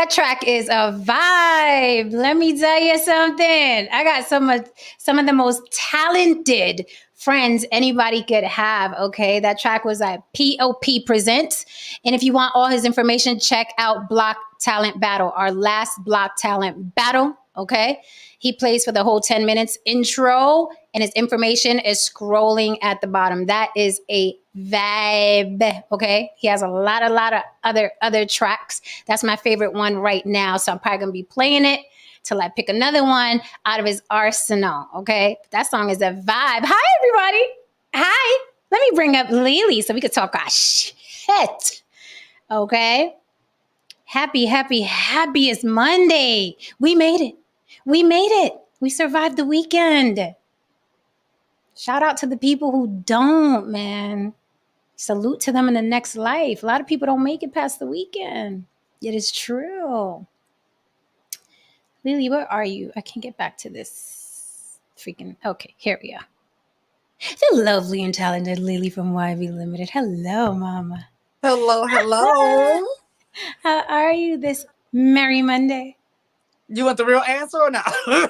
That track is a vibe. Let me tell you something. I got some of the most talented friends anybody could have. Okay, that track was at POP Presents, and if you want all his information, check out Block Talent Battle, our last Block Talent Battle. Okay, he plays for the whole 10 minutes intro, and his information is scrolling at the bottom. That is a vibe. Okay, he has a lot of other tracks. That's my favorite one right now, so I'm probably gonna be playing it till I pick another one out of his arsenal. Okay, that song is a vibe. Hi everybody. Hi. Let me bring up Lily so we could talk our shit. Okay. Happiest Monday. We made it. We made it. We survived the weekend. Shout out to the people who don't, man. Salute to them in the next life. A lot of people don't make it past the weekend. It is true. Lily, where are you? I can't get back to this freaking. Okay, here we are. The lovely and talented Lily from YV Limited. Hello, Mama. Hello. How are you this merry Monday? You want the real answer or not? No,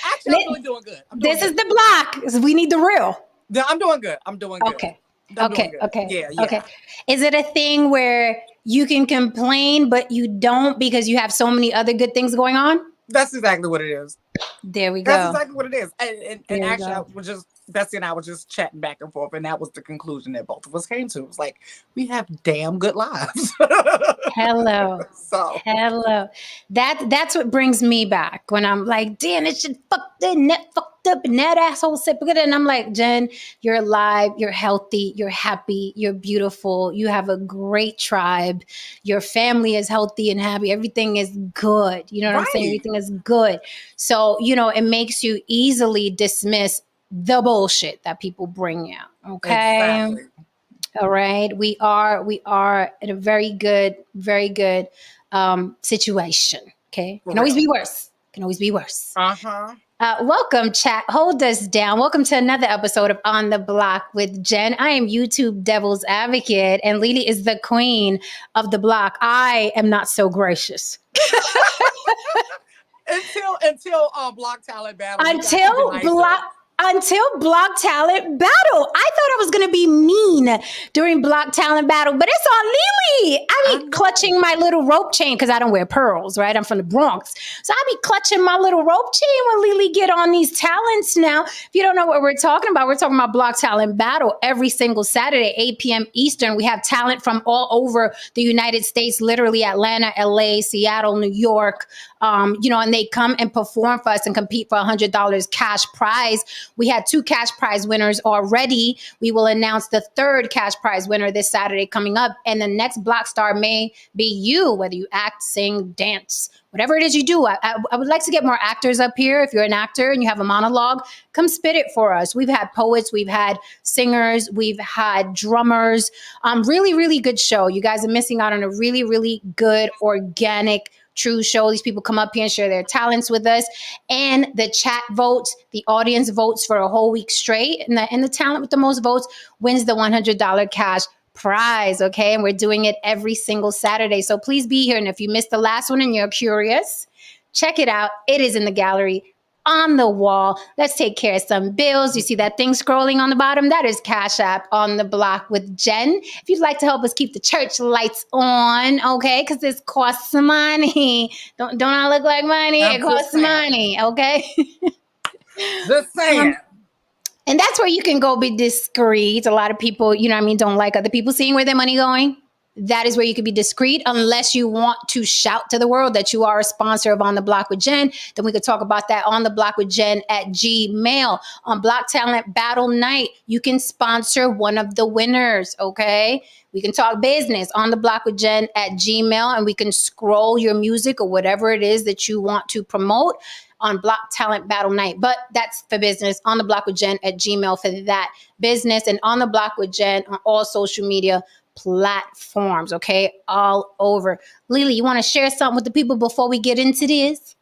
actually, I'm really doing good. This is the block. We need the real. Yeah, I'm doing good. Okay. Okay. Is it a thing where you can complain, but you don't because you have so many other good things going on? That's exactly what it is. There we go. That's exactly what it is. And actually, Bessie and I were just chatting back and forth, and that was the conclusion that both of us came to. It was like, we have damn good lives. Hello. So hello. That's what brings me back when I'm like, damn, it should fucked up and that asshole said, and I'm like, Jen, you're alive, you're healthy, you're happy, you're beautiful, you have a great tribe, your family is healthy and happy, everything is good. You know what I'm saying? Everything is good. So, it makes you easily dismiss the bullshit that people bring out. Okay. Exactly. All right. We are in a very good situation. Okay. Can always be worse. Uh-huh. Welcome, chat. Hold us down. Welcome to another episode of On the Block with Jen. I am YouTube Devil's Advocate, and Lily is the queen of the block. I am not so gracious. Until Block Talent Battle. Until Block Talent Battle. I thought I was going to be mean during Block Talent Battle, but it's on Lily. I be clutching my little rope chain because I don't wear pearls, right? I'm from the Bronx. So I be clutching my little rope chain when Lily get on these talents now. If you don't know what we're talking about Block Talent Battle every single Saturday, 8 p.m. Eastern. We have talent from all over the United States, literally Atlanta, LA, Seattle, New York, and they come and perform for us and compete for $100 cash prize. We had 2 cash prize winners already. We will announce the 3rd cash prize winner this Saturday coming up. And the next Block Star may be you, whether you act, sing, dance, whatever it is you do. I would like to get more actors up here. If you're an actor and you have a monologue, come spit it for us. We've had poets, we've had singers, we've had drummers. Really, really good show. You guys are missing out on a really, really good, organic, true show. These people come up here and share their talents with us, and the chat votes, the audience votes for a whole week straight, and the talent with the most votes wins the $100 cash prize. Okay, and we're doing it every single Saturday, so please be here. And if you missed the last one and you're curious, check it out. It is in the gallery on the wall. Let's take care of some bills. You see that thing scrolling on the bottom? That is Cash App On the Block with Jen. If you'd like to help us keep the church lights on, okay, because this costs money. Don't I look like money? It costs money, okay? Just saying. And that's where you can go be discreet. A lot of people, don't like other people seeing where their money going. That is where you can be discreet, unless you want to shout to the world that you are a sponsor of On the Block with Jen. Then we could talk about that on the block with Jen at Gmail. On Block Talent Battle Night, you can sponsor one of the winners, okay? We can talk business on the block with Jen at Gmail, and we can scroll your music or whatever it is that you want to promote on Block Talent Battle Night. But that's for business. On the Block with Jen at Gmail for that business, and On the Block with Jen on all social media platforms, okay? All over. Lily, you want to share something with the people before we get into this?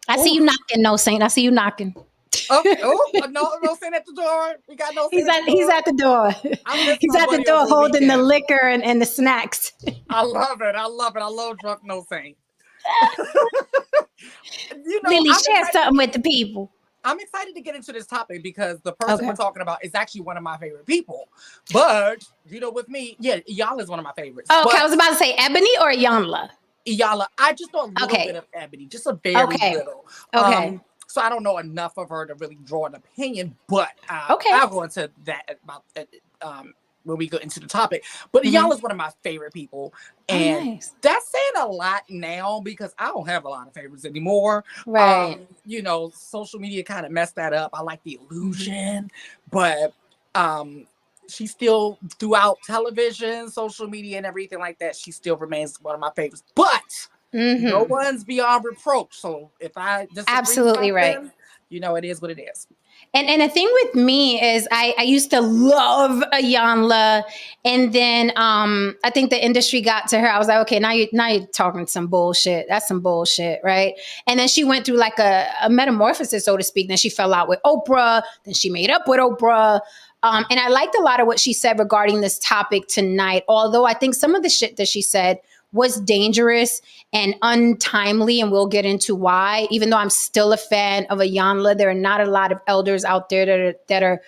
I see you knocking, No Saint. I see you knocking. No Saint at the door. We got No Saint. He's at the door. He's at the door holding the liquor and the snacks. I love it. I love drunk No Saint. Lily, share something with the people. I'm excited to get into this topic because the person we're talking about is actually one of my favorite people. But, with me, Iyanla is one of my favorites. Oh, okay, I was about to say Eboni or Iyanla? Iyanla. I just know a little bit of Eboni, just a very little. Okay. So I don't know enough of her to really draw an opinion, but I'll go into that about when we go into the topic. But Iyanla is one of my favorite people. And that's saying a lot now because I don't have a lot of favorites anymore. Right. Social media kind of messed that up. I like the illusion, but she still, throughout television, social media, and everything like that, she still remains one of my favorites. But no one's beyond reproach. So if I disagree, absolutely right. It is what it is. And the thing with me is I used to love Iyanla, and then I think the industry got to her. I was like, okay, now you're talking some bullshit. That's some bullshit, right? And then she went through like a metamorphosis, so to speak. Then she fell out with Oprah. Then she made up with Oprah. And I liked a lot of what she said regarding this topic tonight, although I think some of the shit that she said was dangerous and untimely, and we'll get into why. Even though I'm still a fan of Iyanla, there are not a lot of elders out there that are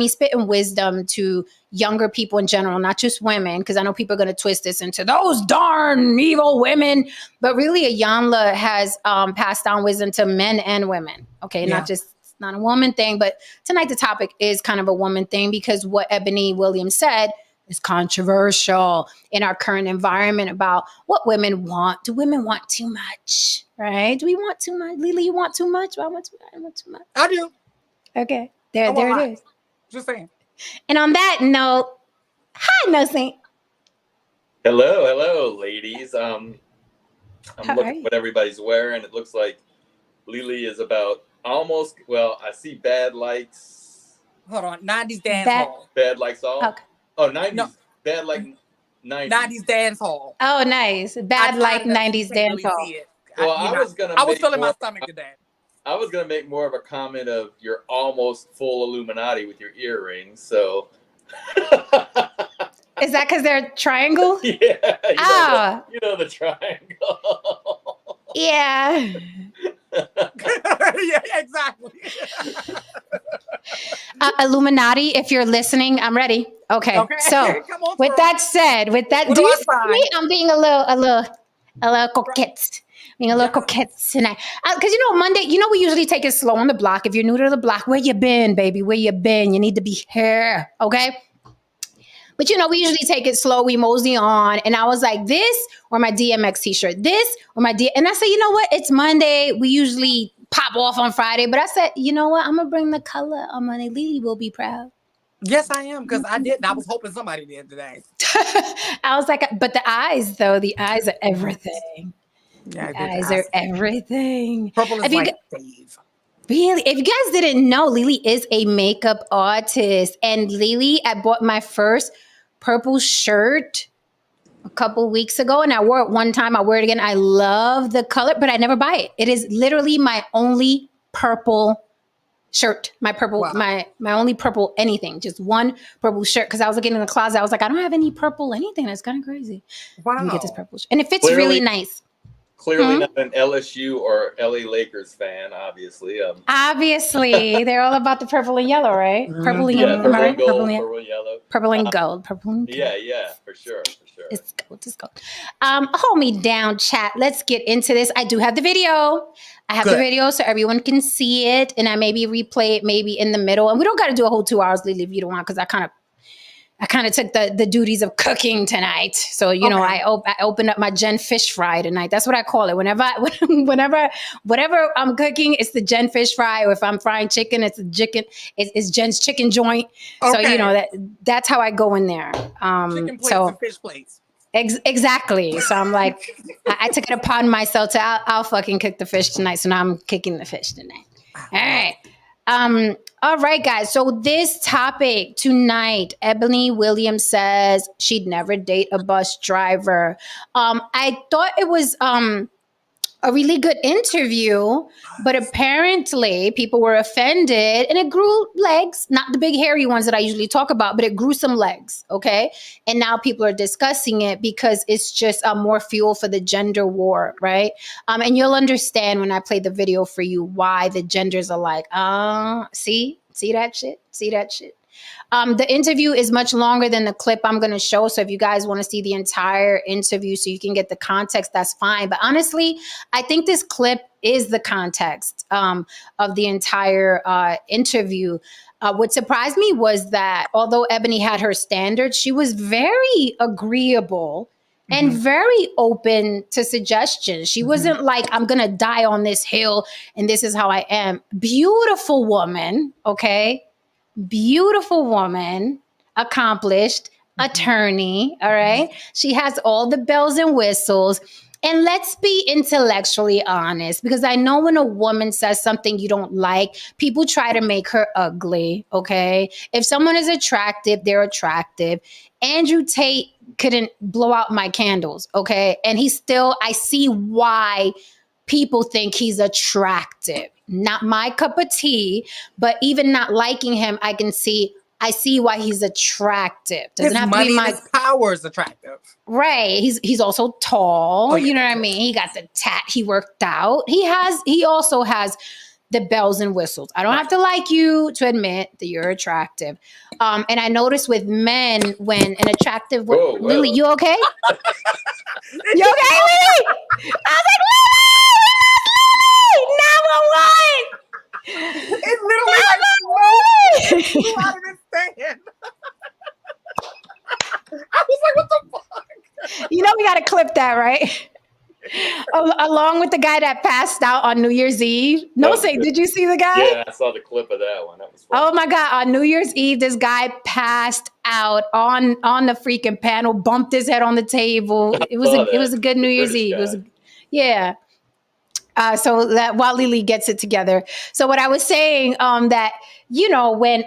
spitting wisdom to younger people in general, not just women, because I know people are going to twist this into those darn evil women. But really, Iyanla has passed down wisdom to men and women. Okay, not just. Not a woman thing, but tonight the topic is kind of a woman thing because what Eboni Williams said is controversial in our current environment about what women want. Do women want too much? Right? Do we want too much? Lily, you want too much? I want too much. I do. Okay. There it is. Just saying. And on that note, hi, No Saint. Hello, ladies. I'm looking at what everybody's wearing. It looks like Lily is about almost, I see Bad Lights. Hold on, 90s dance hall. Bad Lights all? Okay. Oh, 90s. No. Bad like 90s. 90s dance hall. Oh, nice. Bad like 90s dance hall. Well, I was feeling my stomach today. I was going to make more of a comment of you're almost full Illuminati with your earrings, so. Is that because they're triangle? Yeah. You know the triangle. Yeah. Yeah, exactly. Illuminati, if you're listening, I'm ready. Okay. So with that said, do you see me? I'm being a little coquette. Being a little coquette tonight. Because Monday, we usually take it slow on the block. If you're new to the block, where you been, baby? Where you been? You need to be here. Okay. But we usually take it slow. We mosey on. And I was like, this or my DMX t-shirt, and I said, you know what? It's Monday. We usually pop off on Friday. But I said, you know what? I'm going to bring the color on Monday. Lily will be proud. Yes, I am. Because I did. I was hoping somebody did today. I was like, but the eyes, though, the eyes are everything. Yeah, the eyes are everything. Purple is like Dave. Really? If you guys didn't know, Lily is a makeup artist. And Lily, I bought my first purple shirt a couple weeks ago, and I wore it one time. I wear it again. I love the color, but I never buy it. It is literally my only purple shirt. My only purple anything. Just one purple shirt. Because I was looking in the closet. I was like, I don't have any purple anything. That's kind of crazy. Wow. Let me get this purple shirt. And it fits really nice. Clearly not an LSU or LA Lakers fan, obviously. Obviously. They're all about the purple and yellow, right? Purple and yellow. Purple and gold, purple and yellow. Purple and gold. Purple and gold. Yeah, for sure. It's gold. Hold me down, chat. Let's get into this. I do have the video. I have the video so everyone can see it. And I maybe replay it maybe in the middle. And we don't got to do a whole 2 hours, Lily, if you don't want, because I kind of took the duties of cooking tonight. So, I opened up my Jen fish fry tonight. That's what I call it. Whatever I'm cooking, it's the Jen fish fry. Or if I'm frying chicken, it's Jen's chicken joint. Okay. So, that's how I go in there. Chicken plates and fish plates. Exactly. So I'm like, I took it upon myself I'll fucking cook the fish tonight. So now I'm cooking the fish tonight. All right. All right, guys. So this topic tonight, Eboni Williams says she'd never date a bus driver. I thought it was a really good interview, but apparently people were offended and it grew legs, not the big hairy ones that I usually talk about, but it grew some legs. Okay. And now people are discussing it because it's just more fuel for the gender war. Right. And you'll understand when I play the video for you why the genders are like, see that shit? See that shit? The interview is much longer than the clip I'm going to show. So if you guys want to see the entire interview so you can get the context, that's fine. But honestly, I think this clip is the context of the entire interview. What surprised me was that although Ebony had her standards, she was very agreeable and very open to suggestions. She wasn't like, I'm going to die on this hill and this is how I am. Beautiful woman, okay? Beautiful woman, accomplished, attorney, all right? She has all the bells and whistles. And let's be intellectually honest, because I know when a woman says something you don't like, people try to make her ugly, okay? If someone is attractive, they're attractive. Andrew Tate couldn't blow out my candles, okay? And I see why people think he's attractive. Not my cup of tea, but even not liking him, I see why he's attractive. Doesn't have to be my power is attractive. Right. He's also tall. You know what I mean? He got the tat. He worked out. He also has the bells and whistles. I don't have to like you to admit that you're attractive. And I noticed with men when an attractive Lily, you okay? You okay, Lily? I was like, Lily! 911! It literally flew out of his stand. I was like, what the fuck? You know we got to clip that, right? Along with the guy that passed out on New Year's Eve. Did you see the guy? Yeah, I saw the clip of that one. That was fun. Oh my God. On New Year's Eve, this guy passed out on the freaking panel, bumped his head on the table. It was a good New Year's Eve. Yeah. So that while Lily gets it together. So what I was saying, that, you know, when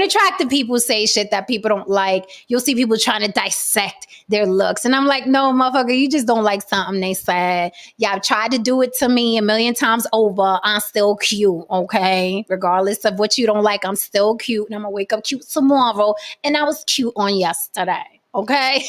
attractive people say shit that people don't like, you'll see people trying to dissect their looks. And I'm like, no, motherfucker, you just don't like something they said. Yeah, I've tried to do it to me a million times over. I'm still cute, okay? Regardless of what you don't like, I'm still cute. And I'm going to wake up cute tomorrow. And I was cute on yesterday, okay?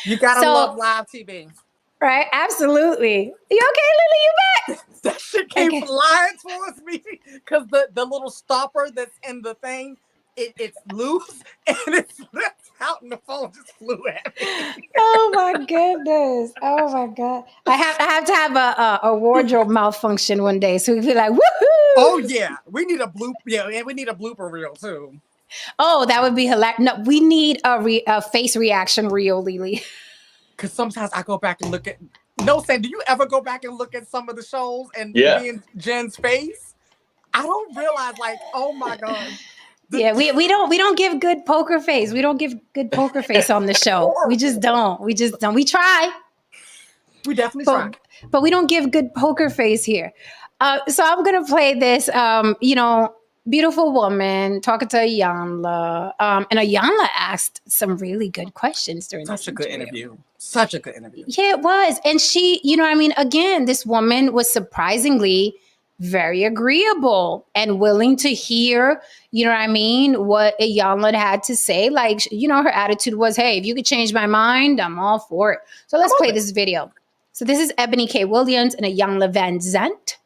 You got to love live TV. Right, absolutely. You okay, Lily? You back? That shit came flying towards me because the little stopper that's in the thing, it's loose and it's left out, and the phone just flew at me. Oh my goodness! Oh my God! I have to have a wardrobe malfunction one day, so we feel like woohoo! Oh yeah, we need a bloop. Yeah, and we need a blooper reel too. Oh, that would be hilarious. No, we need a face reaction reel, Lily. Because sometimes I go back and look at. No, Sam, do you ever go back and look at some of the shows and me and Jen's face? I don't realize, like, oh my God. Yeah, we don't give good poker face. We don't give good poker face on the show. We just don't. We try. We definitely try. But we don't give good poker face here. So I'm gonna play this. Beautiful woman talking to Iyanla. And Iyanla asked some really good questions during Such a good interview. Such a good interview. Yeah, it was. And she, again, this woman was surprisingly very agreeable and willing to hear, what Iyanla had to say. Like, her attitude was, hey, if you could change my mind, I'm all for it. So let's play this video. So this is Eboni K. Williams and Iyanla Vanzant.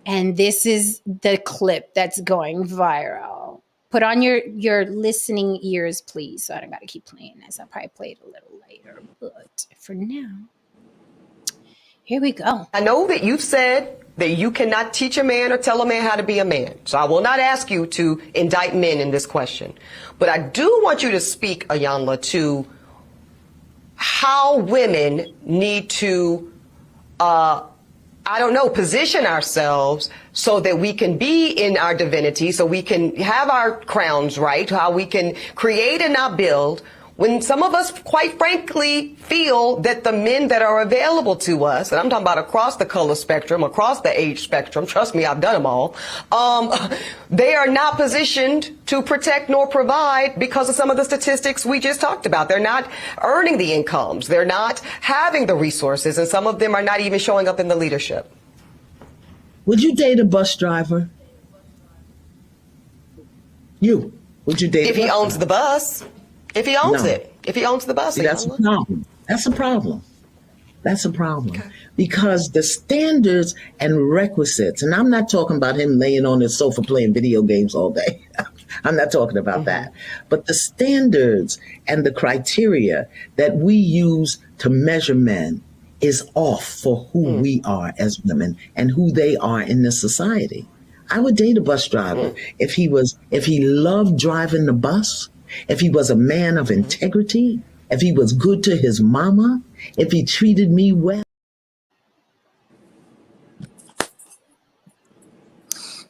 And this is the clip that's going viral. Put on your listening ears, please. So I don't got to keep playing this. I'll probably play it a little later. But for now, here we go. I know that you've said that you cannot teach a man or tell a man how to be a man. So I will not ask you to indict men in this question. But I do want you to speak, Iyanla, to how women need to position ourselves so that we can be in our divinity, so we can have our crowns right, how we can create and not build When some of us, quite frankly, feel that the men that are available to us, and I'm talking about across the color spectrum, across the age spectrum, trust me, I've done them all, they are not positioned to protect nor provide because of some of the statistics we just talked about. They're not earning the incomes. They're not having the resources, and some of them are not even showing up in the leadership. Would you date a bus driver? Would you date if a bus he owns driver? the bus? If he owns No. it. If he owns the bus. See, that's a problem. That's a problem. That's a problem. Okay. Because the standards and requisites, and I'm not talking about him laying on his sofa playing video games all day. I'm not talking about that. But the standards and the criteria that we use to measure men is off for who we are as women and who they are in this society. I would date a bus driver if he loved driving the bus, if he was a man of integrity, if he was good to his mama, if he treated me well.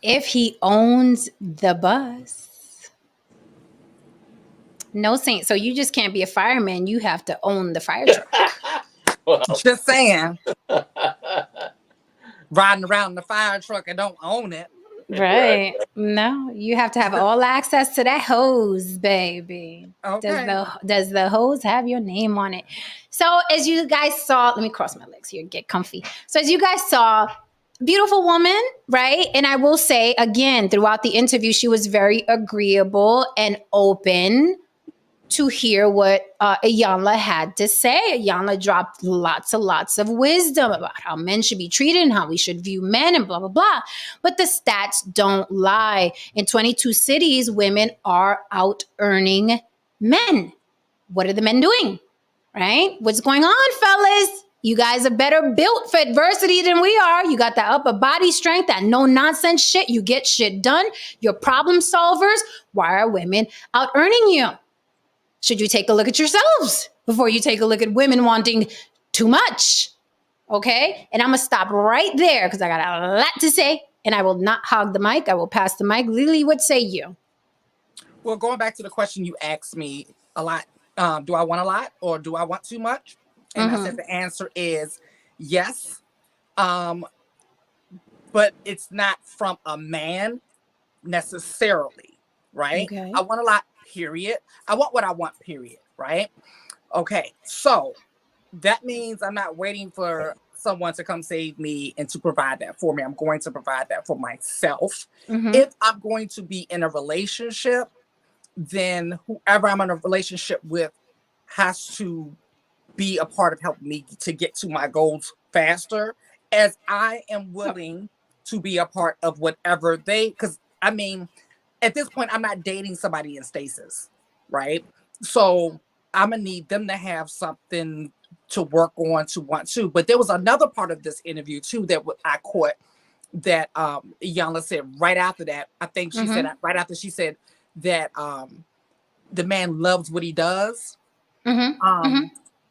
If he owns the bus. No, Saint. So you just can't be a fireman. You have to own the fire truck. Well, just saying. Riding around in the fire truck and don't own it. Right. No, you have to have all access to that hose, baby. Okay. Does the hose have your name on it? So as you guys saw, let me cross my legs here, get comfy. So as you guys saw, beautiful woman, right? And I will say again, throughout the interview, she was very agreeable and open to hear what Iyanla had to say. Iyanla dropped lots of wisdom about how men should be treated and how we should view men and blah, blah, blah. But the stats don't lie. In 22 cities, women are out earning men. What are the men doing, right? What's going on, fellas? You guys are better built for adversity than we are. You got that upper body strength, that no nonsense shit. You get shit done. You're problem solvers. Why are women out earning you? Should you take a look at yourselves before you take a look at women wanting too much? Okay? And I'm going to stop right there because I got a lot to say and I will not hog the mic. I will pass the mic. Lily, what say you? Well, going back to the question you asked me a lot, do I want a lot or do I want too much? And I said the answer is yes. But it's not from a man necessarily, right? Okay. I want a lot, period. I want what I want, period, right? Okay, so that means I'm not waiting for someone to come save me and to provide that for me. I'm going to provide that for myself. If I'm going to be in a relationship, then whoever I'm in a relationship with has to be a part of helping me to get to my goals faster, as I am willing to be a part of whatever because I mean, at this point, I'm not dating somebody in stasis, right? So I'm gonna need them to have something to work on, to want to. But there was another part of this interview too that I caught that Iyanla said right after that. I think she said right after she said that the man loves what he does.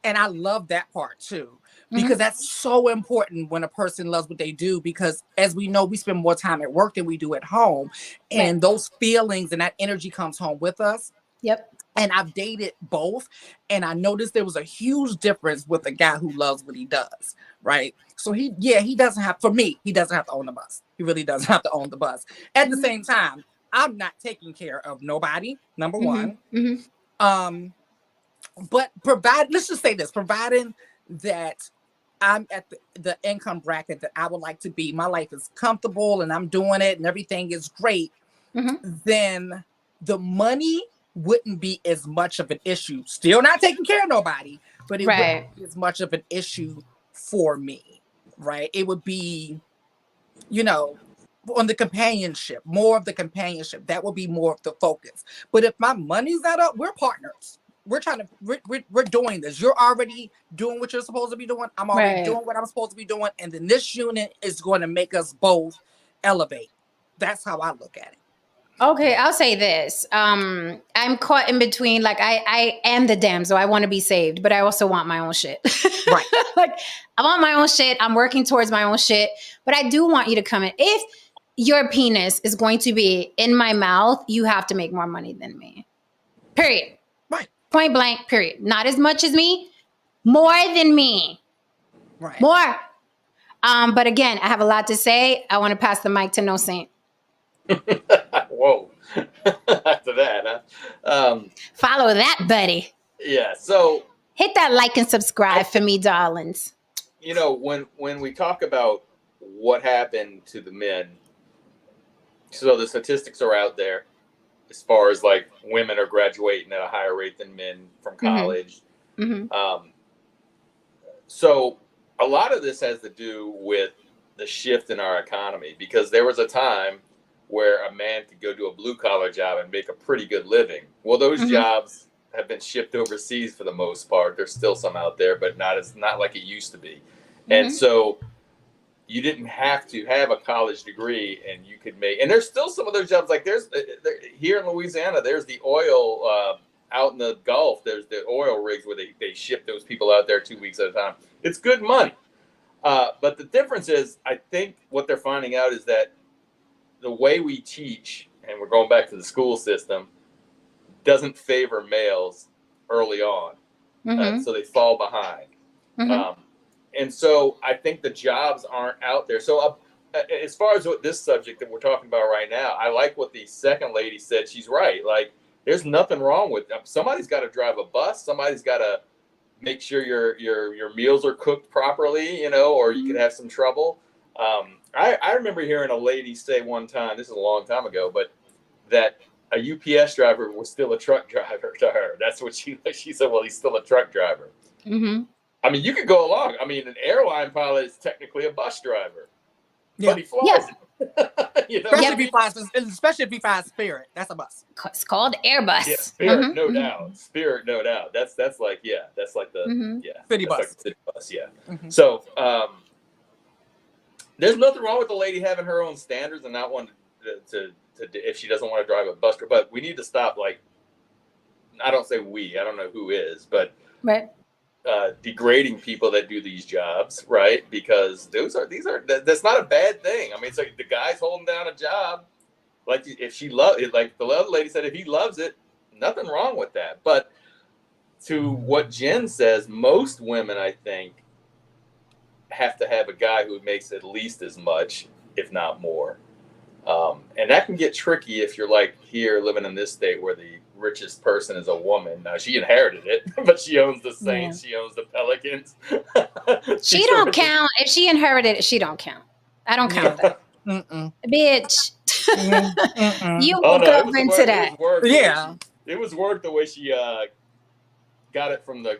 And I love that part too, because that's so important when a person loves what they do, because as we know, we spend more time at work than we do at home. And those feelings and that energy comes home with us. Yep. And I've dated both. And I noticed there was a huge difference with a guy who loves what he does. Right. So he doesn't have, for me, he doesn't have to own the bus. He really doesn't have to own the bus. At the same time, I'm not taking care of nobody. Number one. But let's just say this, providing that I'm at the income bracket that I would like to be, my life is comfortable and I'm doing it and everything is great, then the money wouldn't be as much of an issue. Still not taking care of nobody, but it wouldn't be as much of an issue for me, right? It would be, on the companionship, more of the companionship. That will be more of the focus. But if my money's not up, we're partners. We're doing this. You're already doing what you're supposed to be doing. I'm already doing what I'm supposed to be doing. And then this unit is going to make us both elevate. That's how I look at it. Okay, I'll say this. I'm caught in between. Like I am the damsel. I want to be saved, but I also want my own shit. Right. Like I want my own shit. I'm working towards my own shit, but I do want you to come in. If your penis is going to be in my mouth, you have to make more money than me. Period. Right. Point blank, period. Not as much as me, more than me. Right. More. But again, I have a lot to say. I want to pass the mic to No Saint. Whoa. After that, huh? Follow that, buddy. Yeah. So hit that like and subscribe for me, darlings. You know, when we talk about what happened to the men, so the statistics are out there as far as like women are graduating at a higher rate than men from college. Mm-hmm. So a lot of this has to do with the shift in our economy, because there was a time where a man could go do a blue collar job and make a pretty good living. Well, those jobs have been shipped overseas for the most part. There's still some out there, but not like it used to be. And so you didn't have to have a college degree, and you could make. And there's still some of those jobs. Like here in Louisiana, there's the oil out in the Gulf. There's the oil rigs where they ship those people out there 2 weeks at a time. It's good money. But the difference is, I think what they're finding out is that the way we teach, and we're going back to the school system, doesn't favor males early on. So they fall behind. And so I think the jobs aren't out there. So as far as what this subject that we're talking about right now, I like what the second lady said. She's right. Like, there's nothing wrong with them. Somebody's got to drive a bus. Somebody's got to make sure your meals are cooked properly, or you could have some trouble. I remember hearing a lady say one time, this is a long time ago, but that a UPS driver was still a truck driver to her. That's what she said. Well, he's still a truck driver. I mean, you could go along. I mean, an airline pilot is technically a bus driver, but he flies. Especially if he flies Spirit, that's a bus. It's called Airbus. Yeah, Spirit, no doubt. Spirit, no doubt. That's like that's like the city bus. Like the city bus, So there's nothing wrong with the lady having her own standards and not wanting to if she doesn't want to drive a bus. But we need to stop. Like, I don't say we. I don't know who is, but degrading people that do these jobs, right? Because that's not a bad thing. I mean, it's like the guy's holding down a job. Like, if she loves it, like the other lady said, if he loves it, nothing wrong with that. But to what Jen says, most women, I think, have to have a guy who makes at least as much, if not more. And that can get tricky if you're like here living in this state where the richest person is a woman. Now, she inherited it, but she owns the Saints. She owns the Pelicans. She don't count. If she inherited it, she don't count. I don't count that. Bitch. You woke up into that. It was work the way she got it from the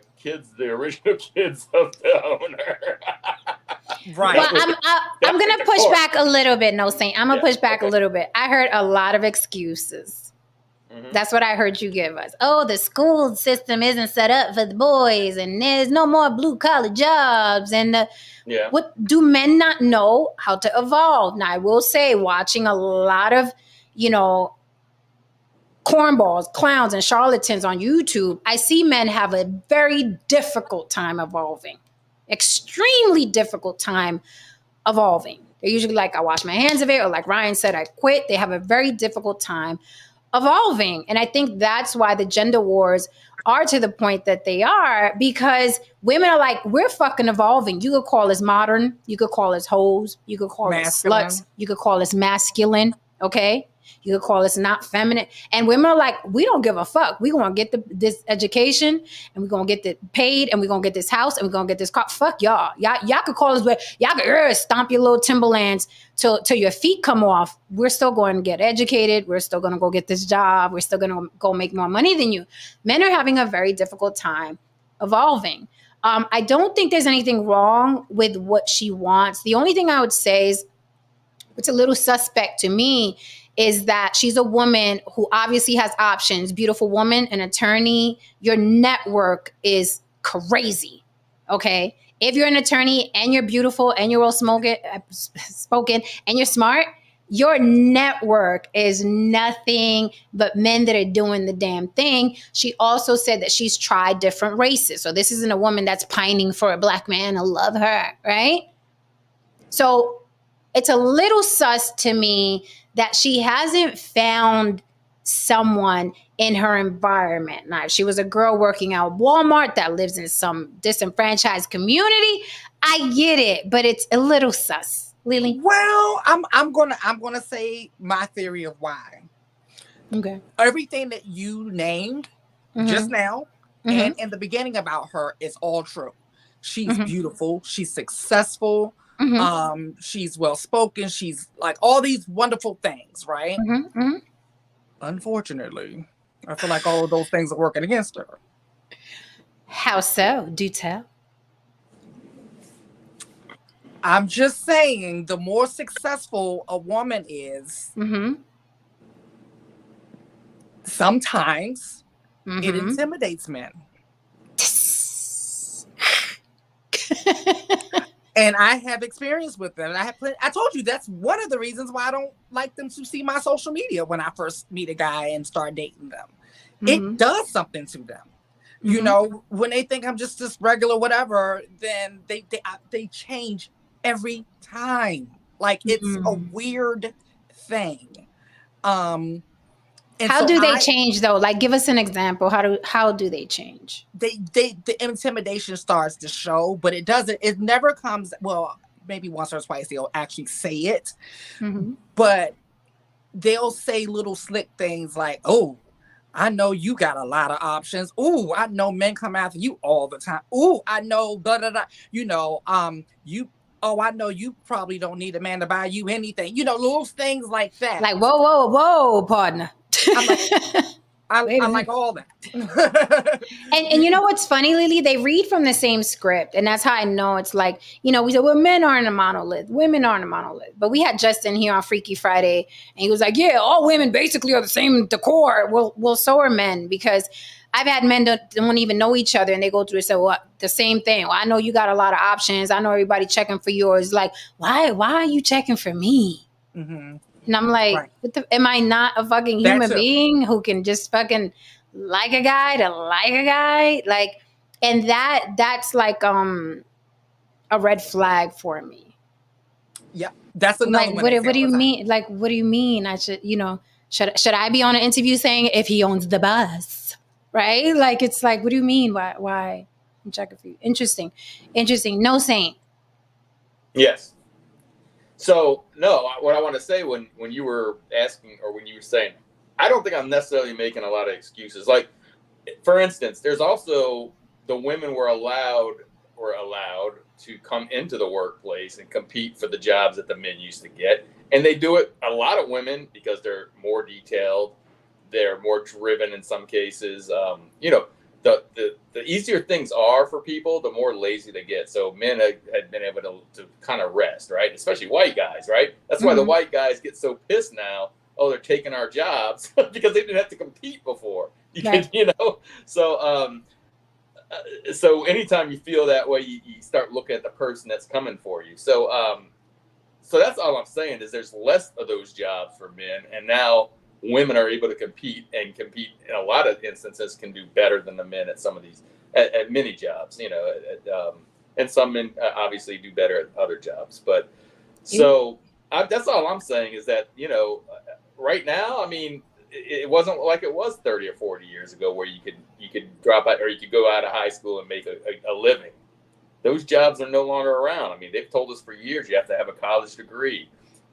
original kids of the owner. Right. Well, I'm going to push back a little bit, No Saint. I'm going to push back a little bit. I heard a lot of excuses. That's what I heard you give us. Oh, the school system isn't set up for the boys, and there's no more blue collar jobs. And what do men not know how to evolve? Now, I will say, watching a lot of, cornballs, clowns, and charlatans on YouTube, I see men have a very difficult time evolving. Extremely difficult time evolving. They're usually like, I wash my hands of it, or like Ryan said, I quit. They have a very difficult time evolving. And I think that's why the gender wars are to the point that they are, because women are like, we're fucking evolving. You could call us modern. You could call us hoes. You could call us sluts. You could call us masculine. Okay. You could call us not feminine. And women are like, we don't give a fuck. We're going to get this education, and we're going to get the paid, and we're going to get this house, and we're going to get this car. Fuck y'all. Y'all could call us, y'all could stomp your little Timberlands till your feet come off. We're still going to get educated. We're still going to go get this job. We're still going to go make more money than you. Men are having a very difficult time evolving. I don't think there's anything wrong with what she wants. The only thing I would say is, it's a little suspect to me, is that she's a woman who obviously has options. Beautiful woman, an attorney. Your network is crazy, okay? If you're an attorney and you're beautiful and you're well spoken and you're smart, your network is nothing but men that are doing the damn thing. She also said that she's tried different races. So this isn't a woman that's pining for a black man to love her, right? So it's a little sus to me that she hasn't found someone in her environment. Now, if she was a girl working at Walmart that lives in some disenfranchised community, I get it, but it's a little sus. Lily? Well, I'm gonna say my theory of why. Okay. Everything that you named just now and in the beginning about her is all true. She's beautiful. She's successful. She's well spoken. She's like all these wonderful things, right? Unfortunately, I feel like all of those things are working against her. How so? Do tell. I'm just saying, the more successful a woman is, sometimes it intimidates men. And I have experience with them. And I told you that's one of the reasons why I don't like them to see my social media when I first meet a guy and start dating them. It does something to them. You know, when they think I'm just this regular whatever, then they change every time. Like it's a weird thing. How do they change though? Like, give us an example. How do they change? The intimidation starts to show, but it never comes. Well, maybe once or twice they'll actually say it, but they'll say little slick things like, "Oh, I know you got a lot of options. Oh, I know men come after you all the time. Oh, I know blah, blah, blah. You know, I know you probably don't need a man to buy you anything. You know, little things like that." Like, whoa, partner. I'm like, I like all that. and you know what's funny, Lily? They read from the same script. And that's how I know it's like, you know, we said, well, men aren't a monolith. Women aren't a monolith. But we had Justin here on Freaky Friday. And he was like, yeah, all women basically are the same at the core. Well, so are men. Because I've had men that don't even know each other. And they go through and say, well, the same thing. Well, I know you got a lot of options. I know everybody checking for yours. Like, why are you checking for me? And I'm like, am I not a fucking human being who can just fucking like a guy to like a guy? Like, and that's like a red flag for me. Yeah, that's another like, one. What do you mean? Like, what do you mean? I should, you know, should I be on an interview saying if he owns the bus, right? Like, it's like, what do you mean? Why? I'm checking for you. Interesting. No Saint. Yes. So, no, what I want to say when you were asking or when you were saying, I don't think I'm necessarily making a lot of excuses. Like, for instance, there's also the women were allowed to come into the workplace and compete for the jobs that the men used to get. And they do it, a lot of women, because they're more detailed, they're more driven in some cases. You know, the easier things are for people, the more lazy they get. So men had been able to kind of rest, right? Especially white guys, right? That's why the white guys get so pissed now. Oh, they're taking our jobs because they didn't have to compete before. You know? So so anytime you feel that way, you start looking at the person that's coming for you. So so that's all I'm saying is there's less of those jobs for men, and now women are able to compete in a lot of instances can do better than the men at some of these at many jobs, you know, and some men obviously do better at other jobs. But so that's all I'm saying is that, you know, right now, I mean, it wasn't like it was 30 or 40 years ago where you could drop out or you could go out of high school and make a living. Those jobs are no longer around. I mean, they've told us for years you have to have a college degree.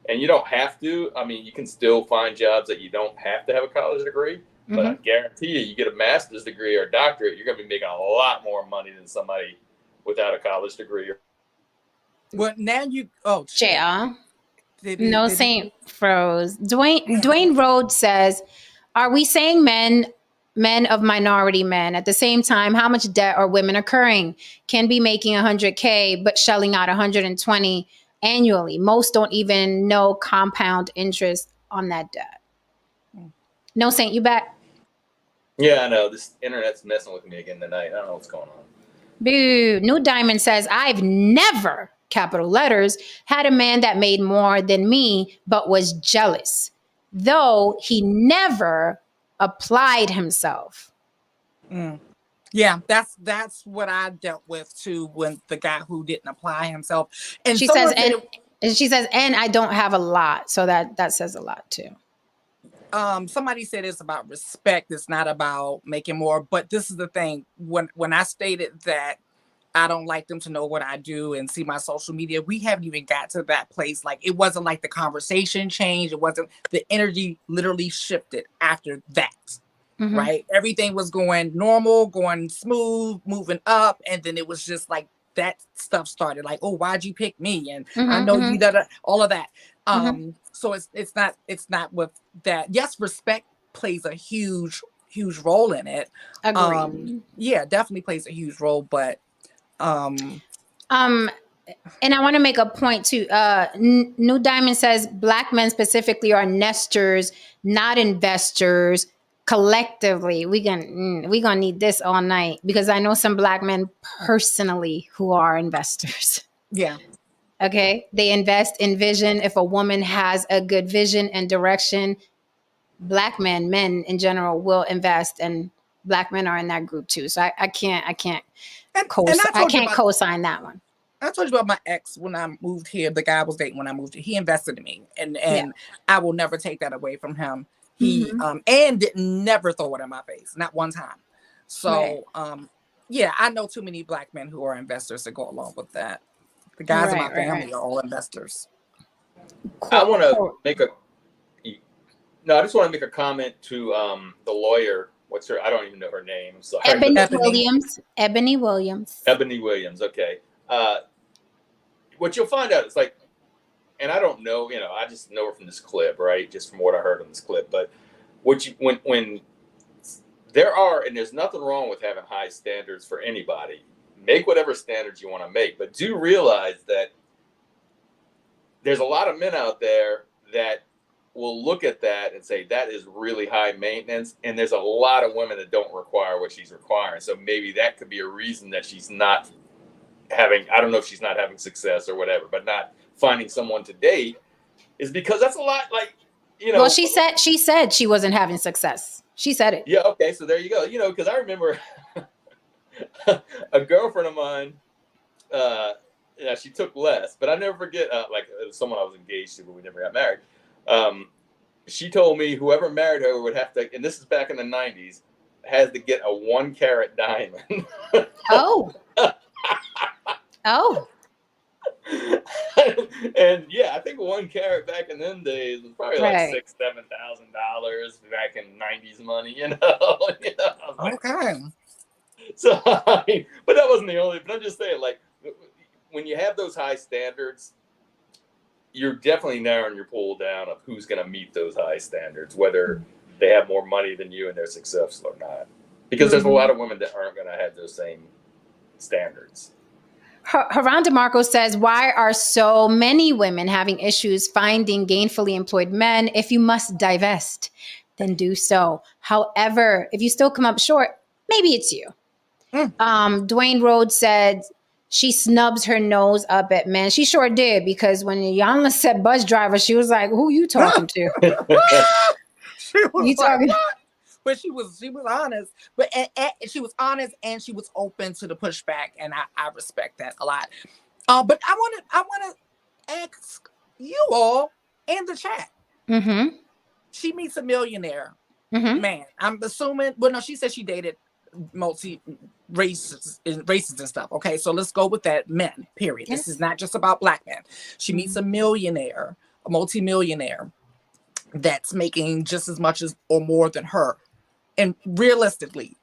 And you don't have to. I mean, you can still find jobs that you don't have to have a college degree. But I guarantee you get a master's degree or a doctorate, you're going to be making a lot more money than somebody without a college degree. Well, now JR. No Saint froze. Dwayne Rhodes says, are we saying men of minority men at the same time, how much debt are women incurring? Can be making 100K, but shelling out 120 annually. Most don't even know compound interest on that debt. No Saint, you back? Yeah, I know. This internet's messing with me again tonight. I don't know what's going on. Boo. New Diamond says, I've never, capital letters, had a man that made more than me, but was jealous, though he never applied himself. Yeah, that's what I dealt with too, when the guy who didn't apply himself. And she says, and I don't have a lot, so that says a lot too. somebody said it's about respect. It's not about making more. But this is the thing. When I stated that I don't like them to know what I do and see my social media, we haven't even got to that place. Like, it wasn't like the conversation changed. It wasn't, the energy literally shifted after that. Right? Everything was going normal, going smooth, moving up. And then it was just like that stuff started. Like, oh, why'd you pick me? And I know you all of that. So it's not with that. Yes, respect plays a huge role in it. Agreed. Yeah, definitely plays a huge role. But And I want to make a point too. New Diamond says black men specifically are nesters, not investors. Collectively, we gonna need this all night, because I know some black men personally who are investors. yeah. Okay, they invest in vision. If a woman has a good vision and direction, black men in general will invest, and black men are in that group too. So I can't And I told you about, co-sign that one. I told you about my ex when I moved here. The guy I was dating when I moved here, he invested in me, and I will never take that away from him. He and never throw it in my face, not one time. So yeah, I know too many black men who are investors to go along with that. The guys in my family are all investors. I want to make I just want to make a comment to the lawyer. What's her? I don't even know her name. So Eboni Williams. Eboni Williams. Eboni Williams. Okay. What you'll find out is like, and I don't know, I just know her from this clip, right? Just from what I heard on this clip. But when there are, and there's nothing wrong with having high standards for anybody. Make whatever standards you want to make, but do realize that there's a lot of men out there that will look at that and say that is really high maintenance, and there's a lot of women that don't require what she's requiring. So maybe that could be a reason that she's not having, I don't know if she's not having success or whatever, but not finding someone to date is because that's a lot. Like, Well, she said she wasn't having success. She said it. Yeah. Okay. So there you go. Because I remember a girlfriend of mine, she took less, but I never forget, like someone I was engaged to, but we never got married. She told me whoever married her would have to, and this is back in the 90s, has to get a 1 carat diamond. Oh. Oh. And yeah, I think 1 carat back in them days was probably like $6,000-$7,000 back in 90s money, Okay. So, but that wasn't the only. But I'm just saying, like, when you have those high standards, you're definitely narrowing your pool down of who's going to meet those high standards, whether they have more money than you and they're successful or not. Because there's a lot of women that aren't going to have those same standards. Haran DeMarco says, why are so many women having issues finding gainfully employed men? If you must divest, then do so. However, if you still come up short, maybe it's you. Dwayne Rhodes said she snubs her nose up at men. She sure did, because when Yanla said bus driver, she was like, who you talking to? She was You talking? what? But she was honest. But she was honest, and she was open to the pushback, and I respect that a lot. But I want to ask you all in the chat. She meets a millionaire man. I'm assuming. Well, no, she said she dated multi races and stuff. Okay, so let's go with that. Men. Period. Yes. This is not just about black men. She meets a millionaire, a multi-millionaire that's making just as much as or more than her. And realistically,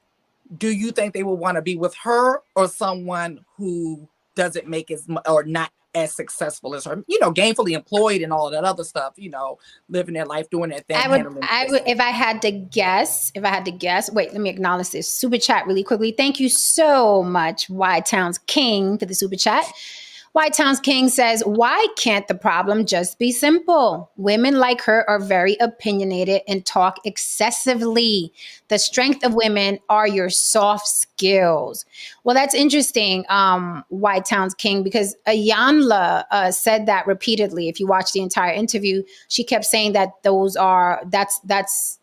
do you think they would want to be with her or someone who doesn't make as much or not as successful as her? Gainfully employed and all that other stuff. Living their life, doing their thing. I would, if I had to guess. Wait, let me acknowledge this super chat really quickly. Thank you so much, White Towns King, for the super chat. White Towns King says, why can't the problem just be simple? Women like her are very opinionated and talk excessively. The strength of women are your soft skills. Well, that's interesting, White Towns King, because Ayanla said that repeatedly. If you watch the entire interview, she kept saying that that's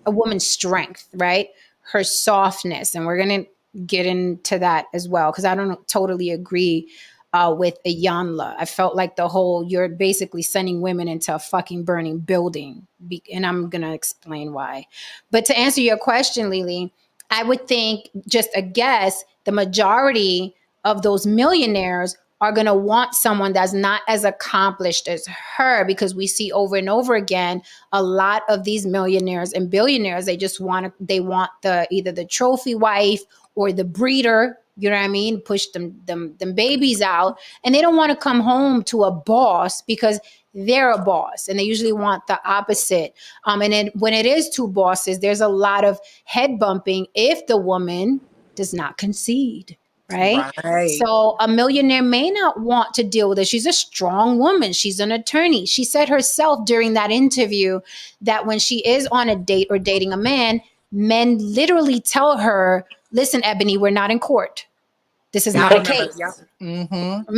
a woman's strength, right? Her softness. And we're going to get into that as well, because I don't totally agree with Iyanla. I felt like you're basically sending women into a fucking burning building. And I'm going to explain why. But to answer your question, Lily, I would think, just a guess, the majority of those millionaires are going to want someone that's not as accomplished as her, because we see over and over again, a lot of these millionaires and billionaires, they want either the trophy wife or the breeder, you know what I mean? Push them babies out. And they don't want to come home to a boss because they're a boss, and they usually want the opposite. And then when it is two bosses, there's a lot of head bumping if the woman does not concede. Right? So a millionaire may not want to deal with it. She's a strong woman. She's an attorney. She said herself during that interview that when she is on a date or dating a man, men literally tell her, listen, Ebony, we're not in court. This is not a case. Yeah. Mm-hmm.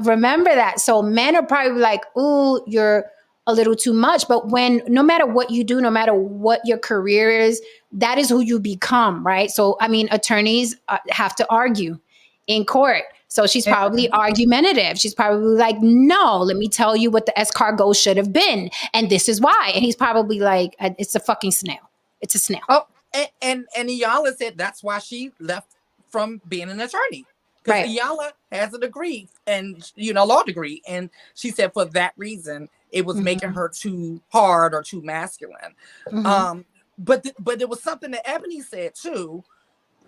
Remember that. So men are probably like, ooh, you're a little too much. But no matter what you do, no matter what your career is, that is who you become, right? So, I mean, attorneys have to argue in court. So she's probably argumentative. She's probably like, no, let me tell you what the escargot should have been. And this is why. And he's probably like, it's a fucking snail. It's a snail. Oh, and Iyanla said that's why she left from being an attorney. Because Iyanla has a degree and, law degree. And she said for that reason, it was making her too hard or too masculine. Mm-hmm. But there was something that Ebony said too,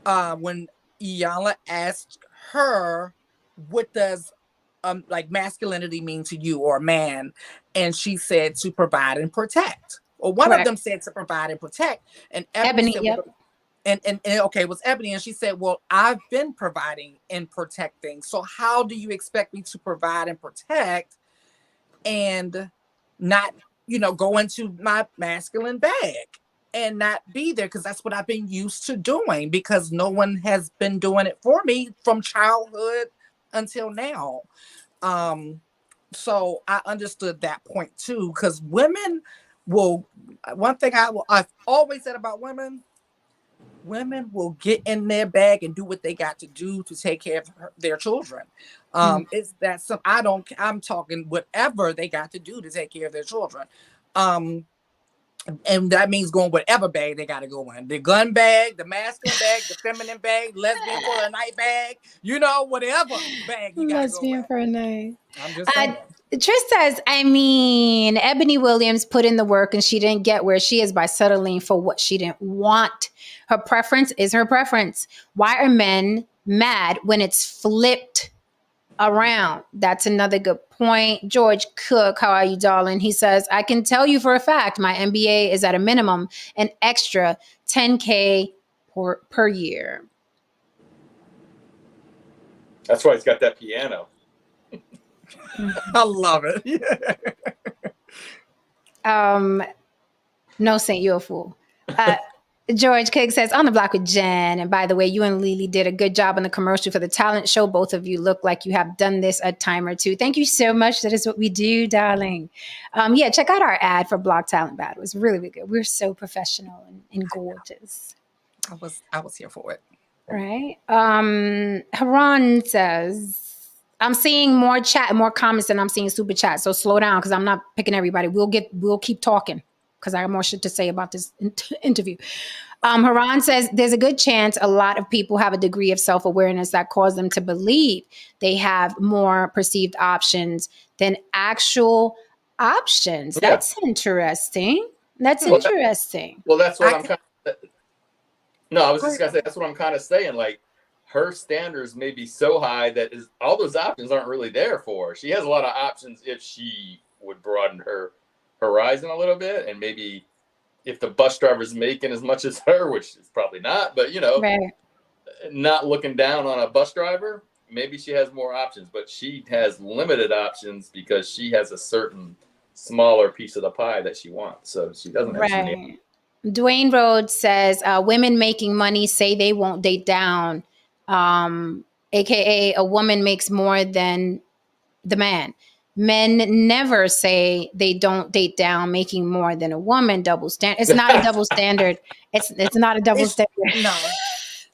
when Iyanla asked her, what does like masculinity mean to you, or a man? And she said to provide and protect. Or one of them said to provide and protect. And Ebony said, yep. And okay, it was Ebony. And she said, well, I've been providing and protecting. So how do you expect me to provide and protect and not, go into my masculine bag and not be there? Because that's what I've been used to doing, because no one has been doing it for me from childhood until now. So I understood that point too, because women will, one thing I've always said about women will get in their bag and do what they got to do to take care of their children. It's that I'm talking whatever they got to do to take care of their children. And that means going whatever bag they got to go in. The gun bag, the masculine bag, the feminine bag, lesbian for a night bag, whatever bag you got to go in. Lesbian for a night. I'm just saying. Trish says, Eboni Williams put in the work and she didn't get where she is by settling for what she didn't want. Her preference is her preference. Why are men mad when it's flipped around? That's another good point. George Cook, how are you, darling? He says, I can tell you for a fact my MBA is at a minimum an extra $10K per year. That's why he's got that piano. I love it. No, Saint, you're a fool. George Cook says, on the block with Jen. And by the way, you and Lily did a good job on the commercial for the talent show. Both of you look like you have done this a time or two. Thank you so much. That is what we do, darling. Check out our ad for Block Talent Battle. It's really, really good. We're so professional and gorgeous. I was here for it. Right. Haran says, I'm seeing more chat and more comments than I'm seeing super chat. So slow down, because I'm not picking everybody. We'll keep talking, because I have more shit to say about this interview. Haran says, there's a good chance a lot of people have a degree of self-awareness that cause them to believe they have more perceived options than actual options. Yeah. That's interesting. That's interesting. That's what I'm kind of... No, I was just going to say, that's what I'm kind of saying. Like, her standards may be so high that all those options aren't really there for her. She has a lot of options if she would broaden her horizon a little bit, and maybe if the bus driver's making as much as her, which is probably not, but not looking down on a bus driver, maybe she has more options, but she has limited options because she has a certain smaller piece of the pie that she wants. So she doesn't have right. Dwayne Rhodes says, women making money say they won't date down, aka a woman makes more than the man. Men never say they don't date down making more than a woman. Double standard. It's not a double standard. It's not a double standard. No.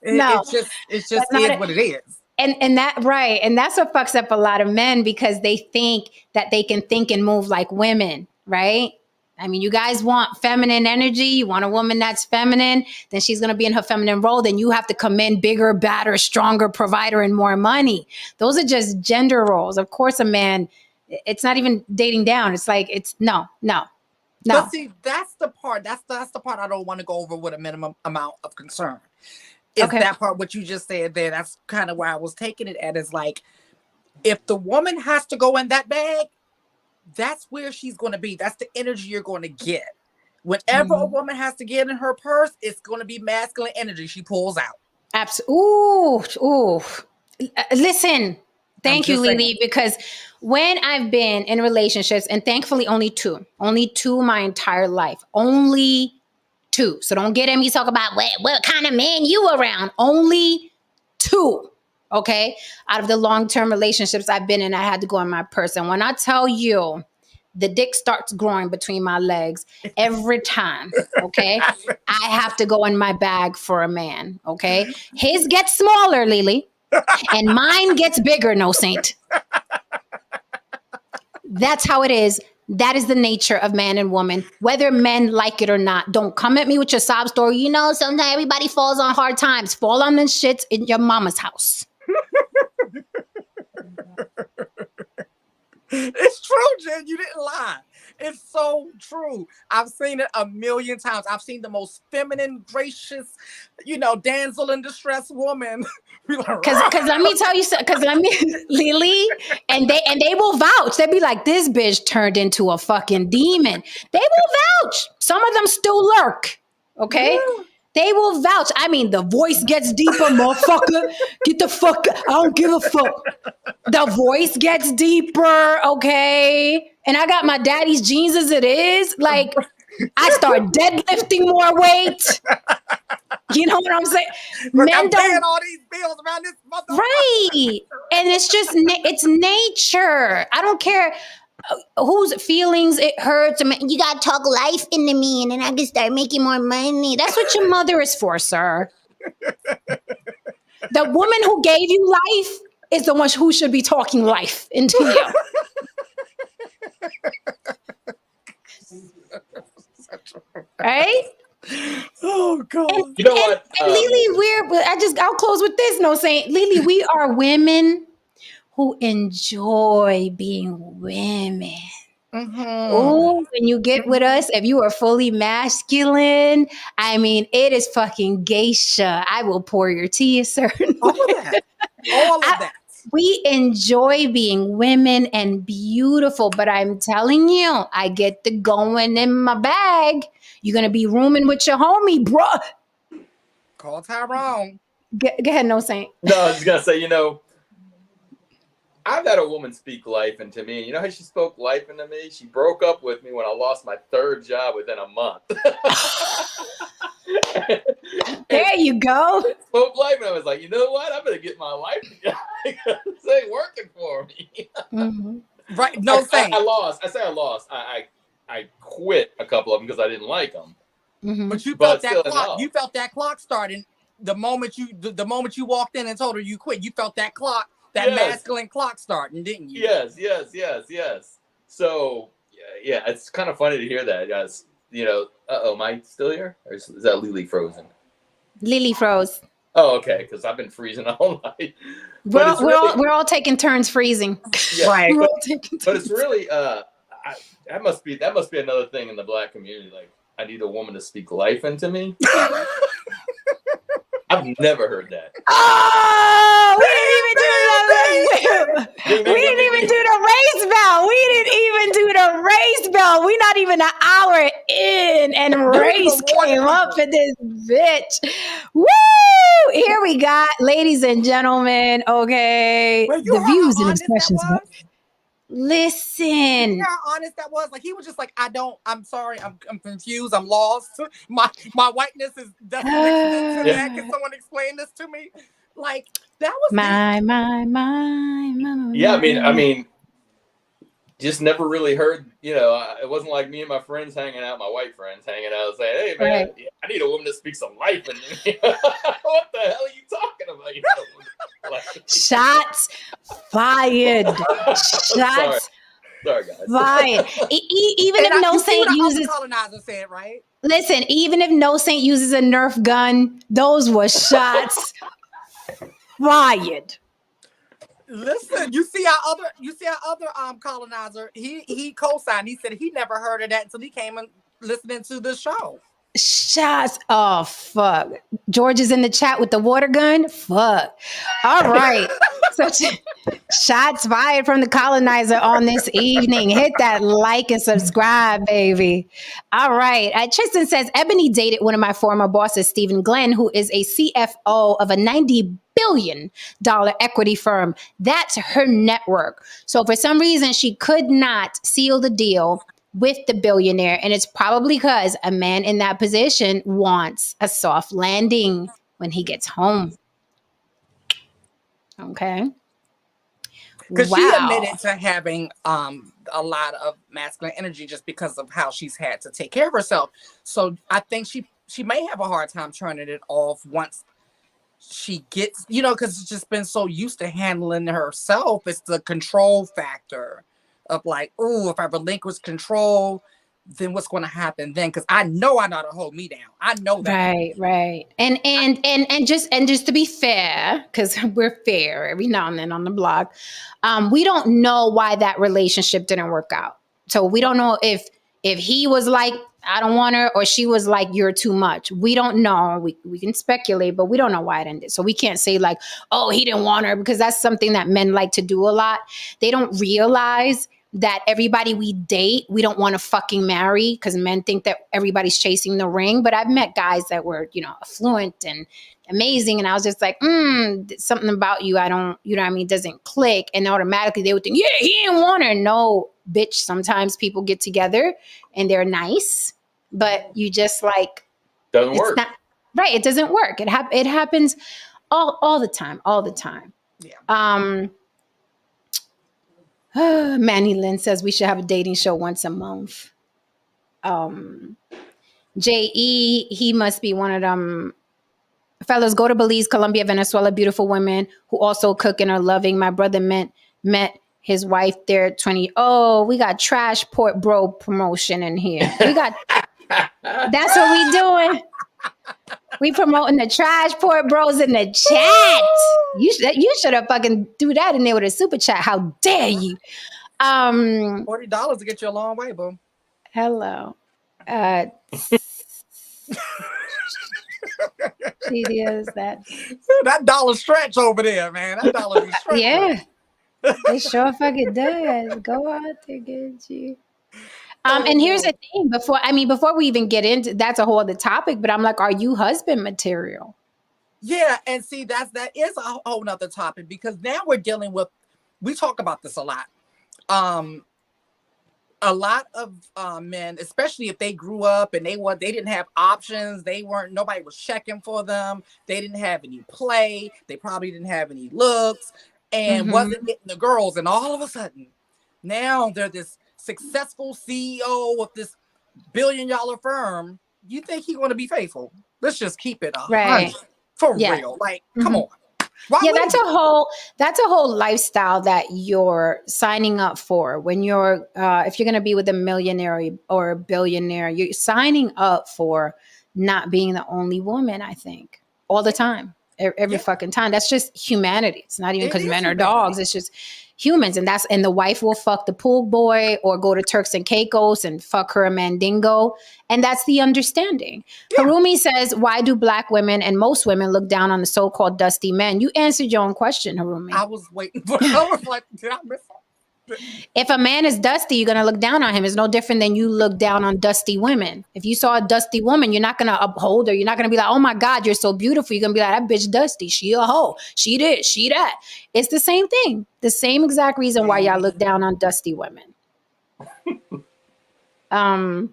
It just is what it is. And that right. And that's what fucks up a lot of men because they think that they can think and move like women, right? I mean, you guys want feminine energy. You want a woman that's feminine, then she's going to be in her feminine role. Then you have to come in bigger, badder, stronger, provider, and more money. Those are just gender roles. Of course, a man, it's not even dating down. It's like, it's no. But see, that's the part. That's the part I don't want to go over with a minimum amount of concern. Is that part what you just said there? That's kind of where I was taking it at. Is like, if the woman has to go in that bag, that's where she's going to be. That's the energy you're going to get. Whenever a woman has to get in her purse, it's going to be masculine energy she pulls out. Absolutely. Ooh. Listen, thank you, Lily, because when I've been in relationships, and thankfully only two my entire life, only two. So don't get at me talk about what kind of man you around. Only two. Okay. Out of the long-term relationships I've been in, I had to go in my purse. And when I tell you the dick starts growing between my legs every time, okay, I have to go in my bag for a man. Okay. His gets smaller, Lily, and mine gets bigger, no saint. That's how it is. That is the nature of man and woman, whether men like it or not. Don't come at me with your sob story. You know, sometimes everybody falls on hard times. Fall on them shits in your mama's house. It's true, Jen. You didn't lie. It's so true. I've seen it a million times. I've seen the most feminine, gracious, damsel in distress woman. Because let me tell you, Lily, and they will vouch. They'll be like, this bitch turned into a fucking demon. They will vouch. Some of them still lurk. Okay. Yeah. They will vouch. I mean, the voice gets deeper, motherfucker. Get the fuck. I don't give a fuck. The voice gets deeper, okay? And I got my daddy's jeans as it is. Like, I start deadlifting more weight. You know what I'm saying? Look, men don't all these bills around this motherfucker. Right. And it's just it's nature. I don't care whose feelings it hurts. I mean, you got to talk life into me and then I can start making more money. That's what your mother is for, sir. The woman who gave you life is the one who should be talking life into you. Right? Oh God! And, you know what? And Lily, I'll close with this. No, saying Lily, we are women who enjoy being women. Oh, when you get with us, if you are fully masculine, I mean, it is fucking geisha. I will pour your tea a certain all way. Of that. All of that. We enjoy being women and beautiful, but I'm telling you, I get the going in my bag. You're going to be rooming with your homie, bruh. Call Tyrone. Go ahead, no saint. No, I was going to say, I've had a woman speak life into me. You know how she spoke life into me? She broke up with me when I lost my third job within a month. There you go. Spoke life, and I was like, you know what? I better get my life together. This ain't working for me. Mm-hmm. Right? No, I lost. I quit a couple of them because I didn't like them. Mm-hmm. But you felt that clock. You felt that clock starting the moment you walked in and told her you quit. You felt that clock. That masculine clock starting, didn't you? Yes. So, yeah, it's kind of funny to hear that, guys. Am I still here? Or is that Lily frozen? Lily froze. Oh, okay, because I've been freezing all night. We're all taking turns freezing. Yeah, right. But it's really, that must be another thing in the Black community. Like, I need a woman to speak life into me. I've never heard that. Oh, we didn't even do the race bell. We didn't even do the race bell. We're not even an hour in, and race came up in this bitch. Woo! Here we got, ladies and gentlemen. Okay, the views and expressions. Listen. How honest that was. Like, he was just like, I'm sorry, I'm confused, I'm lost. My whiteness doesn't make sense to that. Can someone explain this to me? Like, that was my. Yeah, I mean, just never really heard, it wasn't like me and my friends hanging out, my white friends hanging out saying, hey, man, Right. I need a woman to speak some life in me. What the hell are you talking about? Shots fired. Sorry. Shots Sorry, guys. fired. Even And if no you see saint what the uses, other colonizer said, right? listen, even if no saint uses a Nerf gun, those were shots fired. Listen, you see our other colonizer. He co-signed. He said he never heard of that until he came and listening to the show. Shots. Oh, fuck. George is in the chat with the water gun. Fuck. All right. So shots fired from the colonizer on this evening. Hit that like and subscribe, baby. All right. Tristan says, Ebony dated one of my former bosses, Stephen Glenn, who is a CFO of a $90 billion equity firm. That's her network. So for some reason, she could not seal the deal with the billionaire. And it's probably because a man in that position wants a soft landing when he gets home. Okay. Because Wow. she admitted to having a lot of masculine energy just because of how she's had to take care of herself. So I think she may have a hard time turning it off once she gets, because it's just been so used to handling herself. It's the control factor of like, oh, if I relinquish control, then what's going to happen then? Because I know how to hold me down. I know that. Right. And just to be fair, because we're fair every now and then on the blog, we don't know why that relationship didn't work out. So we don't know if he was like, I don't want her, or she was like, you're too much. We don't know. We can speculate, but we don't know why it ended. So we can't say like, oh, he didn't want her, because that's something that men like to do a lot. They don't realize that everybody we date, we don't want to fucking marry, because men think that everybody's chasing the ring. But I've met guys that were, affluent and amazing. And I was just like, something about you, I don't, doesn't click. And automatically they would think, yeah, he didn't want her. No, bitch. Sometimes people get together and they're nice, but you just like, Doesn't work. Not, right. It doesn't work. It happens all the time. Yeah. Manny Lynn says we should have a dating show once a month. J.E., he must be one of them. Fellas, go to Belize, Colombia, Venezuela, beautiful women who also cook and are loving. My brother met his wife there at 20. Oh, we got trash port bro promotion in here. That's what we doing. We promoting the trash port bros in the chat. You should have fucking do that in there with a super chat. How dare you? $40 to get you a long way, boom. Hello. She is that. That dollar stretch over there, man. That dollar be stretch. Yeah. It sure fucking does. Go out there, get you. And here's the thing, before we even get into, that's a whole other topic, but I'm like, are you husband material? Yeah, and see, that is a whole nother topic, because now we're dealing with, we talk about this a lot. A lot of men, especially if they grew up and they didn't have options, nobody was checking for them, they didn't have any play, they probably didn't have any looks, and wasn't getting the girls, and all of a sudden, now they're this successful CEO of this billion-dollar firm. You think he's going to be faithful? Let's just keep it 100 for real. Like, come on. That's a whole lifestyle that you're signing up for when you're if you're going to be with a millionaire or a billionaire. You're signing up for not being the only woman, I think, all the time, every fucking time. That's just humanity. It's not even because men are dogs. It's just humans. And the wife will fuck the pool boy or go to Turks and Caicos and fuck her a mandingo. And that's the understanding. Yeah. Harumi says, why do black women and most women look down on the so-called dusty men? You answered your own question, Harumi. I was waiting for it. I was like, did I miss something? If a man is dusty, you're going to look down on him. It's no different than you look down on dusty women. If you saw a dusty woman, you're not going to uphold her. You're not going to be like, oh my God, you're so beautiful. You're going to be like, that bitch dusty. She a hoe. She this, she that. It's the same thing. The same exact reason why y'all look down on dusty women. Tiana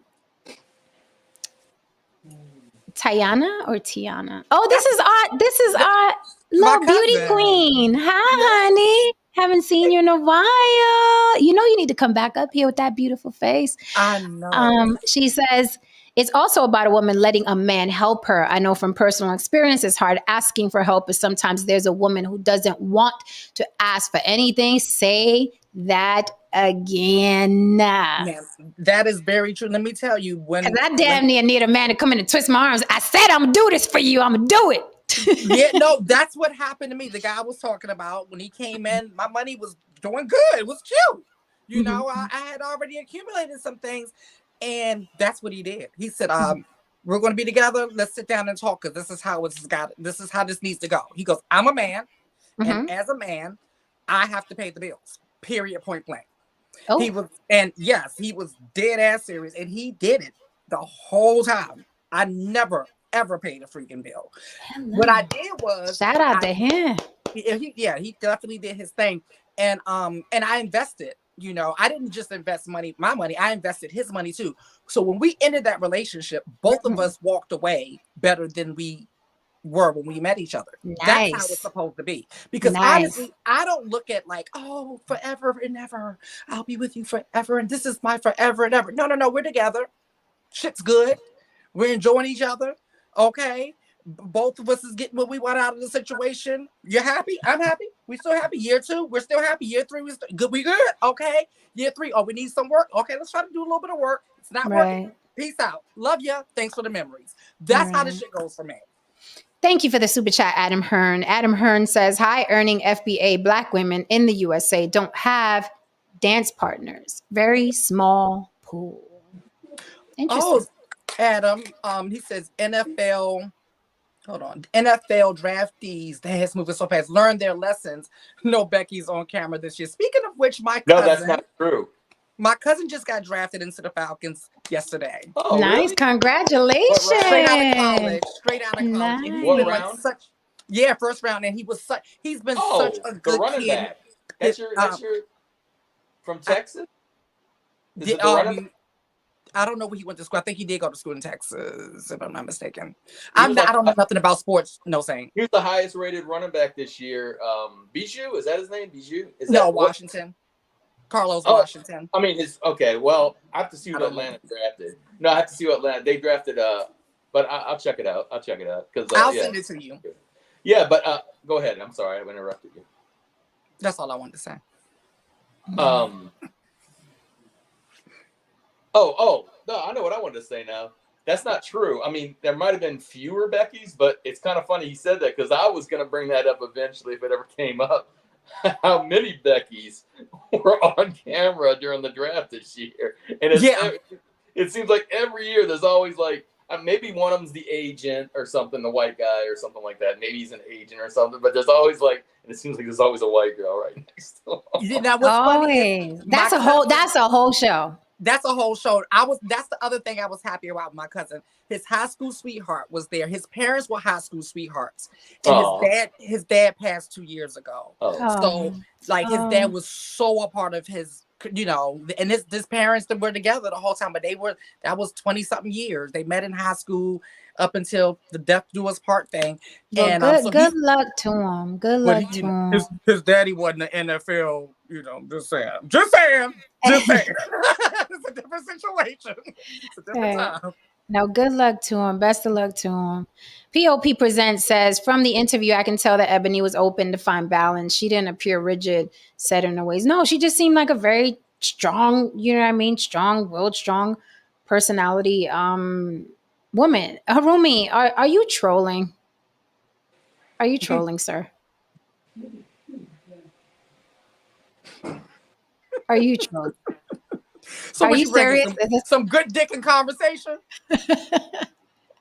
or Tiana? Oh, this is our little beauty queen. Hi, honey. Haven't seen you in a while. You know, you need to come back up here with that beautiful face. I know. She says, it's also about a woman letting a man help her. I know from personal experience, it's hard asking for help, but sometimes there's a woman who doesn't want to ask for anything. Say that again. Yeah, that is very true. Let me tell you, Because I damn near need a man to come in and twist my arms. I said, I'm going to do this for you. I'm going to do it. yeah, no, that's what happened to me. The guy I was talking about, when he came in, my money was doing good. It was cute. You know, I had already accumulated some things, and that's what he did. He said, we're going to be together. Let's sit down and talk, because this is how this needs to go. He goes, I'm a man, and as a man, I have to pay the bills. Period, point blank. Oh. He was dead ass serious, and he did it the whole time. I never ever paid a freaking bill. Hello. What I did was shout out to him. He definitely did his thing, and I invested. You know, I didn't just invest my money. I invested his money too. So when we ended that relationship, both of us walked away better than we were when we met each other. Nice. That's how it's supposed to be. Because honestly, I don't look at like, oh, forever and ever, I'll be with you forever, and this is my forever and ever. No, we're together. Shit's good. We're enjoying each other. Okay. Both of us is getting what we want out of the situation. You're happy. I'm happy. We still happy. Year 2, we're still happy. Year 3, we're still good. We good. Okay. Year 3, we need some work. Okay, let's try to do a little bit of work. It's not working. Peace out. Love ya. Thanks for the memories. That's how the shit goes for me. Thank you for the super chat, Adam Hearn. Adam Hearn says, high earning FBA Black women in the USA don't have dance partners. Very small pool. Interesting. Oh, Adam, he says NFL draftees, that's moving so fast, learn their lessons. No, Becky's on camera this year. Speaking of which, no, that's not true. My cousin just got drafted into the Falcons yesterday. Oh, nice. Really? Congratulations. Straight out of college. Nice. And what round? First round. And he's been such a good running kid. Back. That's your from Texas? Is it the running back? I don't know where he went to school. I think he did go to school in Texas, if I'm not mistaken. I don't know nothing about sports. No saying. He was the highest rated running back this year. Bijou, is that his name? Bijou? Washington. Carlos Washington. I mean, well, I have to see what Atlanta drafted. No, I have to see what Atlanta they drafted. But I'll check it out. I'll send it to you. Yeah, but go ahead. I'm sorry, I interrupted you. That's all I wanted to say. No, I know what I wanted to say now. That's not true. I mean, there might have been fewer Beckys, but it's kind of funny he said that because I was going to bring that up eventually if it ever came up. How many Beckys were on camera during the draft this year? And it seems like every year there's always like, maybe one of them's the agent or something, the white guy or something like that. Maybe he's an agent or something, but there's always like, and it seems like there's always a white girl right next to him. Funny that's a whole show. That's a whole show. That's the other thing I was happy about with my cousin. His high school sweetheart was there. His parents were high school sweethearts. And his dad passed 2 years ago. So like his dad was so a part of his, you know, and his parents that were together the whole time, but that was 20 something years. They met in high school up until the death do us part thing. Well, and good luck to him. Good luck to him. His daddy wasn't an NFL, you know, just saying. It's a different situation. It's a different time. No, good luck to him. Best of luck to him. POP Presents says, from the interview, I can tell that Eboni was open to find balance. She didn't appear rigid, set in her ways. No, she just seemed like a very strong, you know what I mean? Strong-willed, strong personality woman. Harumi, are you trolling? Are you trolling, sir? Are you trolling? So are you serious? Some good dick in conversation?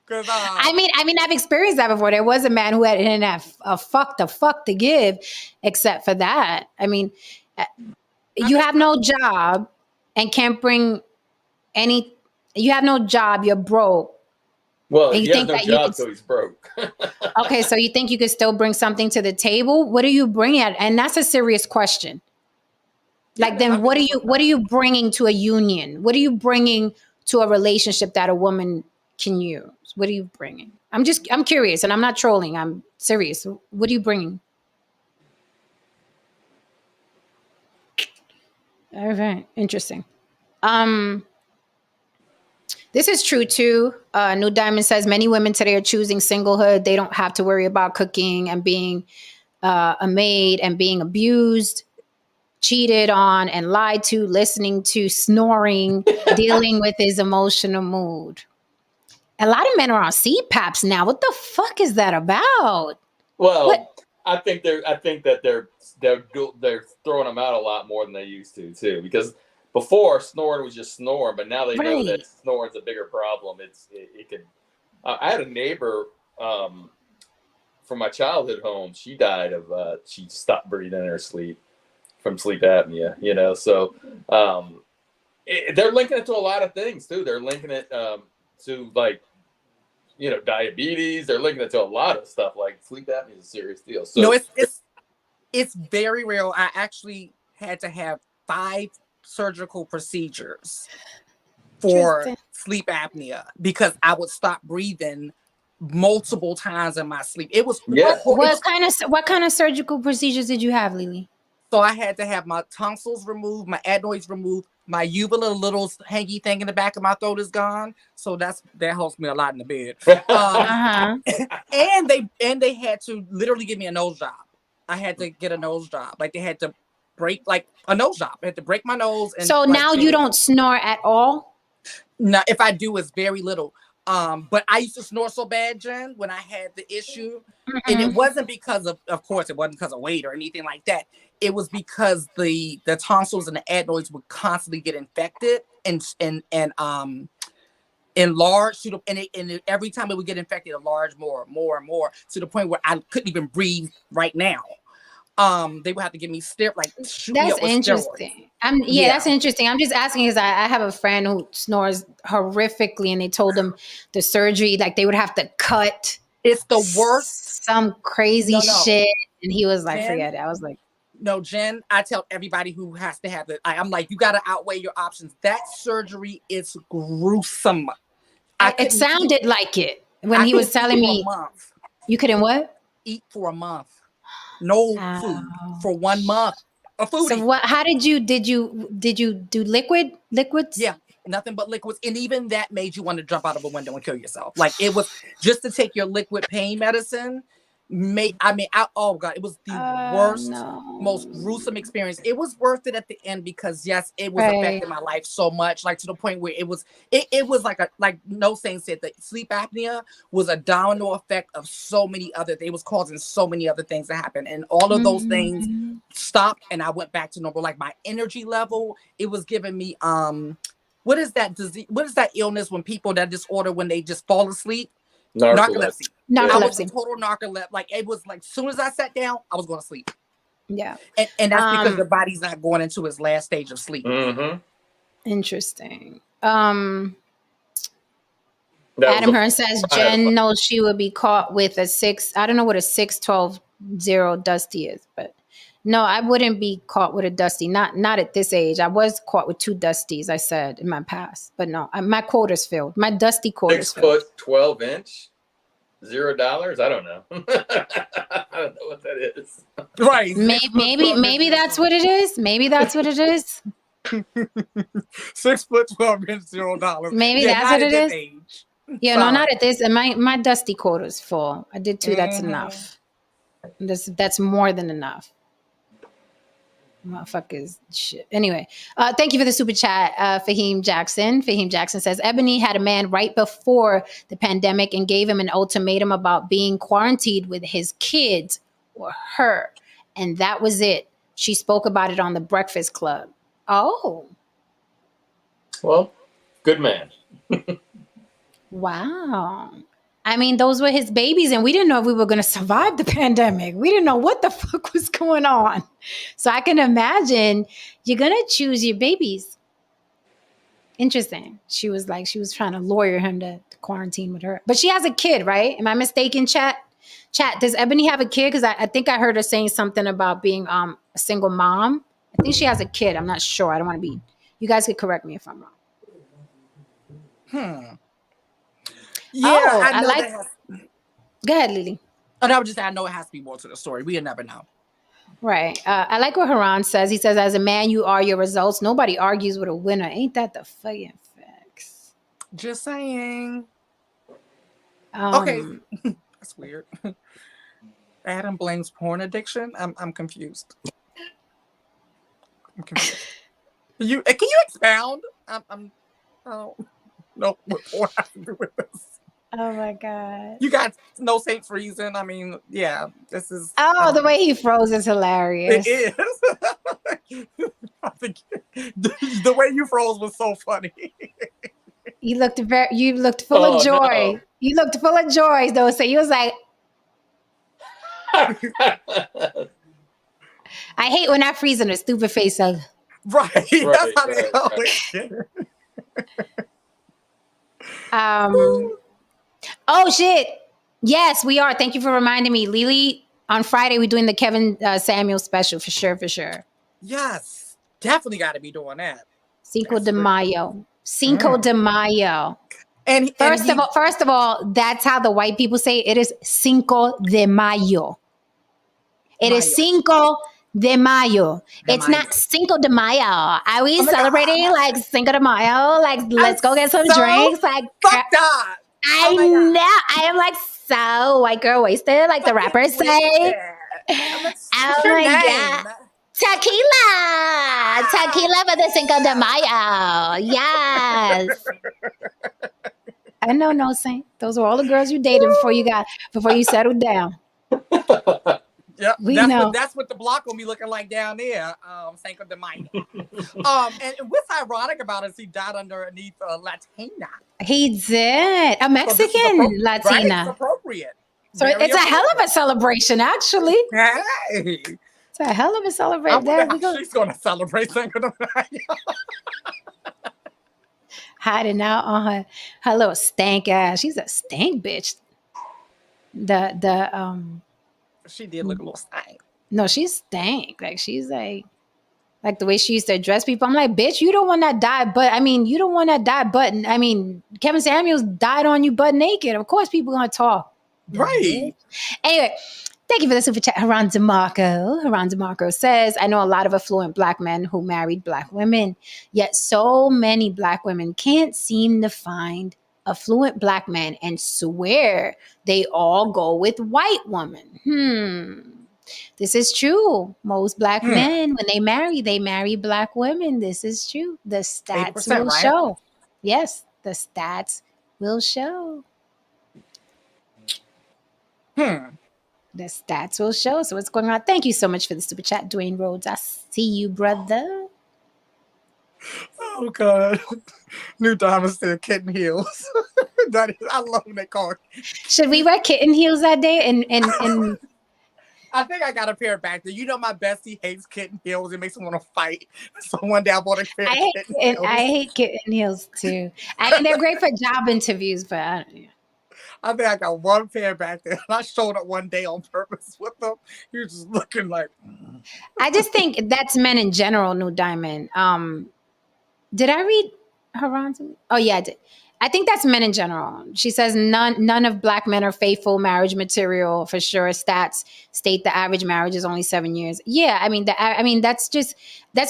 I mean, I've experienced that before. There was a man who didn't have a fuck to give, except for that. I mean, you have no job and can't bring any. You have no job. You're broke. Well, he has no job, so he's broke. Okay, so you think you could still bring something to the table? What are you bringing? And that's a serious question. Like, then what are you bringing to a union? What are you bringing to a relationship that a woman can use? What are you bringing? I'm curious, and I'm not trolling. I'm serious. What are you bringing? Okay, interesting. This is true too. New Diamond says many women today are choosing singlehood. They don't have to worry about cooking and being a maid and being abused, cheated on, and lied to, listening to, snoring, dealing with his emotional mood. A lot of men are on CPAPs now. What the fuck is that about? Well, What? I think that they're throwing them out a lot more than they used to too. Because before snoring was just snoring, but now they know that Right. snoring's a bigger problem. It could. I had a neighbor from my childhood home. She died of she stopped breathing in her sleep from sleep apnea. You know, so they're linking it to a lot of things too. They're linking it to like, you know, diabetes. They're linking it to a lot of stuff. Like sleep apnea is a serious deal. So No, it's very real. I actually had to have 5 surgical procedures for Interesting. sleep apnea because I would stop breathing multiple times in my sleep. It was Yeah. What kind of surgical procedures did you have, Lily? So I had to have my tonsils removed, my adenoids removed, my uvula, little hangy thing in the back of my throat is gone. So that helps me a lot in the bed. Uh-huh. And they had to literally give me a nose job. I had to get a nose job. Like they had to break like a nose job. I had to break my nose. And So now you don't snore at all? No, if I do, it's very little. But I used to snore so bad, Jen, when I had the issue. And it wasn't because of course, it wasn't because of weight or anything like that. It was because the tonsils and the adenoids would constantly get infected and enlarged to the and every time it would get infected, enlarged more and more to the point where I couldn't even breathe right now. They would have to give me shoot me That's up with steroids. interesting. Yeah. That's interesting. I'm just asking because I have a friend who snores horrifically, and they told him the surgery, like they would have to cut It's the worst. some crazy No. shit, and he was like, Jen, "Forget it." I was like, No, Jen, I tell everybody who has to have it, I'm like, you got to outweigh your options. That surgery is gruesome. it sounded like it when he was telling me. You couldn't what? Eat for a month. No food for 1 month. A foodie. So what? How did you do liquids? Yeah, nothing but liquids, and even that made you want to jump out of a window and kill yourself. Like it was just to take your liquid pain medicine. Oh God, it was the worst, most gruesome experience. It was worth it at the end because yes, it was affecting my life so much, like to the point where it was like No Saint said that sleep apnea was a domino effect of so many other. It was causing so many other things to happen, and all of those things stopped, and I went back to normal. Like my energy level, it was giving me what is that disease? What is that illness when people that disorder when they just fall asleep? Narcolepsy. I was a total narcolepsy. Like it was like, as soon as I sat down, I was going to sleep. Yeah. And that's because the body's not going into its last stage of sleep. Interesting. Adam Hearn says Jen knows she would be caught with a 6. I don't know what a 612 Dusty is, but no, I wouldn't be caught with a Dusty. Not at this age. I was caught with 2 Dusties, I said in my past, but no, my quota's filled. My Dusty quota's 6 foot 12 inch, $0. I don't know. I don't know what that is. Right. Maybe that's what it is. Maybe that's what it is. 6 foot 12 inch, $0. Maybe that's what it is. Age. Yeah, no, not at this. And my Dusty quota's full. I did 2. That's enough. That's more than enough. Motherfuckers shit. Anyway, thank you for the super chat, Fahim Jackson. Fahim Jackson says Ebony had a man right before the pandemic and gave him an ultimatum about being quarantined with his kids or her, and that was it. She spoke about it on the Breakfast Club. Oh, well, good man. Wow. I mean, those were his babies, and we didn't know if we were going to survive the pandemic. We didn't know what the fuck was going on. So I can imagine you're going to choose your babies. Interesting. She was trying to lawyer him to quarantine with her. But she has a kid, right? Am I mistaken, chat? Chat, does Ebony have a kid? Because I think I heard her saying something about being a single mom. I think she has a kid. I'm not sure. I don't want to be. You guys could correct me if I'm wrong. Yeah, I know Go ahead, Lily. And I would just say, I know it has to be more to the story. We'll never know. Right. I like what Haran says. He says, as a man, you are your results. Nobody argues with a winner. Ain't that the fucking facts? Just saying. Okay, Um, that's weird. Adam blames porn addiction. I'm confused. I'm confused. Can you expound? I'm oh no, what porn has to do with this? oh my God. You got no Saint Freezing. I mean, yeah, this is. Oh, the way he froze is It hilarious. is. I think the way you froze was so funny. You looked full Oh, of joy. no. You looked full of joy, though. So you was like, I hate when I freeze in a stupid face. Right. That's how they right. always get it. Oh shit. Yes, we are. Thank you for reminding me. Lily, on Friday, we're doing the Kevin Samuel special for sure. Yes, definitely got to be doing that. Cinco That's de great. Mayo. Cinco de Mayo. And First of all, that's how the white people say it. It is Cinco de Mayo. It is Mayo. Cinco de Mayo. De It's Mayo. not Cinco de Mayo. Are we Oh my celebrating God. like Cinco de Mayo? Like, let's go get some so drinks. Like, fuck that. I Oh my God. know. I am like so white girl wasted, like the rappers say. What's Oh your my name? God. Tequila for the Cinco de Mayo. Yes. I know, no Saint. Those are all the girls you dated before you settled down. Yep, We know. that's what the block will be looking like down there. Cinco de Mayo. And what's ironic about it is he died underneath Latina. He did. A So this is Mexican Right? It's Latina. appropriate. So Very it's a hell of appropriate. a celebration, actually. Hey, It's a hell of a I celebration. wonder how she's going to celebrate Cinco de Mayo. Hiding out on her little stank ass. She's a stank bitch. She did look a little stank. No, she's stank. Like she's like the way she used to address people. I'm like, bitch, you don't want that die, but I mean, you don't want that die button. I mean, Kevin Samuels died on you butt naked. Of course, people gonna talk. Right. Anyway, thank you for the super chat, Haran DeMarco. Haran DeMarco says, I know a lot of affluent black men who married black women, yet so many black women can't seem to find affluent black men and swear they all go with white women. This is true. Most black men, when they marry black women. This is true. The stats 8%, will right? show. Yes, the stats will show. The stats will show. So what's going on? Thank you so much for the super chat, Dwayne Rhodes. I see you, brother. Oh God. New Diamond still kitten heels. I love when they call it. Should we wear kitten heels that day? And I think I got a pair back there. You know my bestie hates kitten heels. It makes him want to fight. So one day I bought a pair of kitten heels. I hate kitten heels too. I mean, they're great for job interviews, but I don't know. I think I got one pair back there. And I showed up one day on purpose with them. He was just looking like. I just think that's men in general, New Diamond. Did I read Haran's? Oh yeah, I did. I think that's men in general. She says none of black men are faithful marriage material for sure. Stats state the average marriage is only 7 years. Yeah, I mean that's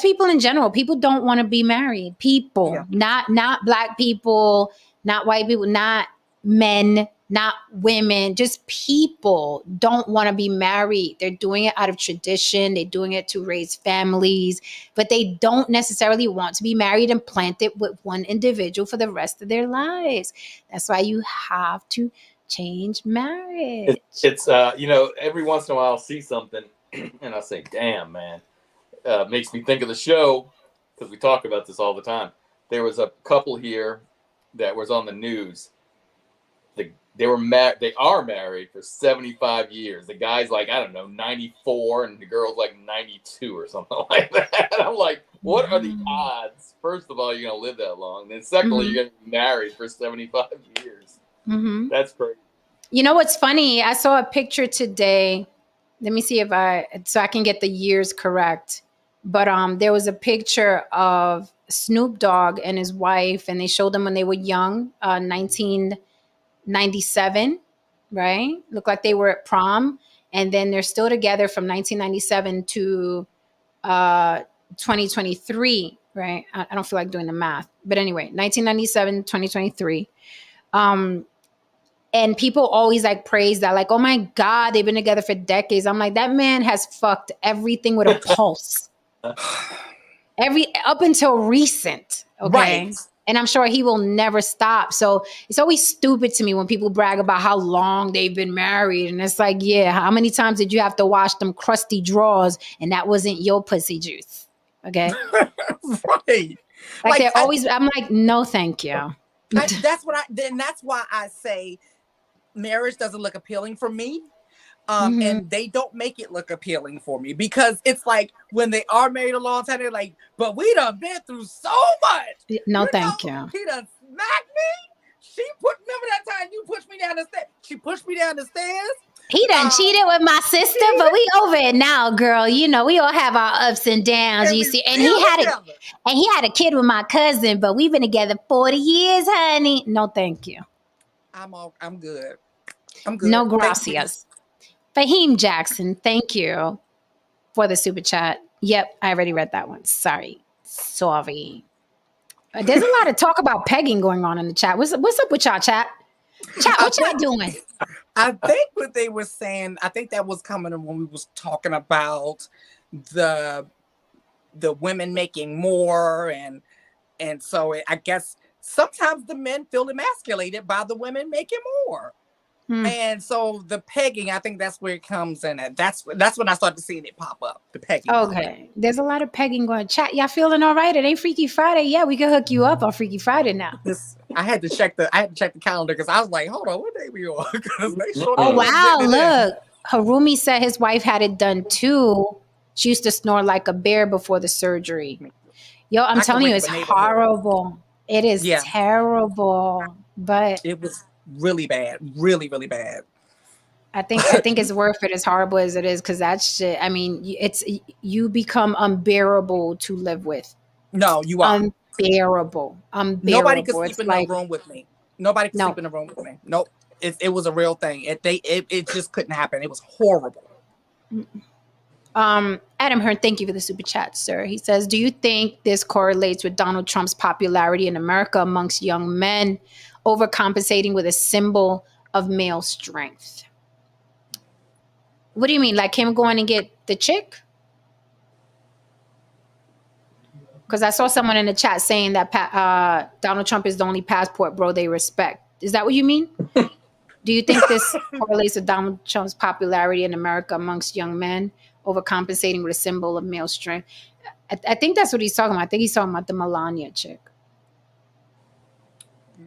people in general. People don't want to be married. People, not black people, not white people, not men, not women, just people don't want to be married. They're doing it out of tradition. They're doing it to raise families, but they don't necessarily want to be married and planted with one individual for the rest of their lives. That's why you have to change marriage. It's every once in a while I'll see something and I say, damn, man. Makes me think of the show because we talk about this all the time. There was a couple here that was on the news. They are married for 75 years. The guy's like, I don't know, 94, and the girl's like 92 or something like that. I'm like, what are the odds? First of all, you're going to live that long. Then secondly, you're going to be married for 75 years. That's crazy. You know what's funny? I saw a picture today. Let me see so I can get the years correct. But there was a picture of Snoop Dogg and his wife, and they showed them when they were young, 1997, right? Looked like they were at prom. And then they're still together from 1997 to 2023, right? I don't feel like doing the math. But anyway, 1997, 2023. And people always like praise that, like, oh my God, they've been together for decades. I'm like, that man has fucked everything with a pulse. Up until recent. Okay. Right. And I'm sure he will never stop. So it's always stupid to me when people brag about how long they've been married. And it's like, yeah, how many times did you have to wash them crusty drawers and that wasn't your pussy juice? Okay. Right. Like they're always, I'm like, no, thank you. That's why I say marriage doesn't look appealing for me. And they don't make it look appealing for me, because it's like when they are married a long time, they're like, but we done been through so much. No, thank you. He done smacked me. Remember that time you pushed me down the stairs? She pushed me down the stairs. He done cheated with my sister, but we over it now, girl. You know, we all have our ups and downs, you see. And he had a kid with my cousin, but we've been together 40 years, honey. No, thank you. I'm good. I'm good. No gracias. Fahim Jackson, thank you for the super chat. Yep, I already read that one. Sorry. There's a lot of talk about pegging going on in the chat. What's up with y'all, chat? Chat, what y'all doing? I think what they were saying, I think that was coming when we was talking about the women making more, and so I guess sometimes the men feel emasculated by the women making more. And so the pegging, I think that's where it comes in at. That's when I started seeing it pop up, the pegging. Okay. There's a lot of pegging going. Chat, y'all feeling all right? It ain't Freaky Friday. Yeah, we can hook you up on Freaky Friday now. I had to check the calendar, because I was like, hold on, what day we on? Oh wow, look. Harumi said his wife had it done too. She used to snore like a bear before the surgery. Yo, I'm telling you, it's horrible. It is terrible. But it was really bad, really, really bad. I think it's worth it, as horrible as it is, because that shit, I mean, you become unbearable to live with. No, you are unbearable. Nobody could sleep in the room with me. Nobody could sleep in the room with me. Nope. It was a real thing. It just couldn't happen. It was horrible. Adam Hearn, thank you for the super chat, sir. He says, do you think this correlates with Donald Trump's popularity in America amongst young men, overcompensating with a symbol of male strength? What do you mean? Like him going and get the chick? Because I saw someone in the chat saying that Donald Trump is the only passport bro they respect. Is that what you mean? Do you think this correlates with Donald Trump's popularity in America amongst young men, overcompensating with a symbol of male strength? I think that's what he's talking about. I think he's talking about the Melania chick.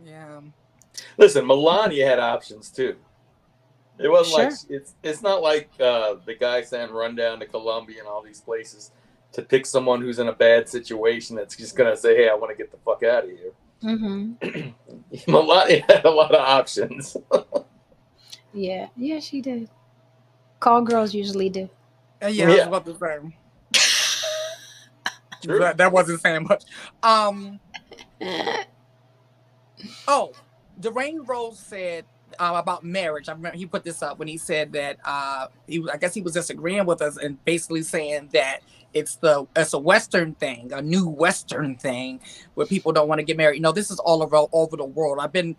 Yeah. Listen, Melania had options too. It wasn't like it's not like the guy saying run down to Colombia and all these places to pick someone who's in a bad situation that's just gonna say, "Hey, I want to get the fuck out of here." Mm-hmm. Melania had a lot of options. Yeah, she did. Call girls usually do. I was about to say. That wasn't saying much. Dwayne Rose said about marriage. I remember he put this up when he said that I guess he was disagreeing with us and basically saying that it's a Western thing, a new Western thing where people don't want to get married. This is all over the world. I've been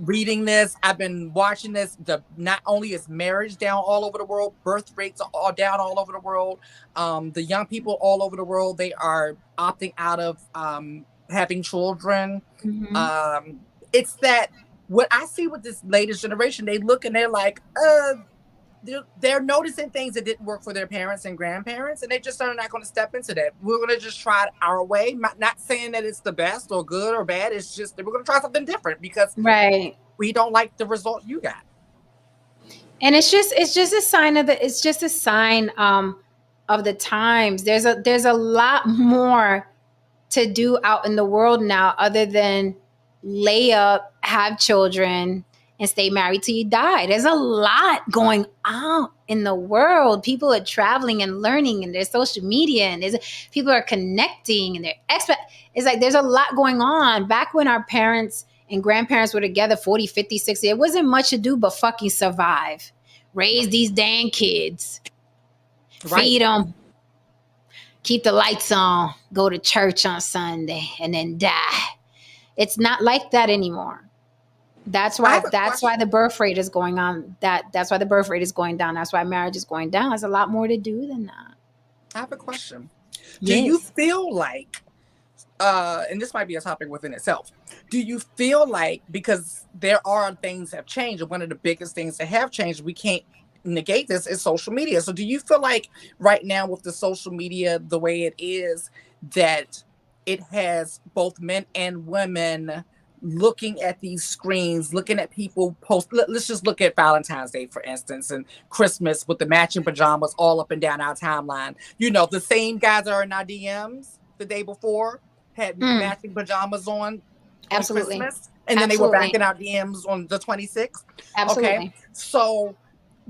reading this. I've been watching this. Not only is marriage down all over the world, birth rates are all down all over the world. The young people all over the world, they are opting out of having children. Mm-hmm. It's that what I see with this latest generation, they look and they're like, they're noticing things that didn't work for their parents and grandparents, and they just are not going to step into that. We're going to just try it our way. Not saying that it's the best or good or bad. It's just that we're going to try something different because we don't like the result you got. And it's just a sign of of the times. There's a lot more to do out in the world now other than lay up, have children, and stay married till you die. There's a lot going on in the world. People are traveling and learning, and there's social media, and people are connecting, and it's like there's a lot going on. Back when our parents and grandparents were together 40, 50, 60, it wasn't much to do but fucking survive, raise these dang kids, Right. feed them, keep the lights on, go to church on Sunday, and then die. It's not like that anymore. That's I why have a the question. birth rate is going on. That's why the birth rate is going down. That's why marriage is going down. There's a lot more to do than that. I have a question. Do you Yes. feel like, and this might be a topic within itself, do you feel like, because there are things have changed, and one of the biggest things that have changed, we can't negate this, is social media. So do you feel like right now with the social media the way it is, that it has both men and women looking at these screens, looking at people post, let's just look at Valentine's Day, for instance, and Christmas with the matching pajamas all up and down our timeline. You know, the same guys that are in our DMs the day before had matching pajamas on Absolutely. Christmas, and then they were back Absolutely. in our DMs on the 26th. Absolutely. Okay. So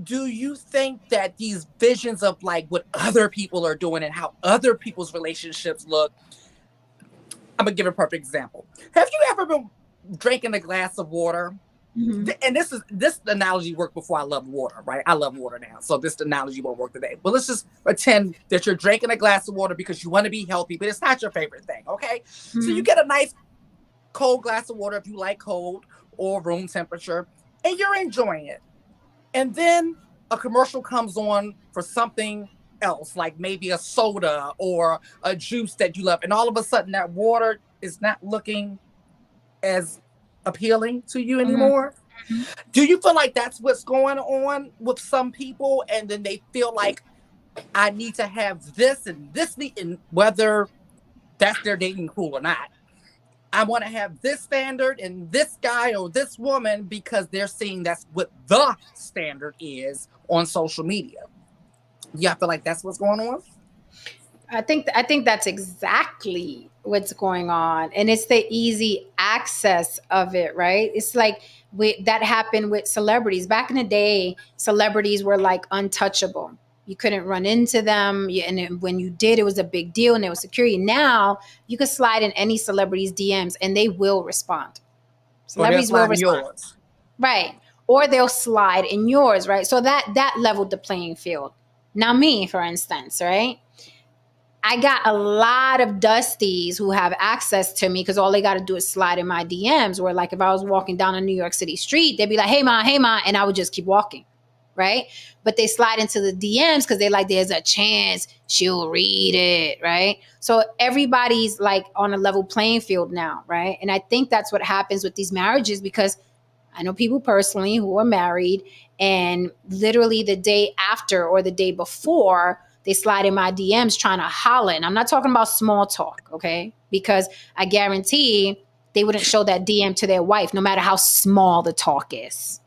do you think that these visions of like what other people are doing and how other people's relationships look, I'm gonna give a perfect example. Have you ever been drinking a glass of water? And this analogy worked before I loved water, right? I love water now, so this analogy won't work today. But let's just pretend that you're drinking a glass of water because you want to be healthy, but it's not your favorite thing, okay? So you get a nice cold glass of water if you like cold or room temperature, and you're enjoying it. And then a commercial comes on for something else, like maybe a soda or a juice that you love, and all of a sudden that water is not looking as appealing to you anymore. Do you feel like that's what's going on with some people, and then they feel like I need to have this and this, and whether that's their dating pool or not, I want to have this standard and this guy or this woman because they're seeing that's what the standard is on social media? Yeah, I feel like that's what's going on. I think that's exactly what's going on, and it's the easy access of it, right? It's like that happened with celebrities back in the day. Celebrities were like untouchable. You couldn't run into them, and when you did, it was a big deal, and there was security. Now you can slide in any celebrity's DMs, and they will respond. Celebrities will respond, yours. right? Or they'll slide in yours, right? So that leveled the playing field. Now, me, for instance, right? I got a lot of dusties who have access to me because all they got to do is slide in my DMs. Where like if I was walking down a New York City street, they'd be like, hey, ma, and I would just keep walking, right? But they slide into the DMs because they like, there's a chance she'll read it, right? So everybody's like on a level playing field now, right? And I think that's what happens with these marriages, because I know people personally who are married, and literally the day after or the day before, they slide in my DMs trying to holler. And I'm not talking about small talk, okay? Because I guarantee they wouldn't show that DM to their wife, no matter how small the talk is,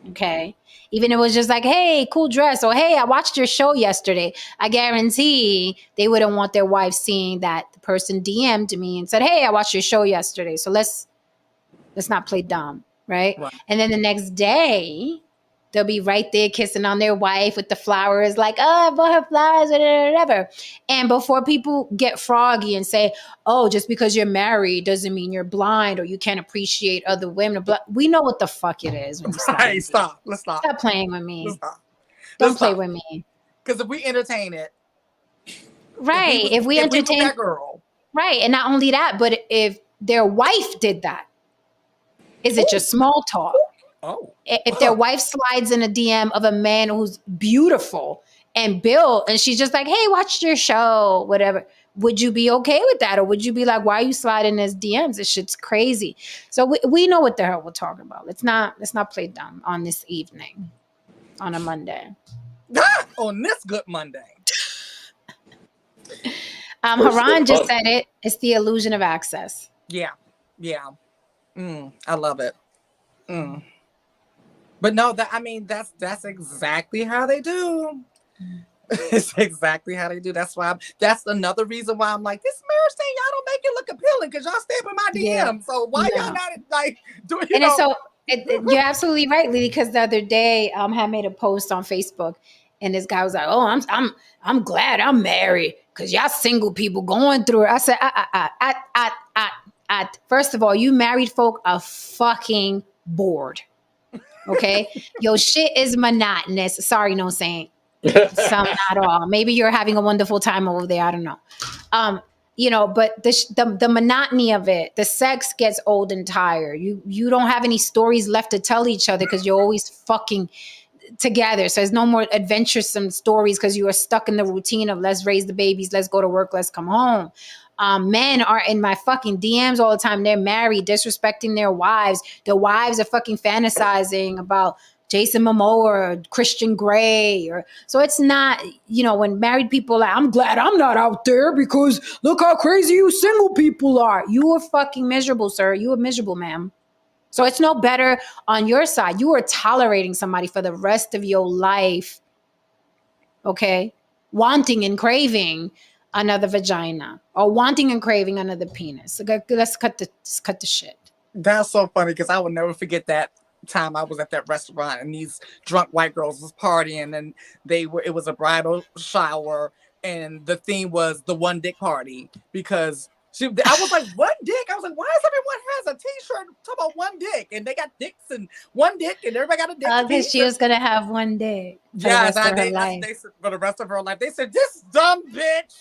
okay? Even if it was just like, hey, cool dress, or hey, I watched your show yesterday. I guarantee they wouldn't want their wife seeing that the person DM'd me and said, hey, I watched your show yesterday. So let's not play dumb, right? And then the next day, they'll be right there kissing on their wife with the flowers, like, oh, I bought her flowers, whatever. And before people get froggy and say, oh, just because you're married doesn't mean you're blind or you can't appreciate other women. We know what the fuck it is. When you Right, stop. Let's stop. Stop playing with me. Let's stop. Don't play with me. Because if we entertain it, right? If we entertain that girl, right? And not only that, but if their wife did that, is it just small talk? Oh. If their wife slides in a DM of a man who's beautiful and built, and she's just like, hey, watch your show, whatever, would you be okay with that? Or would you be like, why are you sliding his DMs? This shit's crazy. So we know what the hell we're talking about. Let's not play dumb on this evening, on a Monday. On this good Monday. Haran just said it. It's the illusion of access. Yeah. I love it. But no, that's exactly how they do. It's exactly how they do. That's another reason why I'm like, this marriage thing, y'all don't make it look appealing because y'all stay up in my DM. Yeah. So why y'all not like doing it? So you're absolutely right, Lee, because the other day I had made a post on Facebook, and this guy was like, oh, I'm glad I'm married because y'all single people going through it. I said, first of all, you married folk are fucking bored. Okay. Your shit is monotonous. Sorry, no saint. Some, not all. Maybe you're having a wonderful time over there. I don't know. But the monotony of it, the sex gets old and tired. You don't have any stories left to tell each other because you're always fucking together. So there's no more adventuresome stories because you are stuck in the routine of let's raise the babies, let's go to work, let's come home. Men are in my fucking DMs all the time. They're married, disrespecting their wives. Their wives are fucking fantasizing about Jason Momoa or Christian Grey. So it's not, when married people are like, I'm glad I'm not out there because look how crazy you single people are. You are fucking miserable, sir. You are miserable, ma'am. So it's no better on your side. You are tolerating somebody for the rest of your life. Okay? Wanting and craving another vagina or wanting and craving another penis. So let's cut the shit. That's so funny because I will never forget that time I was at that restaurant and these drunk white girls was partying and it was a bridal shower and the theme was the one dick party because I was like, one dick? I was like, why is everyone has a t-shirt talking about one dick? And they got dicks and one dick and everybody got a dick. Because she was going to have one dick for the rest of her life. For the rest of her life. They said, this dumb bitch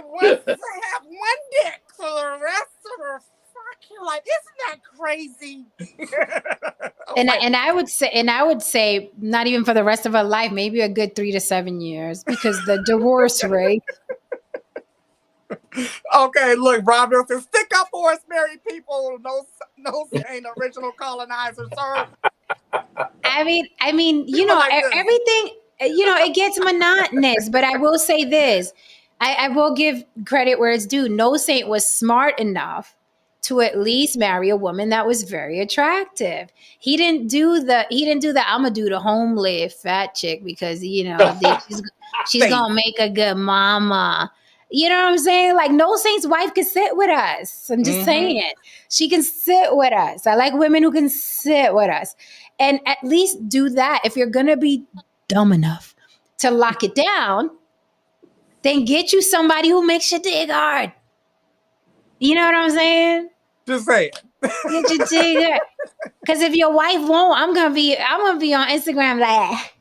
wants to have one dick for the rest of her fucking life. Isn't that crazy? And I would say not even for the rest of her life, maybe a good 3 to 7 years because the divorce rate. Okay, look, Rob Nelson, stick up for us, married people. No saying original colonizer, sir. I mean, everything, it gets monotonous. But I will say this: I will give credit where it's due. No Saint was smart enough to at least marry a woman that was very attractive. He didn't do the I'm gonna do the homely fat chick because she's gonna make a good mama. You know what I'm saying? Like No Saint's wife can sit with us. I'm just saying. She can sit with us. I like women who can sit with us. And at least do that. If you're going to be dumb enough to lock it down, then get you somebody who makes your dig hard. You know what I'm saying? Just saying. Get your dig hard. Because if your wife won't, I'm gonna be on Instagram like,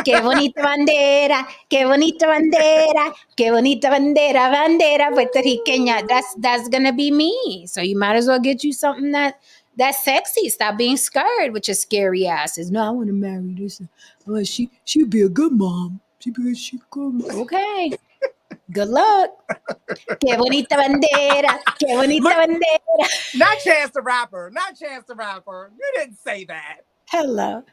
qué bonita bandera, qué bonita bandera, qué bonita bandera, bandera puertorriqueña. That's gonna be me. So you might as well get you something that's sexy. Stop being scared with your scary asses. No, I want to marry this. Oh, she'd be a good mom. She'd be good. Okay. Good luck. Qué bonita bandera, qué bonita bandera. Not Chance the Rapper. You didn't say that. Hello.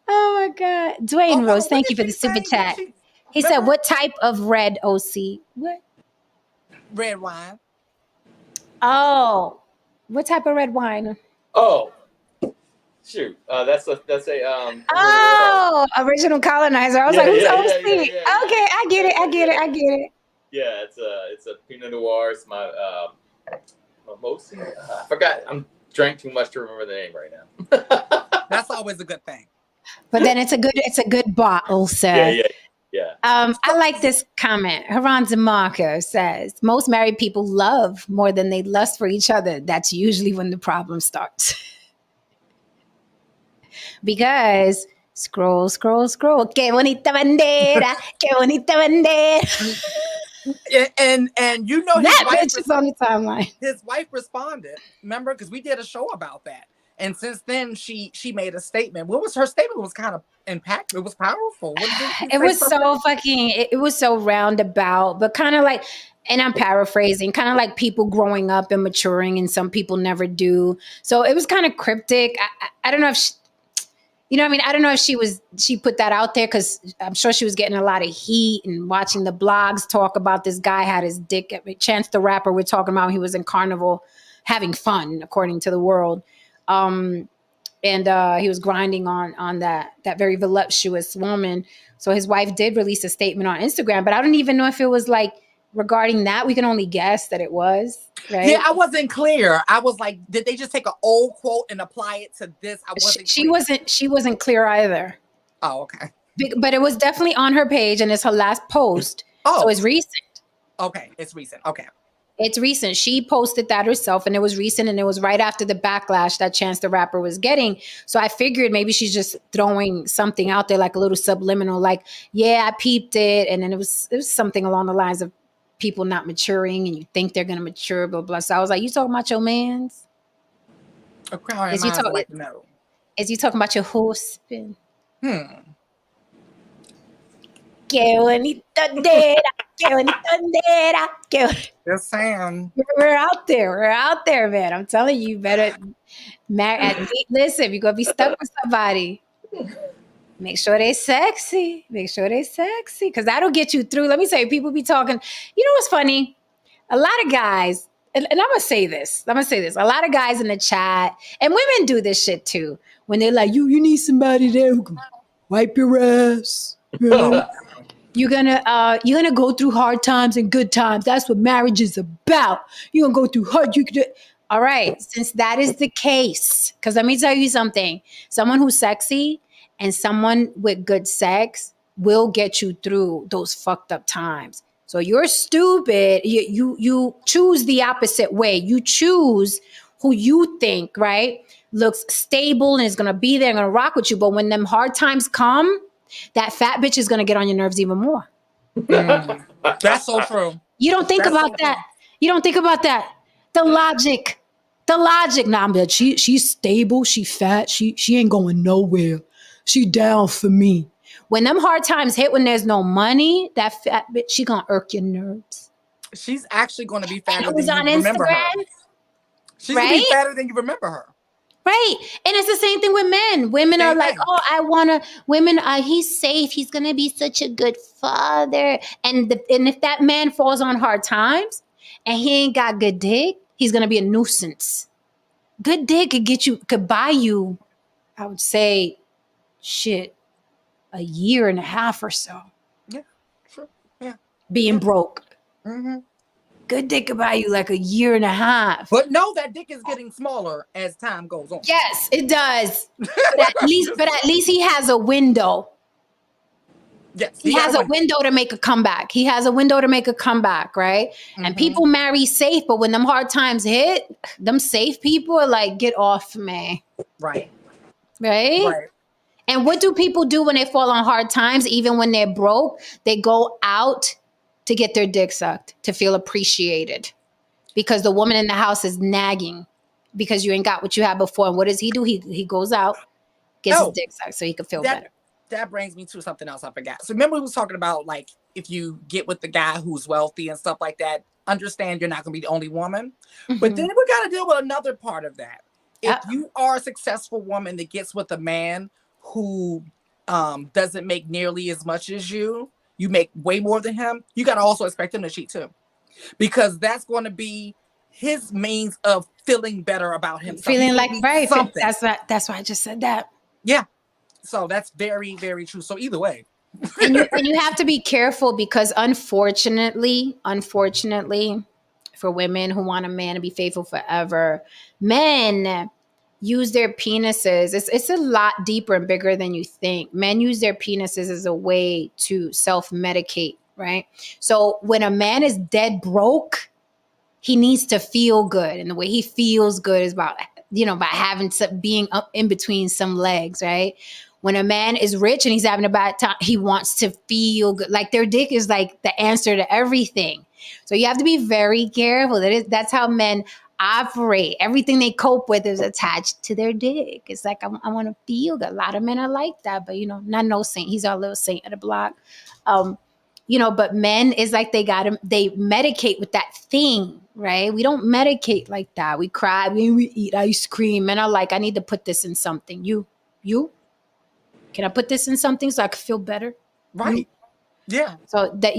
Oh my God. Dwayne Rose, thank you for the super chat. He said, what type of red, OC? What? Red wine. Oh, what type of red wine? Oh, shoot. That's a original colonizer. I was like, who's OC? Yeah. Okay, I get it. Yeah, it's a Pinot Noir. It's my Mimosa. I forgot. I'm drank too much to remember the name right now. That's always a good thing. But then it's a good bottle, sir. Yeah. I like this comment. Haran Zamarco says, most married people love more than they lust for each other. That's usually when the problem starts. Because scroll. Qué bonita bandera. Qué bonita bandera. And you know that bitch is on the timeline. His wife responded. Remember, because we did a show about that. And since then, she made a statement. What was her statement? It was kind of impactful. It was powerful. It was so roundabout, but kind of like, and I'm paraphrasing, kind of like people growing up and maturing, and some people never do. So it was kind of cryptic. I don't know if she, I don't know if she put that out there because I'm sure she was getting a lot of heat and watching the blogs talk about this guy had his dick. Chance the Rapper, we're talking about, he was in Carnival having fun, according to the world. And he was grinding on that very voluptuous woman. So his wife did release a statement on Instagram, but I don't even know if it was like regarding that. We can only guess that it was, right? Yeah, I wasn't clear. I was like, did they just take an old quote and apply it to this? She wasn't clear either. Oh, okay. But it was definitely on her page and it's her last post. Oh. So it's recent. Okay, it's recent. Okay. It's recent. She posted that herself, and it was recent, and it was right after the backlash that Chance the Rapper was getting. So I figured maybe she's just throwing something out there, like a little subliminal, like, yeah, I peeped it, and then it was something along the lines of people not maturing, and you think they're gonna mature, blah blah. So I was like, you talking about your man's? A crown and Is you mines talk- like no. Is you talking about your husband? Hmm. Que bonita nera, que bonita nera, que Just saying. We're out there. We're out there, man. I'm telling you, you better listen, you're gonna be stuck with somebody. Make sure they're sexy. Make sure they're sexy. Because that'll get you through. Let me say, people be talking. You know what's funny? A lot of guys, and I'm gonna say this. A lot of guys in the chat, and women do this shit too. When they're like, you need somebody there who can wipe your ass. You know? You're gonna go through hard times and good times. That's what marriage is about. You're gonna go through hard. All right. Since that is the case, because let me tell you something. Someone who's sexy and someone with good sex will get you through those fucked up times. So you're stupid. You choose the opposite way. You choose who you think, right, looks stable and is gonna be there and gonna rock with you. But when them hard times come, that fat bitch is going to get on your nerves even more. That's so true. You don't think That's about so that. You don't think about that. The logic. Nah, but she's stable. She fat. She ain't going nowhere. She down for me. When them hard times hit, when there's no money, that fat bitch, she going to irk your nerves. She's actually going to be fatter Who's than on you remember her. Instagram? She's going to be fatter than you remember her. Right. And it's the same thing with men. Women are like, oh, he's safe. He's going to be such a good father. And if that man falls on hard times and he ain't got good dick, he's going to be a nuisance. Good dick could buy you, I would say, a year and a half or so. Yeah, sure. Yeah. Being broke. Mm-hmm. Good dick could buy you like a year and a half. But no, that dick is getting smaller as time goes on. Yes, it does. But at least he has a window. Yes, he has a window to make a comeback. Right? Mm-hmm. And people marry safe, but when them hard times hit, them safe people are like, get off me. Right. And what do people do when they fall on hard times, even when they're broke? They go out to get their dick sucked, to feel appreciated. Because the woman in the house is nagging because you ain't got what you had before. And what does he do? He goes out, gets his dick sucked so he can feel better. That brings me to something else I forgot. So remember we was talking about, like, if you get with the guy who's wealthy and stuff like that, understand you're not going to be the only woman. Mm-hmm. But then we got to deal with another part of that. If you are a successful woman that gets with a man who doesn't make nearly as much as you make way more than him, you got to also expect him to cheat too. Because that's going to be his means of feeling better about himself. Feeling like, right. That's why I just said that. Yeah. So that's very, very true. So either way. and you have to be careful because unfortunately, for women who want a man to be faithful forever, men use their penises. It's a lot deeper and bigger than you think. Men use their penises as a way to self-medicate, right? So when a man is dead broke, he needs to feel good. And the way he feels good is by having being up in between some legs, right? When a man is rich and he's having a bad time, he wants to feel good. Like their dick is like the answer to everything. So you have to be very careful. That's how men operate. Everything they cope with is attached to their dick. It's like, I want to feel good. A lot of men are like that, but not no saint. He's our little saint of the block. But men is like they medicate with that thing, right? We don't medicate like that. We cry when we eat ice cream. Men are like, I need to put this in something. You? Can I put this in something so I can feel better? Right. Yeah. So that,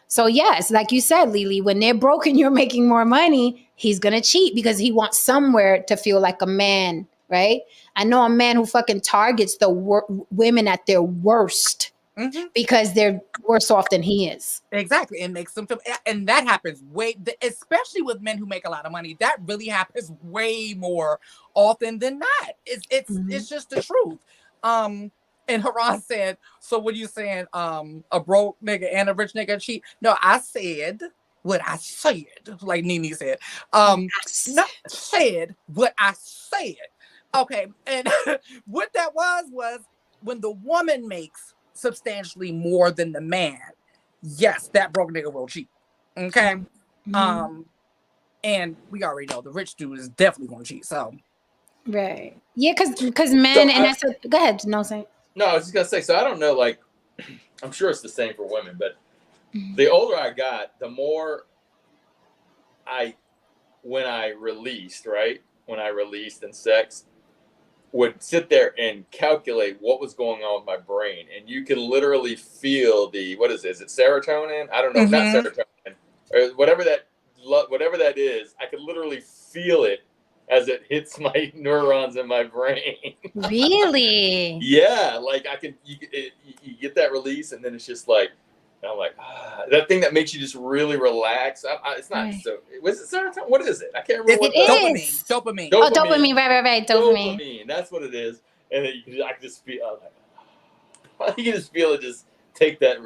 so yes, like you said, Lily, when they're broken, you're making more money. He's going to cheat because he wants somewhere to feel like a man, right? I know a man who fucking targets the women at their worst because they're worse off than he is. Exactly. It makes them feel, and that happens especially with men who make a lot of money. That really happens way more often than not. It's just the truth. And Haran said, so what are you saying? A broke nigga and a rich nigga cheat? No, I said what I said, like Nene said. Not said what I said. Okay, and what that was when the woman makes substantially more than the man. Yes, that broke nigga will cheat. Okay, and we already know the rich dude is definitely gonna cheat. So, right, yeah, because men, So and that's a, go ahead, no say. No, I was just gonna say. So I don't know. Like, I'm sure it's the same for women, but the older I got, the more when I released in sex, would sit there and calculate what was going on with my brain, and you can literally feel what is it? Is it serotonin? I don't know, not serotonin, or whatever that is. I could literally feel it as it hits my neurons in my brain. Really? Yeah, like you get that release, and then it's just like, and I'm like, that thing that makes you just really relax. It's not. Right. So was it serotonin? What is it? I can't remember. It what dopamine. Oh, dopamine. Right. Dopamine. That's what it is. And then I can just feel. Like, you can just feel it. Just take that.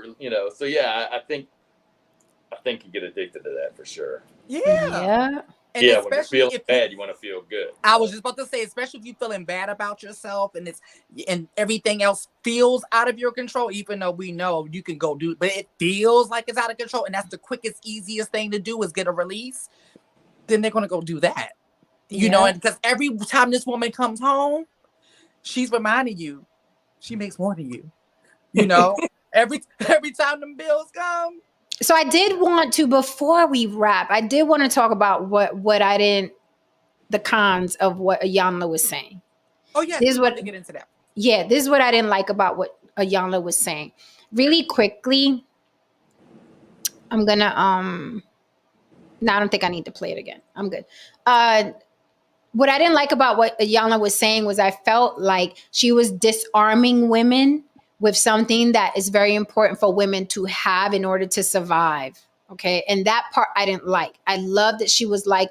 So yeah, I think you get addicted to that for sure. Yeah. And yeah, when you're feeling bad, you want to feel good. I was just about to say, especially if you're feeling bad about yourself and everything else feels out of your control, even though we know you can go do, but it feels like it's out of control, and that's the quickest, easiest thing to do is get a release. Then they're gonna go do that, you know. And because every time this woman comes home, she's reminding you she makes more than you. You know, every time them bills come. So I did want to, before we wrap, I did want to talk about the cons of what Ayanla was saying. Oh yeah, this is what to get into that. Yeah, this is what I didn't like about what Ayanla was saying. Really quickly, I'm gonna no, I don't think I need to play it again. I'm good. What I didn't like about what Ayanla was saying was I felt like she was disarming women with something that is very important for women to have in order to survive. Okay. And that part I didn't like. I love that she was like,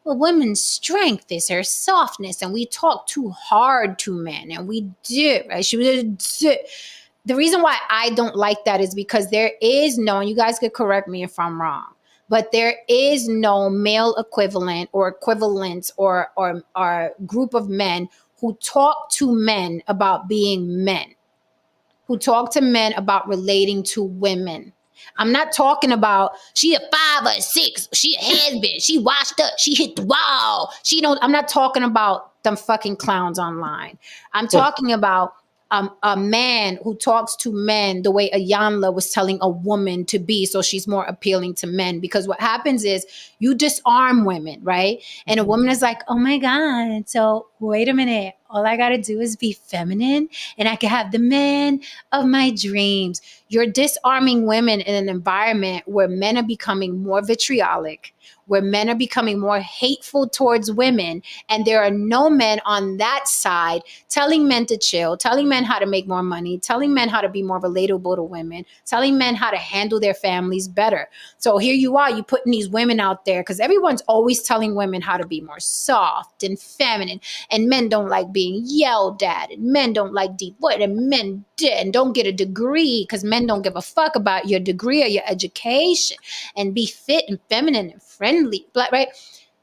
well, women's strength is her softness, and we talk too hard to men, and we do, right? She was the reason why I don't like that is because there is no, and you guys could correct me if I'm wrong, but there is no male equivalent or equivalents or group of men who talk to men about being men, who talk to men about relating to women. I'm not talking about she a 5 or 6, she a has-been, she washed up, she hit the wall. I'm not talking about them fucking clowns online. I'm talking about a man who talks to men the way Ayanla was telling a woman to be, so she's more appealing to men. Because what happens is you disarm women, right? And a woman is like, oh my God, so wait a minute, all I gotta do is be feminine and I can have the man of my dreams. You're disarming women in an environment where men are becoming more vitriolic, where men are becoming more hateful towards women, and there are no men on that side telling men to chill, telling men how to make more money, telling men how to be more relatable to women, telling men how to handle their families better. So here you are, you putting these women out there, because everyone's always telling women how to be more soft and feminine, and men don't like being yelled at, and men don't like deep voice, and men don't get a degree because men don't give a fuck about your degree or your education, and be fit and feminine and friendly, right?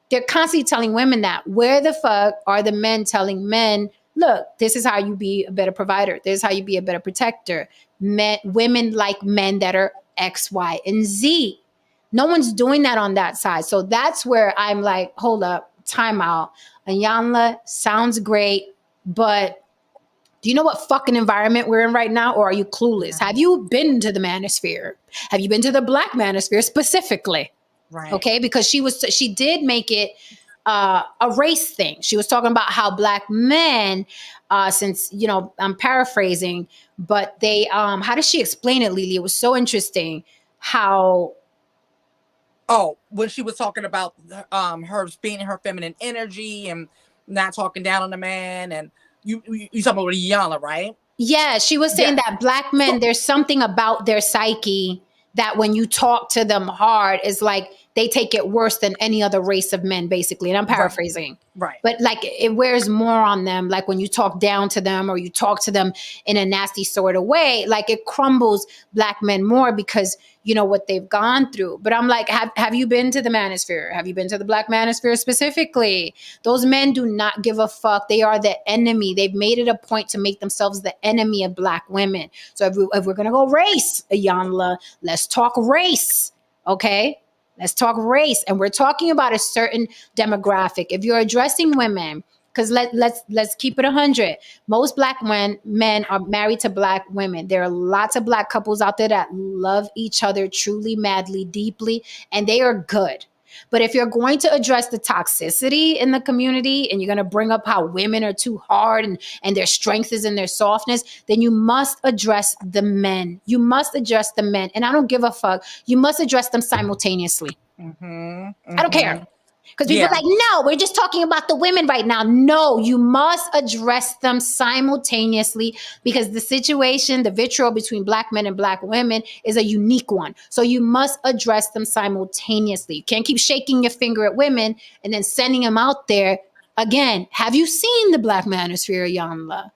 They're constantly telling women that. Where the fuck are the men telling men, look, this is how you be a better provider. This is how you be a better protector. Women like men that are X, Y, and Z. No one's doing that on that side. So that's where I'm like, hold up, time out. Ayanla sounds great, but do you know what fucking environment we're in right now, or are you clueless? Have you been to the manosphere? Have you been to the black manosphere specifically? Right. Okay, because she did make it a race thing. She was talking about how black men, since, I'm paraphrasing, but they, how does she explain it, Lily? It was so interesting how. Oh, when she was talking about her being in her feminine energy and not talking down on the man, and you talking about Ayanla, right? Yeah, she was saying that black men, there's something about their psyche that when you talk to them hard, is like they take it worse than any other race of men, basically. And I'm paraphrasing. Right. But like it wears more on them. Like when you talk down to them or you talk to them in a nasty sort of way, like it crumbles Black men more because you know what they've gone through. But I'm like, have you been to the manosphere? Have you been to the Black manosphere specifically? Those men do not give a fuck. They are the enemy. They've made it a point to make themselves the enemy of Black women. So if we're gonna go race, Ayanla, let's talk race, okay? Let's talk race, and we're talking about a certain demographic. If you're addressing women, because let's keep it 100. Most Black men are married to Black women. There are lots of Black couples out there that love each other truly, madly, deeply, and they are good. But if you're going to address the toxicity in the community and you're going to bring up how women are too hard and their strength is in their softness, then you must address the men. You must address the men. And I don't give a fuck. You must address them simultaneously. I don't care. Because people are like, no, we're just talking about the women right now. No, you must address them simultaneously because the situation, the vitriol between Black men and Black women is a unique one. So you must address them simultaneously. You can't keep shaking your finger at women and then sending them out there. Again, have you seen the Black manosphere, Yanla?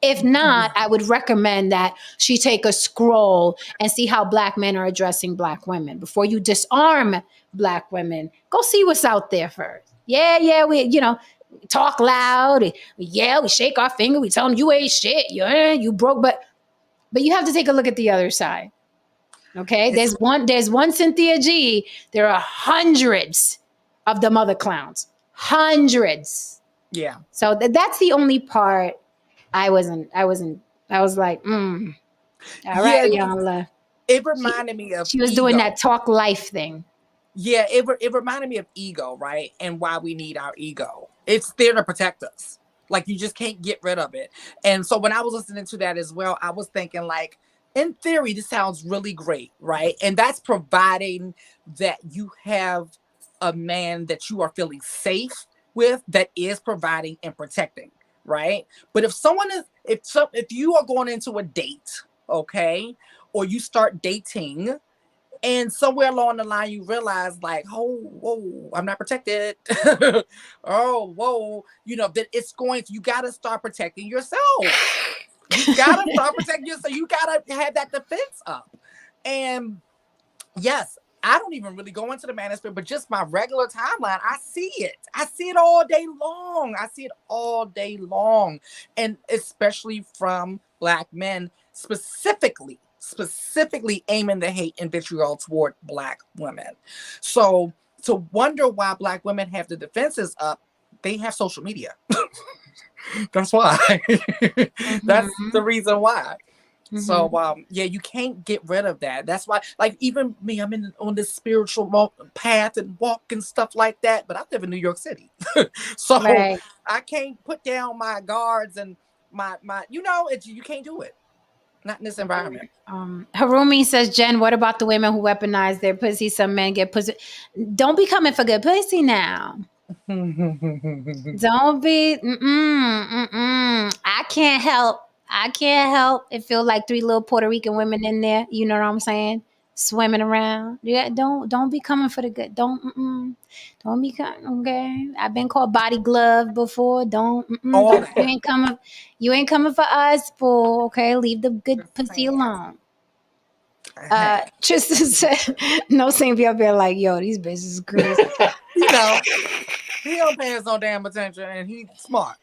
If not, I would recommend that she take a scroll and see how Black men are addressing Black women. Before you disarm Black women, go see what's out there first. Yeah, we, talk loud. Yeah, we shake our finger. We tell them you ain't shit. You broke, but you have to take a look at the other side. Okay, there's one Cynthia G. There are hundreds of them other clowns. Hundreds. Yeah. So that's the only part. I was like, all right, Yanla. It reminded me of she was doing that talk life thing. Yeah, it reminded me of ego, right? And why we need our ego. It's there to protect us. Like, you just can't get rid of it. And so when I was listening to that as well, I was thinking, like, in theory, this sounds really great, right? And that's providing that you have a man that you are feeling safe with, that is providing and protecting. Right. But if you are going into a date, okay, or you start dating and somewhere along the line you realize like, oh, whoa, I'm not protected. Oh, whoa, that you got to start protecting yourself. You got to start protecting yourself. You got to have that defense up. And yes, I don't even really go into the manosphere, but just my regular timeline, I see it. I see it all day long. And especially from Black men, specifically aiming the hate and vitriol toward Black women. So to wonder why Black women have the defenses up, they have social media. That's why. That's the reason why. So, you can't get rid of that. That's why, like, even me, I'm on this spiritual path and walk and stuff like that, but I live in New York City. So right. I can't put down my guards and my you can't do it. Not in this environment. Harumi says, Jen, what about the women who weaponize their pussy? Some men get pussy. Don't be coming for good pussy now. Don't be, I can't help it feel like 3 little Puerto Rican women in there. You know what I'm saying? Swimming around. Yeah, don't be coming for the good. Don't be coming. Okay, I've been called body glove before. You ain't coming for us, boo. Okay, leave the good pussy alone. Tristan said, no saying be up there like, yo, these bitches is crazy. He don't pay us no damn attention, and he's smart.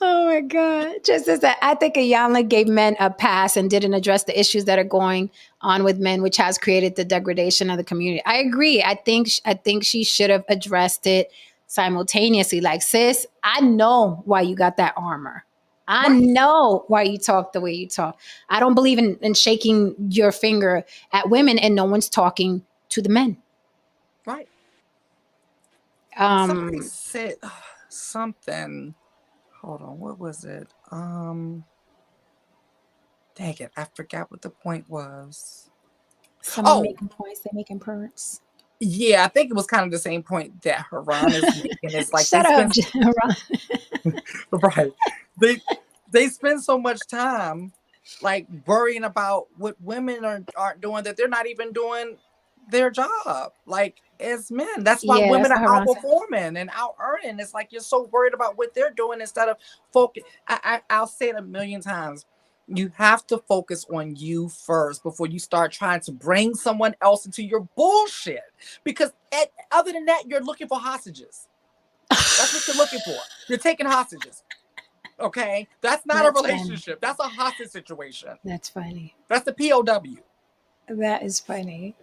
Oh my God. Just as that, I think Ayanla gave men a pass and didn't address the issues that are going on with men, which has created the degradation of the community. I agree. I think she should have addressed it simultaneously. Like, sis, I know why you got that armor. I know why you talk the way you talk. I don't believe in shaking your finger at women and no one's talking to the men. Right. Somebody said something. Hold on, what was it? Dang it, I forgot what the point was. Someone making points, they're making perks. Yeah, I think it was kind of the same point that Haran is making. It's like, shut up, Haran. Right. They spend so much time like worrying about what women aren't doing, that they're not even doing their job. Like, It's men. That's why Yeah, women that's are what her mom said. outperforming and out earning. It's like you're so worried about what they're doing instead of focus. I'll say it a million times. You have to focus on you first before you start trying to bring someone else into your bullshit. Because other than that, you're looking for hostages. That's what you're looking for. You're taking hostages. Okay? That's not a That's funny. relationship. That's a hostage situation. That's funny. That's the POW. That is funny.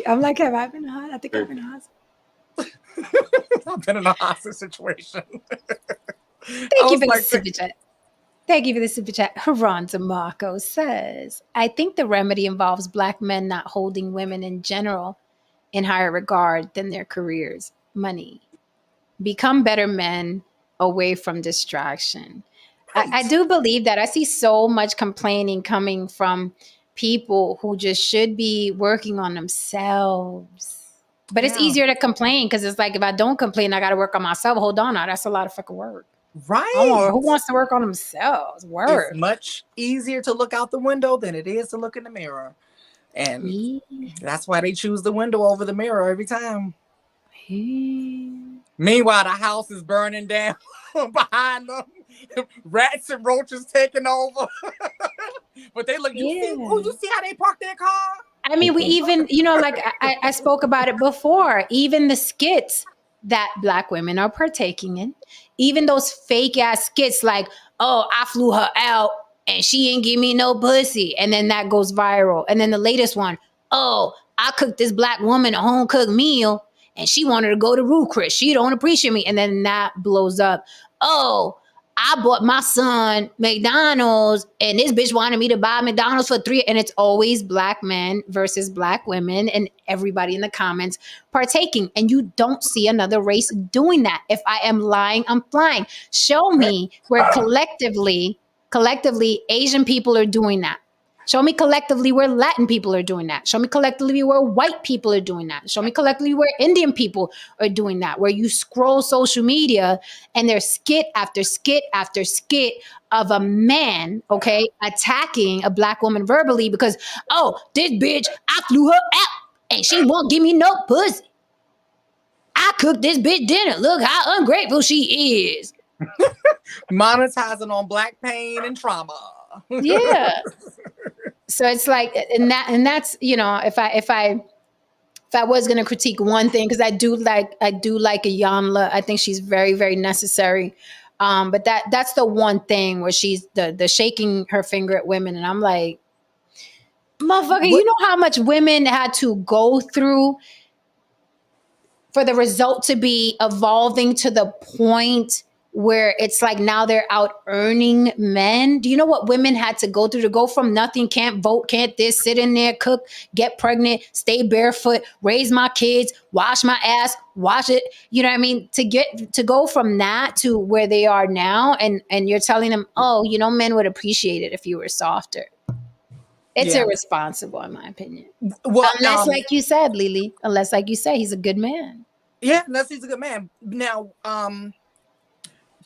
I'm like, have I been hot? I think I've been hot. I've been in a hostage situation. Thank you for the super chat. Thank you for the super chat. Haran DeMarco says, I think the remedy involves Black men not holding women in general in higher regard than their careers, money. Become better men away from distraction. I do believe that. I see so much complaining coming from people who just should be working on themselves. But it's easier to complain because it's like, if I don't complain, I got to work on myself. Hold on now. That's a lot of fucking work. Right. Who wants to work on themselves? Word. It's much easier to look out the window than it is to look in the mirror. And that's why they choose the window over the mirror every time. Meanwhile, the house is burning down behind them. Rats and roaches taking over. But they look, you see how they park their car? I mean, we even, like I spoke about it before, even the skits that Black women are partaking in, even those fake ass skits like, oh, I flew her out and she ain't give me no pussy. And then that goes viral. And then the latest one, oh, I cooked this Black woman a home cooked meal and she wanted to go to Ruth Chris. She don't appreciate me. And then that blows up. Oh, I bought my son McDonald's and this bitch wanted me to buy McDonald's for $3. And it's always Black men versus Black women and everybody in the comments partaking. And you don't see another race doing that. If I am lying, I'm flying. Show me where collectively Asian people are doing that. Show me collectively where Latin people are doing that. Show me collectively where white people are doing that. Show me collectively where Indian people are doing that. Where you scroll social media and there's skit after skit after skit of a man, attacking a Black woman verbally because, oh, this bitch, I flew her out and she won't give me no pussy. I cooked this bitch dinner. Look how ungrateful she is. Monetizing on Black pain and trauma. Yeah. So it's like, and that's, if I was going to critique one thing, because I do like Iyanla. I think she's very, very necessary. But that's the one thing where she's the shaking her finger at women. And I'm like, motherfucker, you know how much women had to go through for the result to be evolving to the point where it's like now they're out earning men. Do you know what women had to go through to go from nothing, can't vote, can't this, sit in there, cook, get pregnant, stay barefoot, raise my kids, wash my ass, wash it. You know what I mean? To go from that to where they are now, and you're telling them, oh, men would appreciate it if you were softer. It's irresponsible, in my opinion. Well, unless, like you said, Lily, he's a good man. Yeah, unless he's a good man. Now,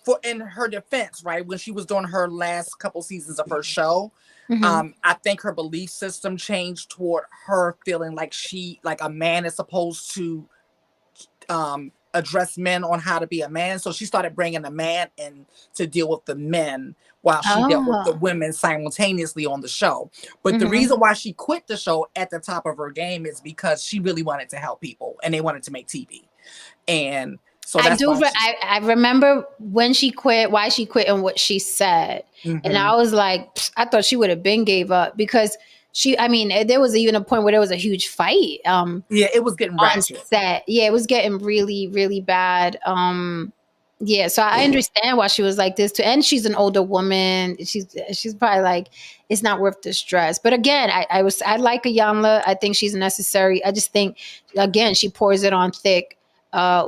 for in her defense, right, when she was doing her last couple seasons of her show, I think her belief system changed toward her feeling like a man is supposed to address men on how to be a man. So she started bringing a man in to deal with the men while she dealt with the women simultaneously on the show. But the reason why she quit the show at the top of her game is because she really wanted to help people and they wanted to make TV. And so I remember when she quit, why she quit, and what she said. And I was like, I thought she would have been gave up because there was even a point where there was a huge fight. It was getting ratchet. Set. Yeah, it was getting really, really bad. So I understand why she was like this too. And she's an older woman. She's probably like, it's not worth the stress. But again, I like Iyanla. I think she's necessary. I just think, again, she pours it on thick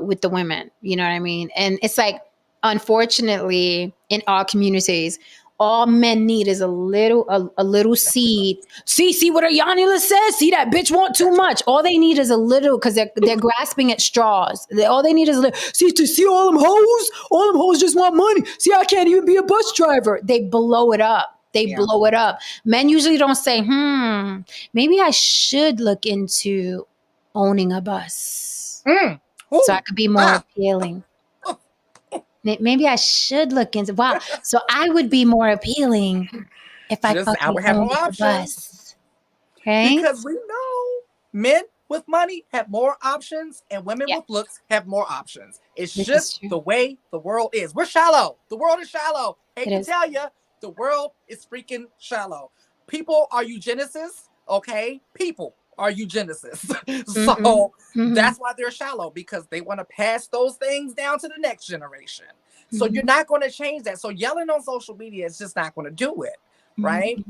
with the women. You know what I mean? And it's like, unfortunately, in our communities, all men need is a little seed. See what Iyanla says? See, that bitch want too much. All they need is a little, because they're grasping at straws. All they need is a little. See all them hoes? All them hoes just want money. See, I can't even be a bus driver. They blow it up. Blow it up. Men usually don't say, maybe I should look into owning a bus. Ooh, So I could be more ah, appealing. Maybe I should look into wow. So I would be more appealing if I I fucking would have owned more a options bus. Right? because we know men with money have more options and women Yeah, with looks have more options. It's this is just true. the way the world is. We're shallow. The world is shallow. Hate It to is. tell you, the world is freaking shallow. People are eugenicists, okay? People are eugenicists. Mm-hmm. So Mm-hmm. that's why they're shallow, because they want to pass those things down to the next generation. So Mm-hmm. you're not going to change that. So yelling on social media is just not going to do it, right?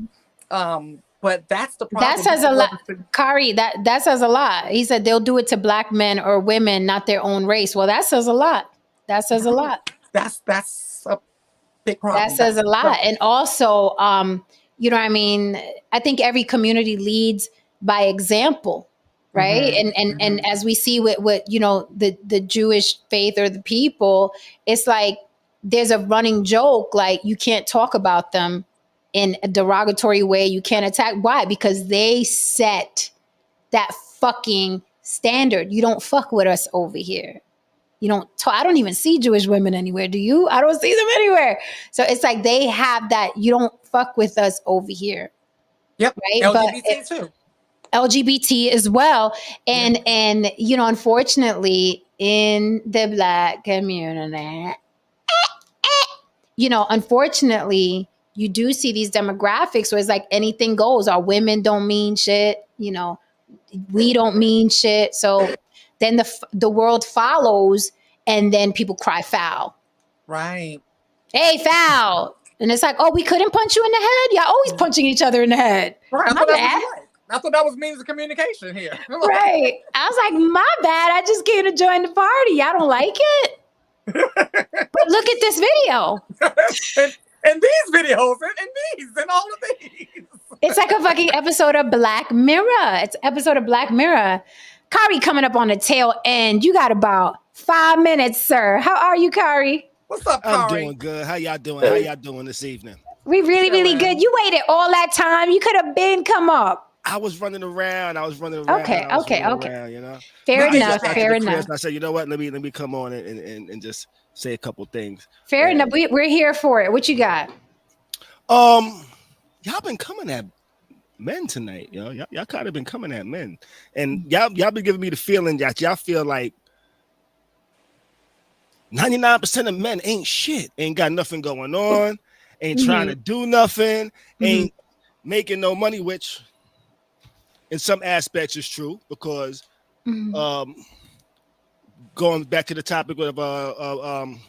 But that's the That problem. says a People lot. love to- Kari, that says a lot. He said they'll do it to black men or women, not their own race. Well, that says a lot. That says a lot. That's a big That problem. says That's a lot. And also, you know what I mean? I think every community leads by example, right? And as we see with you know, the Jewish faith or the people, it's like there's a running joke, like you can't talk about them in a derogatory way. You can't attack. Why? Because they set that fucking standard. You don't fuck with us over here. You don't talk, I don't even see Jewish women anywhere. Do you? I don't see them anywhere. So it's like they have that, you don't fuck with us over here. Yep. Right. But LGBT too. LGBT as well. Yeah. And you know, unfortunately, in the black community, you know, unfortunately, you do see these demographics where it's like anything goes. Our women don't mean shit. You know, we don't mean shit. So then the world follows, and then people cry foul. Right. Hey, foul. And it's like, oh, we couldn't punch you in the head? Y'all always punching each other in the head. Right. I My thought that bad. was right. I thought that was means of communication here. Right. I was like, my bad. I just came to join the party. Y'all don't like it? But look at this video. and these videos and these and all of these. It's like a fucking episode of Black Mirror. It's an episode of Black Mirror. Kari coming up on the tail end. You got about 5 minutes, sir. How are you, Kari? What's up, I'm Kari? doing good. How y'all doing? How y'all doing this evening? We really, really Chilling. good. You waited all that time. You could have been come up. I was running around. Okay. Around, you know. Fair I just enough. got to Fair the enough. crib, I said, you know what? Let me come on and just say a couple things. Fair enough. We're here for it. What you got? Y'all been coming at men tonight, yo. Y'all kind of been coming at men, and y'all been giving me the feeling that y'all feel like 99% of men ain't shit, ain't got nothing going on, ain't trying to do nothing, ain't making no money, which in some aspects is true, because going back to the topic of Eboni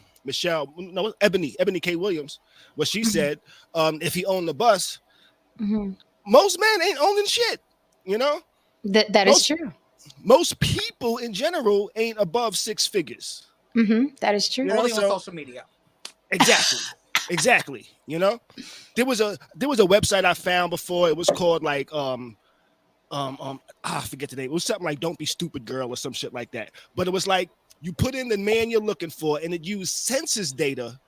K. Williams, what she said, if he owned the bus, most men ain't owning shit, you know? That is true. Most people in general ain't above 6 figures. That is true. You know, Only on so- social media. Exactly. You know, there was a website I found before. It was called like I forget the name. It was something like "Don't Be Stupid Girl" or some shit like that. But it was like you put in the man you're looking for, and it used census data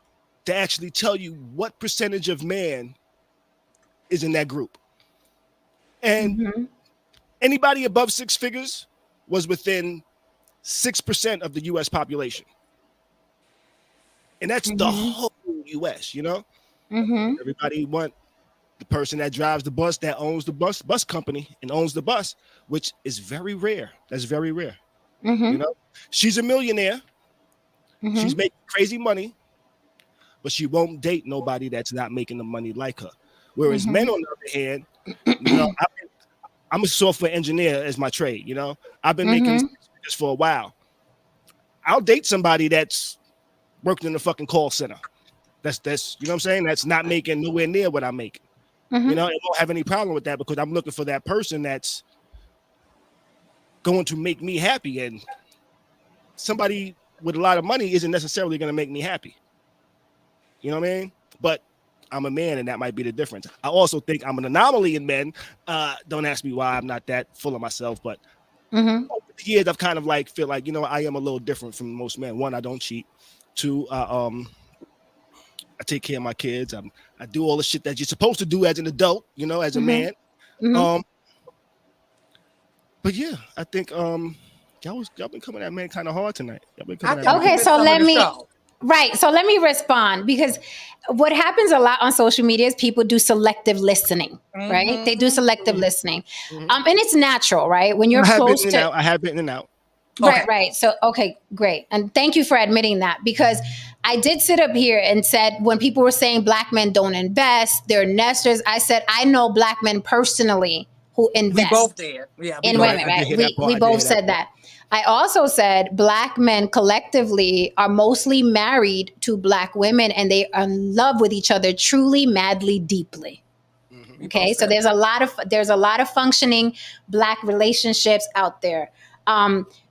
to actually tell you what percentage of man is in that group. And anybody above 6 figures was within 6% of the U.S. population. And that's the whole U.S., you know? Everybody want the person that drives the bus, that owns the bus company and owns the bus, which is very rare. That's very rare. You know? She's a millionaire. She's making crazy money, but she won't date nobody that's not making the money like her. Whereas men, on the other hand, you know, I'm a software engineer as my trade, you know? I've been making this for a while. I'll date somebody that's working in the fucking call center. That's you know what I'm saying? That's not making nowhere near what I'm making. You know, I won't have any problem with that, because I'm looking for that person that's going to make me happy. And somebody with a lot of money isn't necessarily going to make me happy. You know what I mean? But I'm a man, and that might be the difference. I also think I'm an anomaly in men. Don't ask me why. I'm not that full of myself, but over the years, I've kind of like feel like, you know, I am a little different from most men. One, I don't cheat. Two, I take care of my kids. I do all the shit that you're supposed to do as an adult, you know, as a man. But yeah, I think y'all been coming at man kind of hard tonight. Y'all been I coming at think me. Okay, you missed so some of let the me show. right. So let me respond because what happens a lot on social media is people do selective listening, right? They do selective listening. And it's natural, right? When you're I have been close in and to out. I have been in and out. right, Okay. right. So okay, great. And thank you for admitting that because I did sit up here and said when people were saying black men don't invest, they're nesters, I said I know black men personally who We both invest did. Yeah, we in No, both I women, did. did right? hear that We part. I did both hear that said part. that. I also said black men collectively are mostly married to black women and they are in love with each other truly, madly, deeply. We both Okay, so said that. there's a lot of functioning black relationships out there.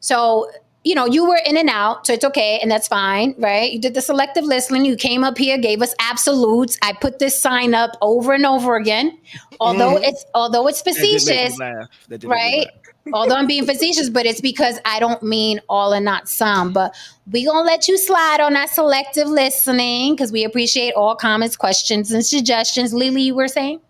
So you were in and out, so it's okay, and that's fine, right? You did the selective listening. You came up here, gave us absolutes. I put this sign up over and over again, although it's That did make me facetious, laugh. That did make me right? laugh. Although I'm being facetious, but it's because I don't mean all and not some. But we gonna let you slide on that selective listening because we appreciate all comments, questions, and suggestions. Lily, you were saying?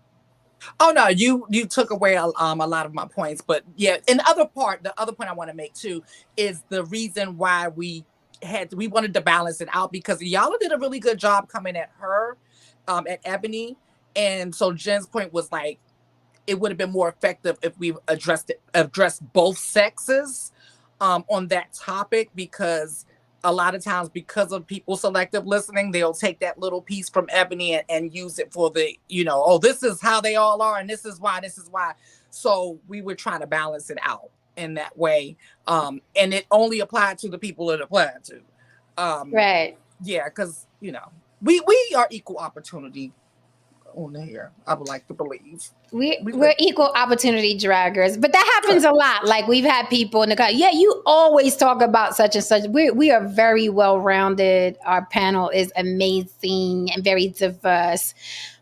Oh no, you took away a lot of my points, but yeah. And the other point I want to make too is the reason why we wanted to balance it out because y'all did a really good job coming at her, at Ebony, and so Jen's point was like it would have been more effective if we addressed both sexes on that topic because a lot of times because of people selective listening they'll take that little piece from Ebony and use it for the oh this is how they all are and this is why so we were trying to balance it out in that way and it only applied to the people it applied to Right. yeah because we are equal opportunity on here I would like to believe We're equal opportunity draggers, but that happens a lot. Like we've had people in the car. Yeah, you always talk about such and such. We are very well rounded. Our panel is amazing and very diverse.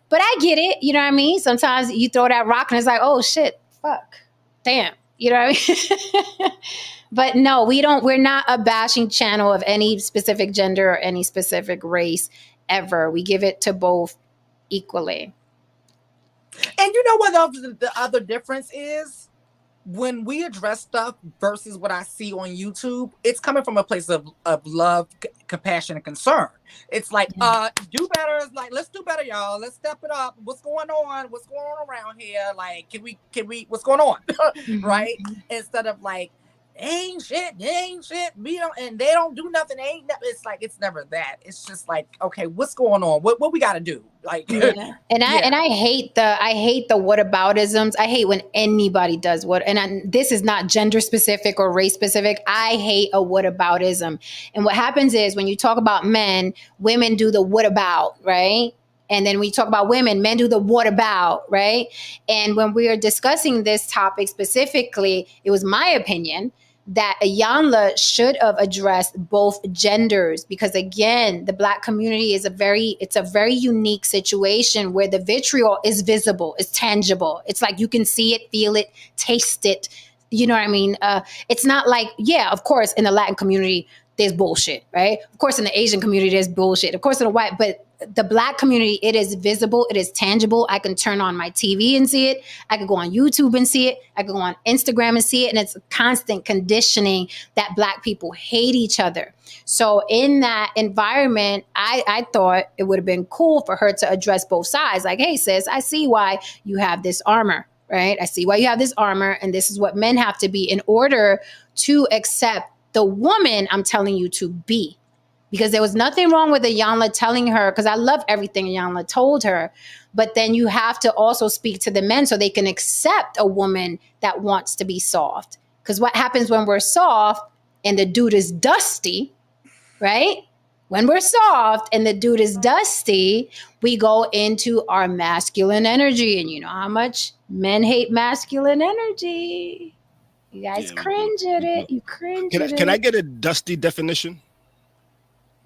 But I get it. You know what I mean? Sometimes you throw that rock and it's like, oh shit, fuck, damn. You know what I mean? But no, we don't. We're not a bashing channel of any specific gender or any specific race ever. We give it to both equally. And you know what the other difference is? When we address stuff versus what I see on YouTube, it's coming from a place of love, compassion, and concern. It's like, do better. It's like, let's do better, y'all. Let's step it up. What's going on? What's going on around here? Like, can we, what's going on? Right? Instead of like, ain't shit, we don't, and they don't do nothing, it's like, it's never that. It's just like, okay, what's going on? What we got to do? Like, yeah. And I hate the whataboutisms. I hate when anybody does this is not gender specific or race specific. I hate a whataboutism. And what happens is when you talk about men, women do the what about, right? And then when you talk about women, men do the what about, right? And when we are discussing this topic specifically, it was my opinion that Ayanla should have addressed both genders because again, the Black community is a very unique situation where the vitriol is visible, it's tangible. It's like you can see it, feel it, taste it. You know what I mean? It's not like, yeah, of course, in the Latin community, there's bullshit, right? Of course, in the Asian community, there's bullshit. Of course, in the white, but the Black community, it is visible, it is tangible. I can turn on my TV and see it. I could go on YouTube and see it. I could go on Instagram and see it. And it's constant conditioning that Black people hate each other. So in that environment, I thought it would have been cool for her to address both sides. Like, hey, sis, I see why you have this armor, right? I see why you have this armor. And this is what men have to be in order to accept the woman I'm telling you to be. Because there was nothing wrong with Ayanla telling her, because I love everything Ayanla told her, but then you have to also speak to the men so they can accept a woman that wants to be soft. Because what happens when we're soft and the dude is dusty, right? When we're soft and the dude is dusty, we go into our masculine energy. And you know how much men hate masculine energy. You guys cringe at it. You cringe at it. Can I get a dusty definition?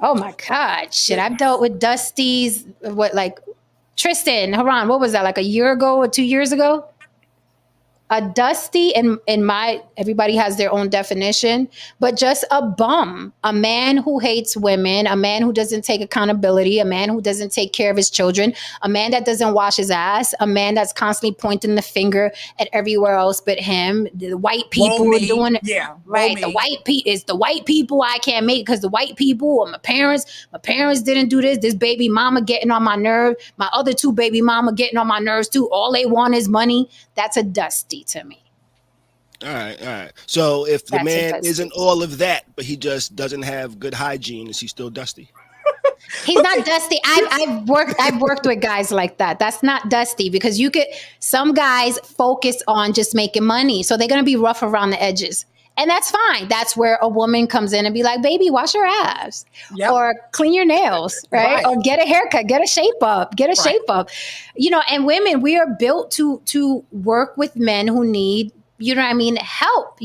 Oh my God, shit. I've dealt with Dusties, like Tristan, Haran, what was that, like a year ago or 2 years ago? A dusty in my, everybody has their own definition, but just a bum, a man who hates women, a man who doesn't take accountability, a man who doesn't take care of his children, a man that doesn't wash his ass, a man that's constantly pointing the finger at everywhere else but him. The white people are doing it. Yeah. Right. The white it's the white people I can't make because the white people or my parents didn't do this. This baby mama getting on my nerve. My other two baby mama getting on my nerves too. All they want is money. That's a dusty to me. All right. So if the man isn't all of that, but he just doesn't have good hygiene, is he still dusty? He's not dusty. I've worked with guys like that. That's not dusty because some guys focus on just making money. So they're going to be rough around the edges. And that's fine. That's where a woman comes in and be like, baby, wash your ass or clean your nails, right? Or get a haircut, get a shape up. And women, we are built to work with men who need, help,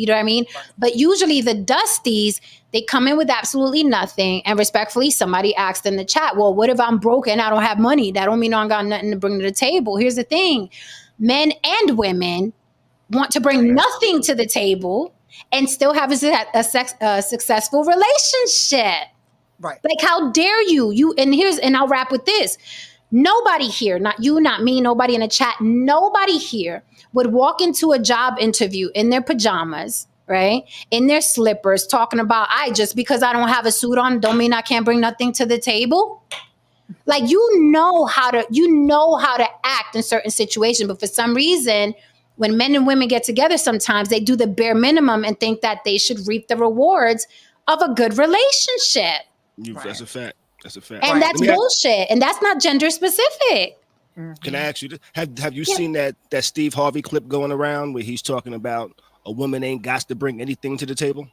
But usually the dusties, they come in with absolutely nothing. And respectfully, somebody asked in the chat, well, what if I'm broke and I don't have money? That don't mean I got nothing to bring to the table. Here's the thing. Men and women want to bring nothing to the table and still have a successful relationship. Right. Like, how dare you? And I'll wrap with this. Nobody here, not you, not me, nobody in the chat, nobody here would walk into a job interview in their pajamas, right? In their slippers, talking about, just because I don't have a suit on, don't mean I can't bring nothing to the table. Like, you know how to act in certain situations, but for some reason, when men and women get together, sometimes they do the bare minimum and think that they should reap the rewards of a good relationship. That's a fact. And that's bullshit. And that's not gender specific. Can I ask you, have you seen that Steve Harvey clip going around where he's talking about a woman ain't got to bring anything to the table?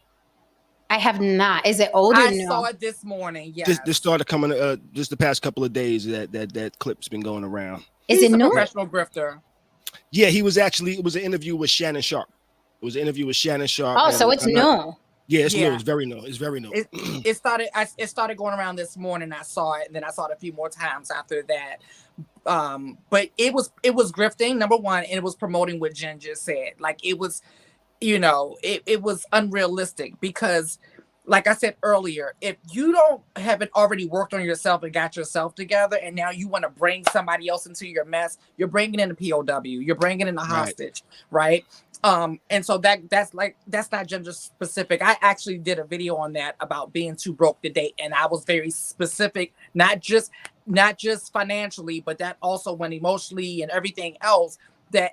I have not. Is it old or I no? saw it this morning. Yeah. This started coming just the past couple of days that clip's been going around. Is it new? Professional grifter. Yeah, it was an interview with Shannon Sharp. Oh, so it's new. Yeah, it's new. It's very new. It started going around this morning. I saw it, and then I saw it a few more times after that. But it was grifting, number one, and it was promoting what Jen just said. Like, it was, it was unrealistic because, like I said earlier, if you haven't already worked on yourself and got yourself together, and now you want to bring somebody else into your mess, you're bringing in a POW, you're bringing in a hostage, right? And so that's not gender specific. I actually did a video on that about being too broke to date, and I was very specific, not just financially, but that also went emotionally and everything else.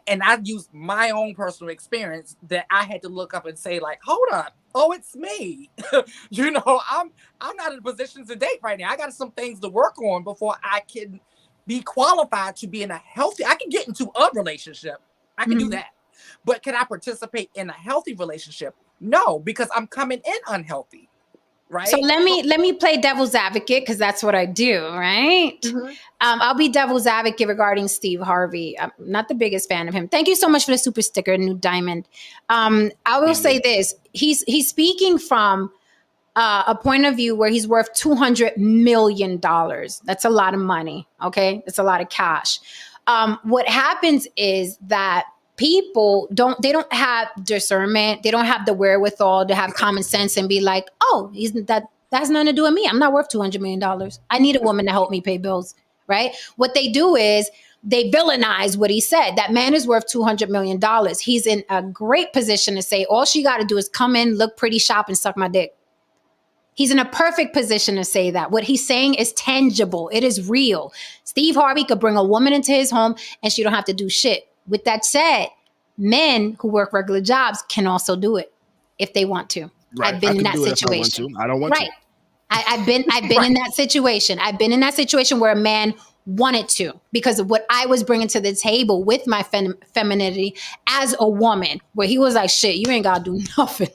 And I used my own personal experience that I had to look up and say, like, hold up, it's me. I'm not in a position to date right now. I got some things to work on before I can be qualified to be in a healthy. I can get into a relationship. I can do that. But can I participate in a healthy relationship? No, because I'm coming in unhealthy. Right. So let me play devil's advocate because that's what I do, right? Mm-hmm. I'll be devil's advocate regarding Steve Harvey. I'm not the biggest fan of him. Thank you so much for the super sticker, New Diamond. I will say this: he's speaking from a point of view where he's worth $200 million. That's a lot of money. Okay, that's a lot of cash. What happens is that people don't have discernment. They don't have the wherewithal to have common sense and be like, oh, that has nothing to do with me. I'm not worth $200 million. I need a woman to help me pay bills, right? What they do is they villainize what he said. That man is worth $200 million. He's in a great position to say, all she got to do is come in, look pretty, shop, and suck my dick. He's in a perfect position to say that. What he's saying is tangible. It is real. Steve Harvey could bring a woman into his home and she don't have to do shit. With that said, men who work regular jobs can also do it if they want to. Right. I've been in that situation. I don't want to. I've been in that situation. I've been in that situation where a man wanted to because of what I was bringing to the table with my femininity as a woman, where he was like, shit, you ain't got to do nothing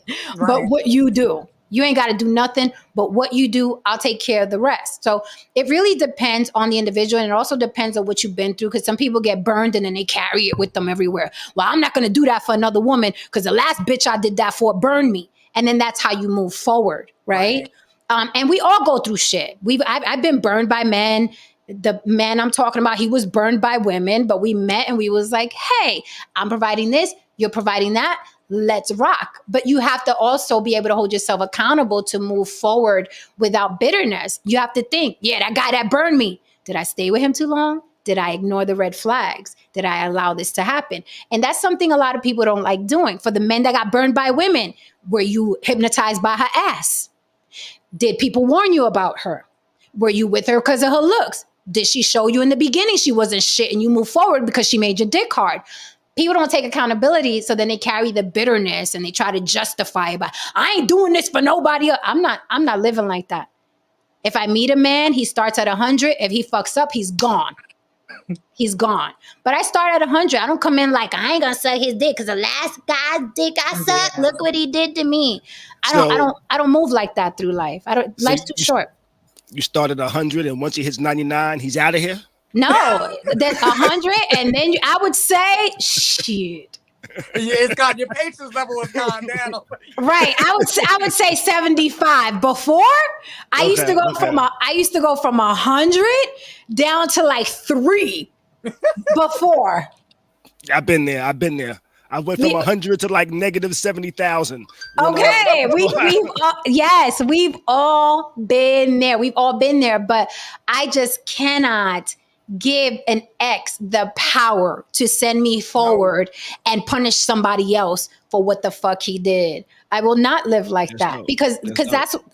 but what you do. You ain't got to do nothing but what you do. I'll take care of the rest. So it really depends on the individual. And it also depends on what you've been through, because some people get burned and then they carry it with them everywhere. Well, I'm not going to do that for another woman because the last bitch I did that for burned me. And then that's how you move forward. Right. And we all go through shit. I've been burned by men. The man I'm talking about, he was burned by women, but we met and we was like, hey, I'm providing this. You're providing that. Let's rock. But you have to also be able to hold yourself accountable to move forward without bitterness. You have to think, yeah, that guy that burned me, did I stay with him too long? Did I ignore the red flags? Did I allow this to happen? And that's something a lot of people don't like doing. For the men that got burned by women, were you hypnotized by her ass? Did people warn you about her? Were you with her because of her looks? Did she show you in the beginning she wasn't shit and you move forward because she made your dick hard? People don't take accountability, so then they carry the bitterness and they try to justify it by, I ain't doing this for nobody else. I'm not living like that. If I meet a man, he starts at 100. If he fucks up, he's gone. He's gone. But I start at 100. I don't come in like, I ain't gonna suck his dick because the last guy's dick I sucked, look what he did to me. I don't move like that through life. Life's too short. You start at 100, and once he hits 99, he's out of here? No, that's 100, and then I would say, shit. Yeah, it's gone. Your patience level has gone down. Right. I would say 75. Before, I used to go from 100 down to like 3. Before. I've been there. I went from 100 to like negative 70,000. Okay, we've all been there. We've all been there, but I just cannot give an ex the power to send me forward and punish somebody else for what the fuck he did. I will not live like that because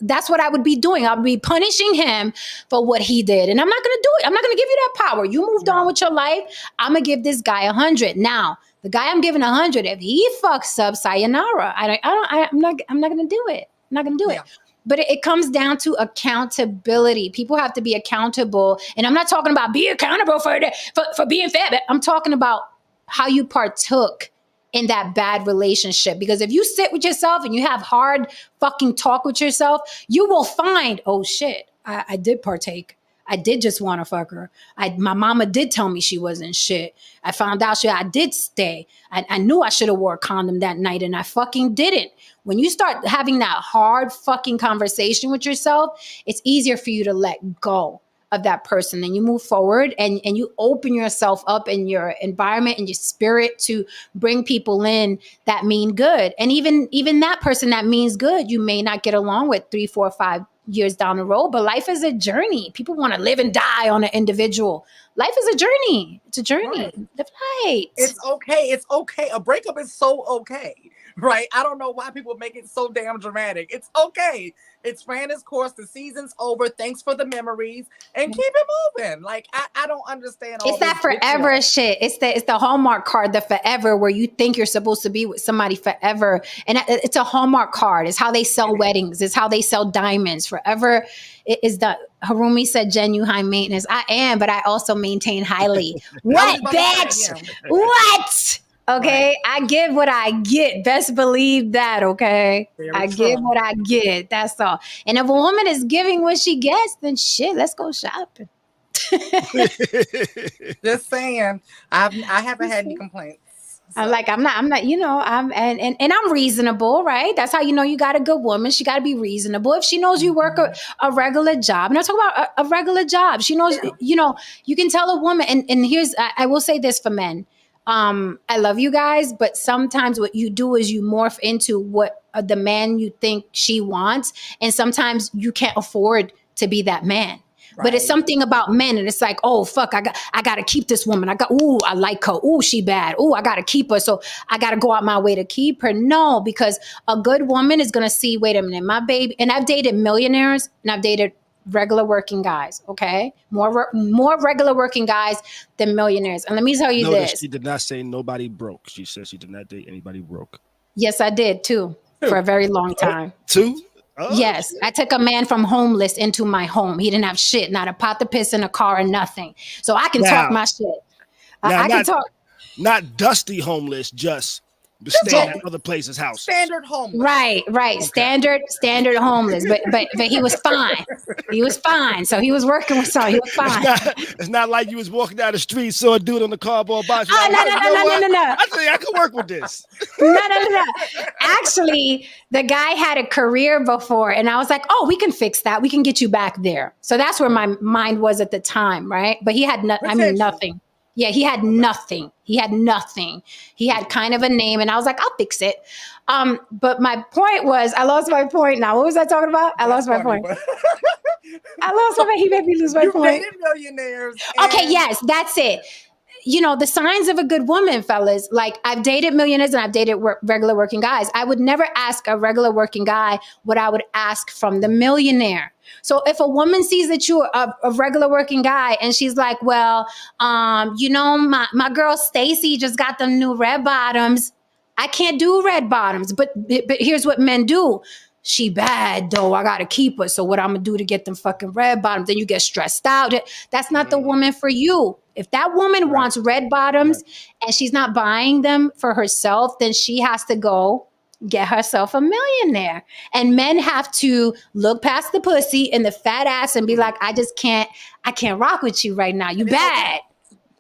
that's what I would be doing. I would be punishing him for what he did, and I'm not going to do it. I'm not going to give you that power. You moved on with your life. I'm going to give this guy 100 now. The guy I'm giving 100, if he fucks up, sayonara. I'm not going to do it. I'm not going to do it. But it comes down to accountability. People have to be accountable. And I'm not talking about be accountable for being fat. I'm talking about how you partook in that bad relationship. Because if you sit with yourself and you have hard fucking talk with yourself, you will find, oh shit, I did partake. I did just want to fuck her. My mama did tell me she wasn't shit. I found out I did stay. I knew I should have wore a condom that night and I fucking didn't. When you start having that hard fucking conversation with yourself, it's easier for you to let go of that person. And you move forward and you open yourself up in your environment and your spirit to bring people in that mean good. And even that person that means good, you may not get along with 3, 4, 5 years down the road, but life is a journey. People want to live and die on an individual. Life is a journey. It's a journey. Right. Live light. It's okay. It's okay. A breakup is so okay. Right? I don't know why people make it so damn dramatic. It's okay. It's ran its course. The season's over. Thanks for the memories and keep it moving. Like I don't understand all it's that forever shit. It's the Hallmark card, the forever, where you think you're supposed to be with somebody forever. And it's a Hallmark card. It's how they sell weddings. It's how they sell diamonds. Forever is the Harumi said genuine maintenance. I am, but I also maintain highly. What, bitch? What? Okay, I get what I get. Best believe that, okay? I get what I get. That's all. And if a woman is giving what she gets, then shit, let's go shopping. Just saying. I haven't had any complaints. So. I'm not, and I'm reasonable, right? That's how you know you got a good woman. She got to be reasonable. If she knows you work a regular job, and I talk about a regular job, she knows, you can tell a woman, and here's, I will say this for men. I love you guys, but sometimes what you do is you morph into what the man you think she wants. And sometimes you can't afford to be that man. Right. But it's something about men. And it's like, oh, fuck, I got to keep this woman. I like her. Ooh, she bad. Ooh, I got to keep her. So I got to go out my way to keep her. No, because a good woman is going to see, wait a minute, my baby. And I've dated millionaires and I've dated regular working guys, okay? More regular working guys than millionaires. And let me tell you this. She did not say nobody broke. She said she did not date anybody broke. Yes, I did too, for a very long time. Two? Oh, yes, I took a man from homeless into my home. He didn't have shit, not a pot to piss in a car or nothing. So I can talk my shit. I can talk. Not dusty homeless, just staying at other places' house. Standard homeless. Right. Okay. Standard homeless. But he was fine. He was fine. So he was working with someone. He was fine. It's not like you was walking down the street, saw a dude on the cardboard box. No. I think I can work with this. No. Actually, the guy had a career before, and I was like, oh, we can fix that. We can get you back there. So that's where my mind was at the time, right? But he had nothing. Yeah, he had nothing. He had nothing. He had kind of a name, and I was like, I'll fix it. But my point was, I lost my point. Now, what was I talking about? I lost my point. I lost my point. He made me lose my point. Dated millionaires. Okay, yes, that's it. The signs of a good woman, fellas. Like, I've dated millionaires and I've dated regular working guys. I would never ask a regular working guy what I would ask from the millionaire. So if a woman sees that you're a regular working guy and she's like, well, my girl Stacy just got the new red bottoms. I can't do red bottoms, but here's what men do. She bad though. I gotta keep her. So what I'm gonna do to get them fucking red bottoms? Then you get stressed out. That's not the woman for you. If that woman wants red bottoms and she's not buying them for herself, then she has to go get herself a millionaire. And men have to look past the pussy and the fat ass and be like, I can't rock with you right now. You bad.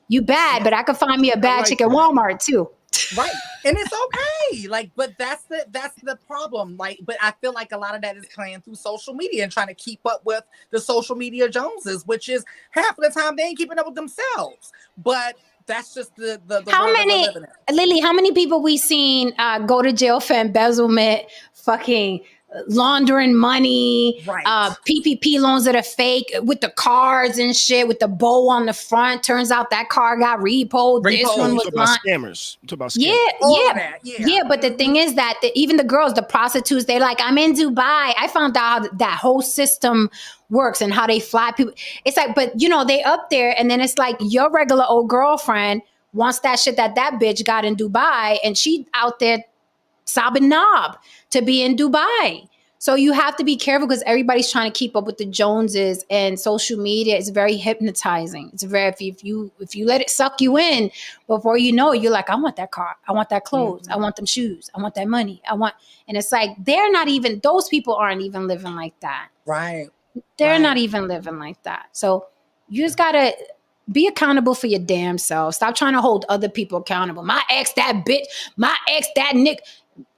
You bad, but I could find me a bad chick at Walmart too. Right. And it's okay. Like, but that's the problem. Like, but I feel like a lot of that is playing through social media and trying to keep up with the social media Joneses, which is half of the time they ain't keeping up with themselves. But that's just the how many, Lily, how many people we seen go to jail for embezzlement, fucking laundering money, PPP loans that are fake with the cards and shit, with the bow on the front. Turns out that car got repoed. This one was scammers. You talk about scammers. Yeah. But the thing is that even the girls, the prostitutes, they're like, I'm in Dubai. I found out how that whole system works and how they fly people. It's like, but they up there, and then it's like your regular old girlfriend wants that shit that bitch got in Dubai, and she out there sobbing knob to be in Dubai. So you have to be careful because everybody's trying to keep up with the Joneses, and social media is very hypnotizing. It's very, if you let it suck you in, before you know it, you're like, I want that car, I want that clothes, I want them shoes, I want that money, and it's like those people aren't even living like that. Right. They're not even living like that. So you just gotta be accountable for your damn self. Stop trying to hold other people accountable. My ex, that bitch, my ex, that Nick.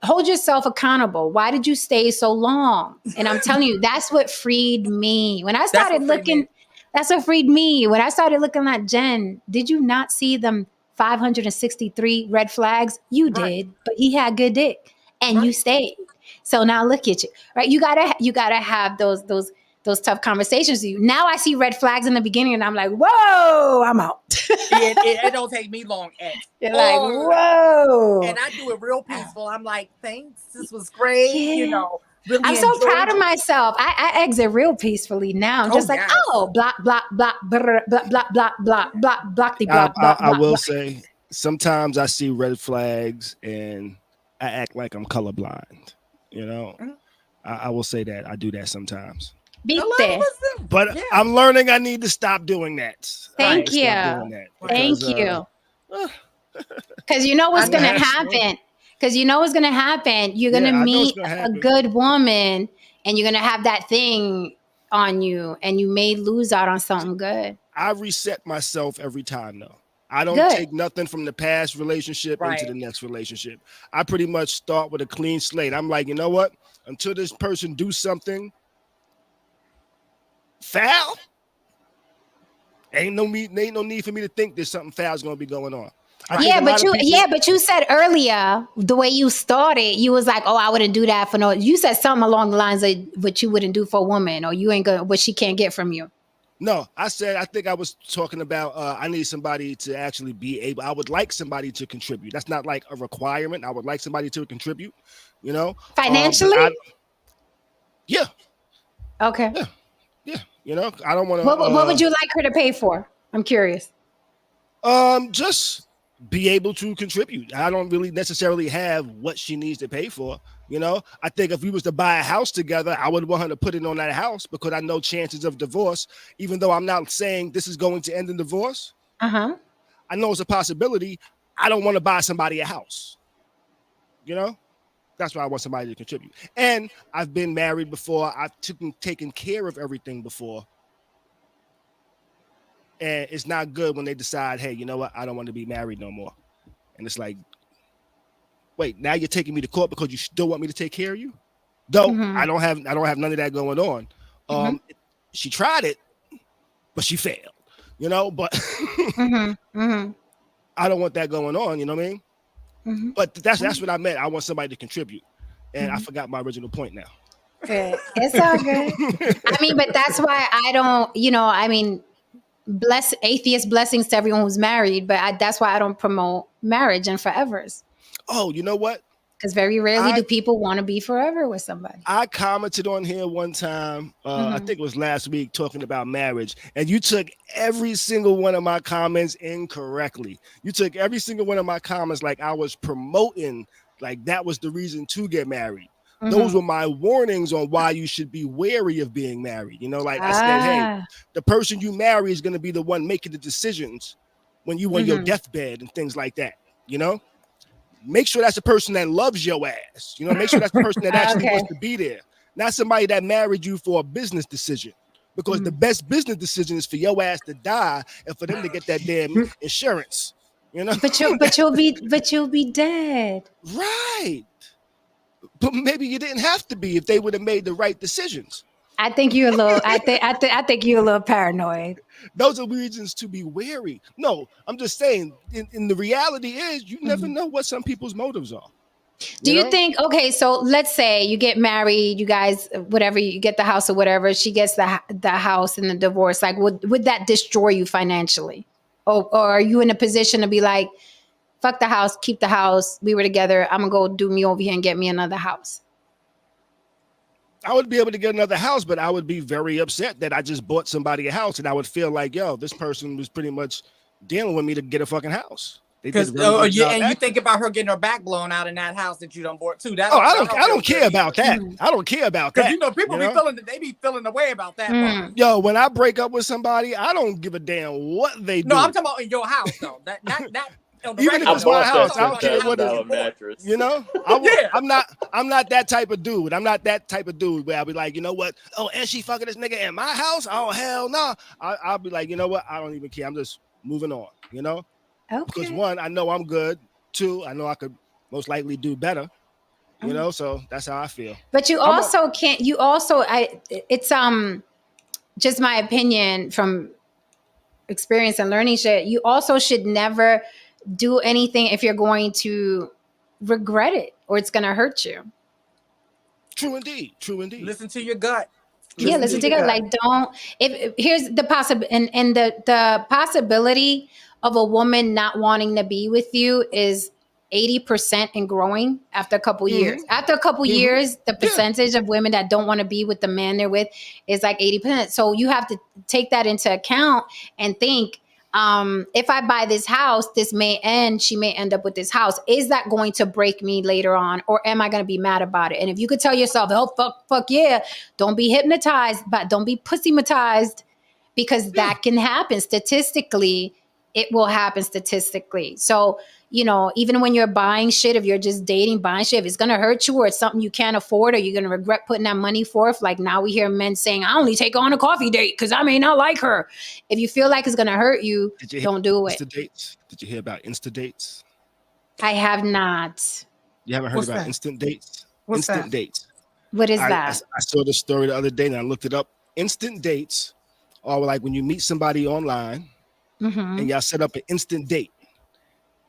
Hold yourself accountable. Why did you stay so long? And I'm telling you, that's what freed me. When I started looking, that's what freed me. When I started looking at Jen, did you not see them 563 red flags? You did, but he had good dick and you stayed. So now look at you, right? You gotta have those tough conversations with you. Now I see red flags in the beginning and I'm like, whoa, I'm out. it don't take me long. You're like, whoa. And I do it real peaceful. I'm like, thanks. This was great. Yeah. Really I'm so proud of myself. I exit real peacefully now. I'm just like, block, block, block, block, block, block, block, block, block, the block. I will say, sometimes I see red flags and I act like I'm colorblind. I will say that I do that sometimes. But I'm learning I need to stop doing that. Thank you. Because you know what's going to happen. You're going to meet a good woman and you're going to have that thing on you and you may lose out on something good. I reset myself every time, though. I don't take nothing from the past relationship into the next relationship. I pretty much start with a clean slate. I'm like, you know what? Until this person do something foul, ain't no need for me to think there's something foul is going to be going on. But you said earlier, the way you started, you was like, oh, I wouldn't do that for no. You said something along the lines of what you wouldn't do for a woman, or you ain't gonna what she can't get from you. No, I think I was talking about I need somebody to actually be able. I would like somebody to contribute. That's not like a requirement. I would like somebody to contribute. Financially. Yeah. Okay. Yeah. I don't want to. What would you like her to pay for? I'm curious. Just be able to contribute. I don't really necessarily have what she needs to pay for. I think if we was to buy a house together, I would want her to put it on that house because I know chances of divorce, even though I'm not saying this is going to end in divorce. I know it's a possibility. I don't want to buy somebody a house. That's why I want somebody to contribute. And I've been married before. I've taken care of everything before. And it's not good when they decide, hey, you know what? I don't want to be married no more. And it's like, wait, now you're taking me to court because you still want me to take care of you? Though I don't have none of that going on. She tried it, but she failed. you know, but I don't want that going on, you know what I mean? But that's what I meant. I want somebody to contribute. And I forgot my original point now. Good. It's all good. I mean, but that's why I don't, I mean, bless atheist blessings to everyone who's married, but that's why I don't promote marriage and forevers. Oh, you know what? Because very rarely do people want to be forever with somebody. I commented on here one time, I think it was last week, talking about marriage, and you took every single one of my comments incorrectly. You took every single one of my comments like I was promoting, like that was the reason to get married. Those were my warnings on why you should be wary of being married. You know, like I said, hey, the person you marry is going to be the one making the decisions when you on your deathbed and things like that, you know? Make sure that's the person that loves your ass. You know, make sure that's the person that actually wants to be there. Not somebody that married you for a business decision. Because the best business decision is for your ass to die and for them to get that damn insurance. You know? But you'll be dead. Right. But maybe you didn't have to be if they would have made the right decisions. I think you're a little. I think you're a little paranoid. Those are reasons to be wary. No, I'm just saying. In the reality is, you never know what some people's motives are. Do you think? Okay, so let's say you get married, you guys, whatever, you get the house or whatever. She gets the house and the divorce. Like, would that destroy you financially, or are you in a position to be like, fuck the house, keep the house. We were together. I'm gonna go do me over here and get me another house. I would be able to get another house, but I would be very upset that I just bought somebody a house, and I would feel like, yo, this person was pretty much dealing with me to get a fucking house. Because and you think about her getting her back blown out in that house that you done bought too. I don't care about that. I don't care about that. Because people be feeling the way about that. Yo, when I break up with somebody, I don't give a damn what they do. No, I'm talking about in your house though. That even if it's my house, I don't care what it is. You know, I'm not that type of dude. I'm not that type of dude where I'll be like, you know what? Oh, and she fucking this nigga in my house? Oh, hell no. I'll be like, you know what? I don't even care. I'm just moving on, you know? Okay. Because one, I know I'm good. Two, I know I could most likely do better. You know, so that's how I feel. But it's just my opinion from experience and learning shit. You also should never do anything if you're going to regret it or it's going to hurt you. True indeed. Listen to your gut. Listen to your gut. Like, don't. Here's the the possibility of a woman not wanting to be with you is 80% and growing after a couple years. After a couple years, the percentage of women that don't want to be with the man they're with is like 80%. So you have to take that into account and think, if I buy this house, she may end up with this house. Is that going to break me later on? Or am I going to be mad about it? And if you could tell yourself, oh, fuck yeah, don't be hypnotized, but don't be pussymatized, because that can happen statistically. It will happen statistically. So, you know, even when you're buying shit, if you're just dating, buying shit, if it's going to hurt you or it's something you can't afford or you're going to regret putting that money forth. Like now we hear men saying, I only take her on a coffee date because I may not like her. If you feel like it's going to hurt you, don't do it. Dates? Did you hear about Insta dates? I have not. You haven't heard about instant dates? Instant dates. What is that? I saw the story the other day and I looked it up. Instant dates are like when you meet somebody online and y'all set up an instant date.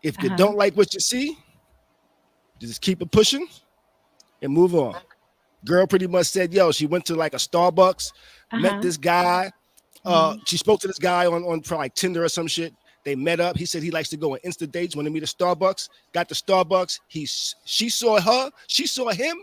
If you don't like what you see, just keep it pushing and move on. Girl pretty much said, yo, she went to like a Starbucks, met this guy. She spoke to this guy on for like Tinder or some shit. They met up. He said he likes to go on Insta dates when they meet at Starbucks. Got to Starbucks. She saw her. She saw him.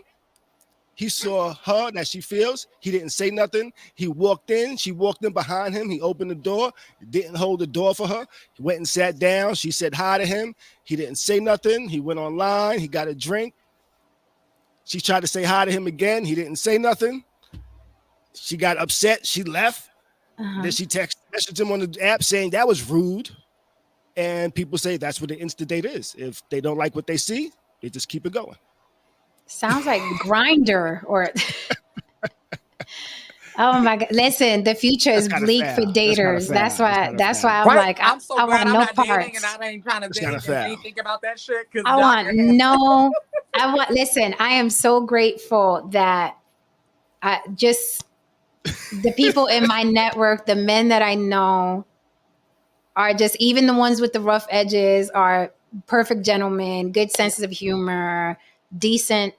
He saw her that she feels. He didn't say nothing. He walked in. She walked in behind him. He opened the door. Didn't hold the door for her. He went and sat down. She said hi to him. He didn't say nothing. He went online. He got a drink. She tried to say hi to him again. He didn't say nothing. She got upset. She left. Then she messaged him on the app saying that was rude. And people say that's what the Insta date is. If they don't like what they see, they just keep it going. Sounds like Grinder or oh my God. Listen, the future is bleak for daters. That's why I'm like, I want no parts. And I ain't trying to think about that shit. Listen, I am so grateful that the people in my network, the men that I know, are just, even the ones with the rough edges are perfect gentlemen, good senses of humor, decent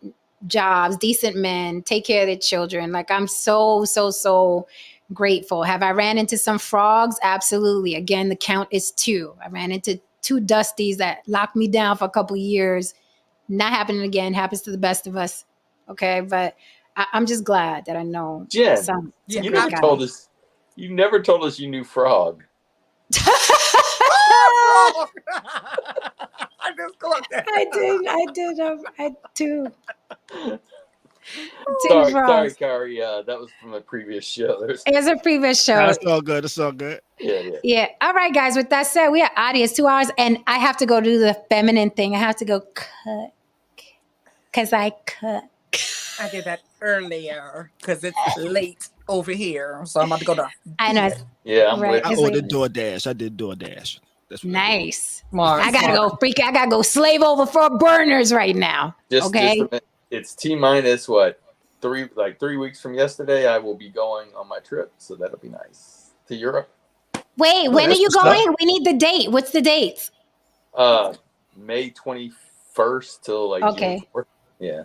jobs, decent men, take care of their children. Like, I'm so, so, so grateful. Have I ran into some frogs? Absolutely. Again, the count is 2. I ran into 2 dusties that locked me down for a couple of years. Not happening again. Happens to the best of us. Okay. But I'm just glad that I know Jen, some you great never guys. told us. You never told us you knew Frog. I just caught that. I do. Sorry, Kari. That was from a previous show. It was a previous show. That's all good. It's all good. Yeah. All right, guys. With that said, we are out of here. It's 2 hours, and I have to go do the feminine thing. I have to go cook because I cook. I did that earlier because it's late over here, so I'm about to go to. I know. Yeah, I'm Right. with I It's ordered like- DoorDash. I did DoorDash. That's what I did. Nice. Smart, I gotta smart. go freak. I gotta go slave over for burners right now. Just Okay. a minute. It's T-minus what? 3 weeks from yesterday. I will be going on my trip, so that'll be nice to Europe. Wait, when are that's you what's up. going? We need the date. What's the date? May 21st till like Okay. June 4th. Yeah.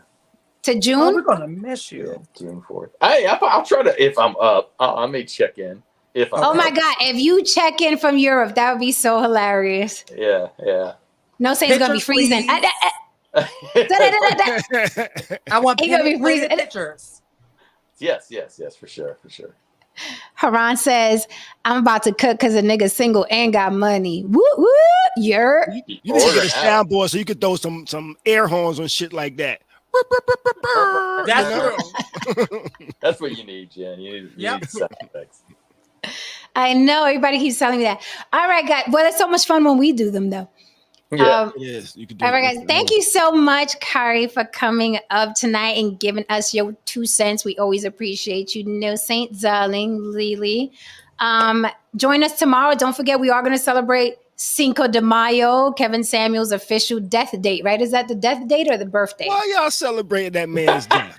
To Oh, June? we're gonna miss Yeah, you. June 4th. I'll try to, if I'm up, I may check in. If I'm Oh my up. God. If you check in from Europe, that would be so hilarious. Yeah. No say it's gonna be Pictures, freezing. please. I want He gonna be printed freezing. pictures. yes, for sure. Haran says, I'm about to cook because a nigga single and got money. Woo woo. You're You need to get a Order out. soundboard so you could throw some air horns on shit like that. That's You know? true. That's what you need, Jen. You Yep. need sound effects. I know everybody keeps telling me that. All right, guys. Well, it's so much fun when we do them though. Yeah. It is. You can do All right, it. guys. Thank you so much, Kari, for coming up tonight and giving us your 2 cents. We always appreciate you. No Saint Darling, Lily. Join us tomorrow. Don't forget, we are going to celebrate Cinco de Mayo, Kevin Samuel's official death date, right? Is that the death date or the birthday? Why y'all celebrating that man's death?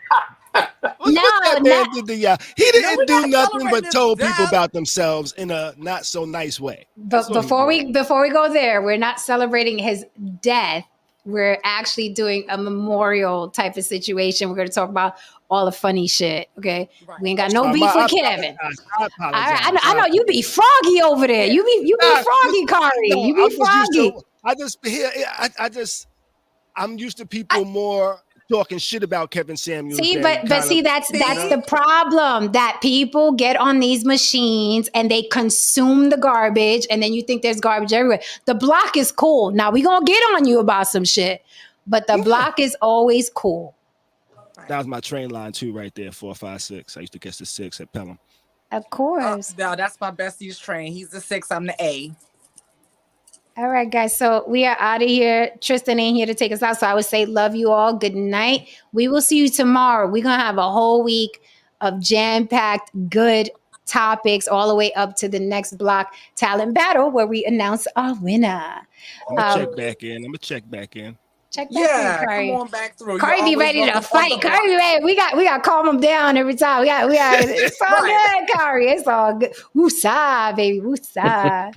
What No, that man not- did to y'all? He didn't we're do not nothing celebrating but his told people death. about themselves in a not so nice way. But what he before we go there, we're not celebrating his death. We're actually doing a memorial type of situation. We're going to talk about all the funny shit. Okay, Right. we ain't got no beef with Kevin. I apologize. I know you be froggy over there. You be Nah, froggy, Kari. No, You be froggy. I'm used to people more talking shit about Kevin Samuels. See, than but kind see, of- that's the problem, that people get on these machines and they consume the garbage, and then you think there's garbage everywhere. The block is cool. Now we gonna get on you about some shit, but the block is always cool. That was my train line too, right there. 456. I used to catch the 6 at Pelham. Of course. No, that's my bestie's train. He's the 6. I'm the A. All right, guys. So we are out of here. Tristan ain't here to take us out. So I would say love you all. Good night. We will see you tomorrow. We're going to have a whole week of jam-packed, good topics all the way up to the next block talent battle where we announce our winner. I'm gonna check back in. Check back Yeah, in, Kari. come on back through. Kari You're be always ready to welcome on fight. the Kari be block. ready. We got to calm him down every time. It's all Right. good, Kari. It's all good. Woosah, baby. Woosah.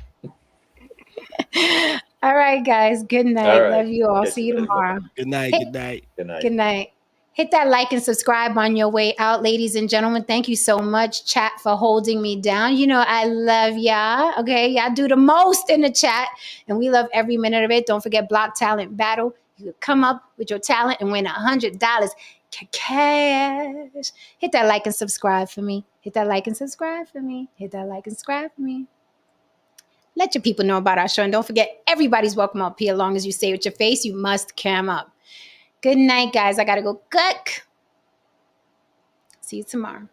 All right, guys. Good night. All right. Love you all. Catch See you you later. tomorrow. Good night. Good night. Good night. Good night. Hit that like and subscribe on your way out, ladies and gentlemen. Thank you so much, chat, for holding me down. You know I love y'all. Okay, y'all do the most in the chat, and we love every minute of it. Don't forget Block Talent Battle. You could come up with your talent and win $100 cash. Hit that like and subscribe for me. Hit that like and subscribe for me. Hit that like and subscribe for me. Let your people know about our show. And don't forget, everybody's welcome up here. As long as you say with your face, you must cam up. Good night, guys. I got to go cook. See you tomorrow.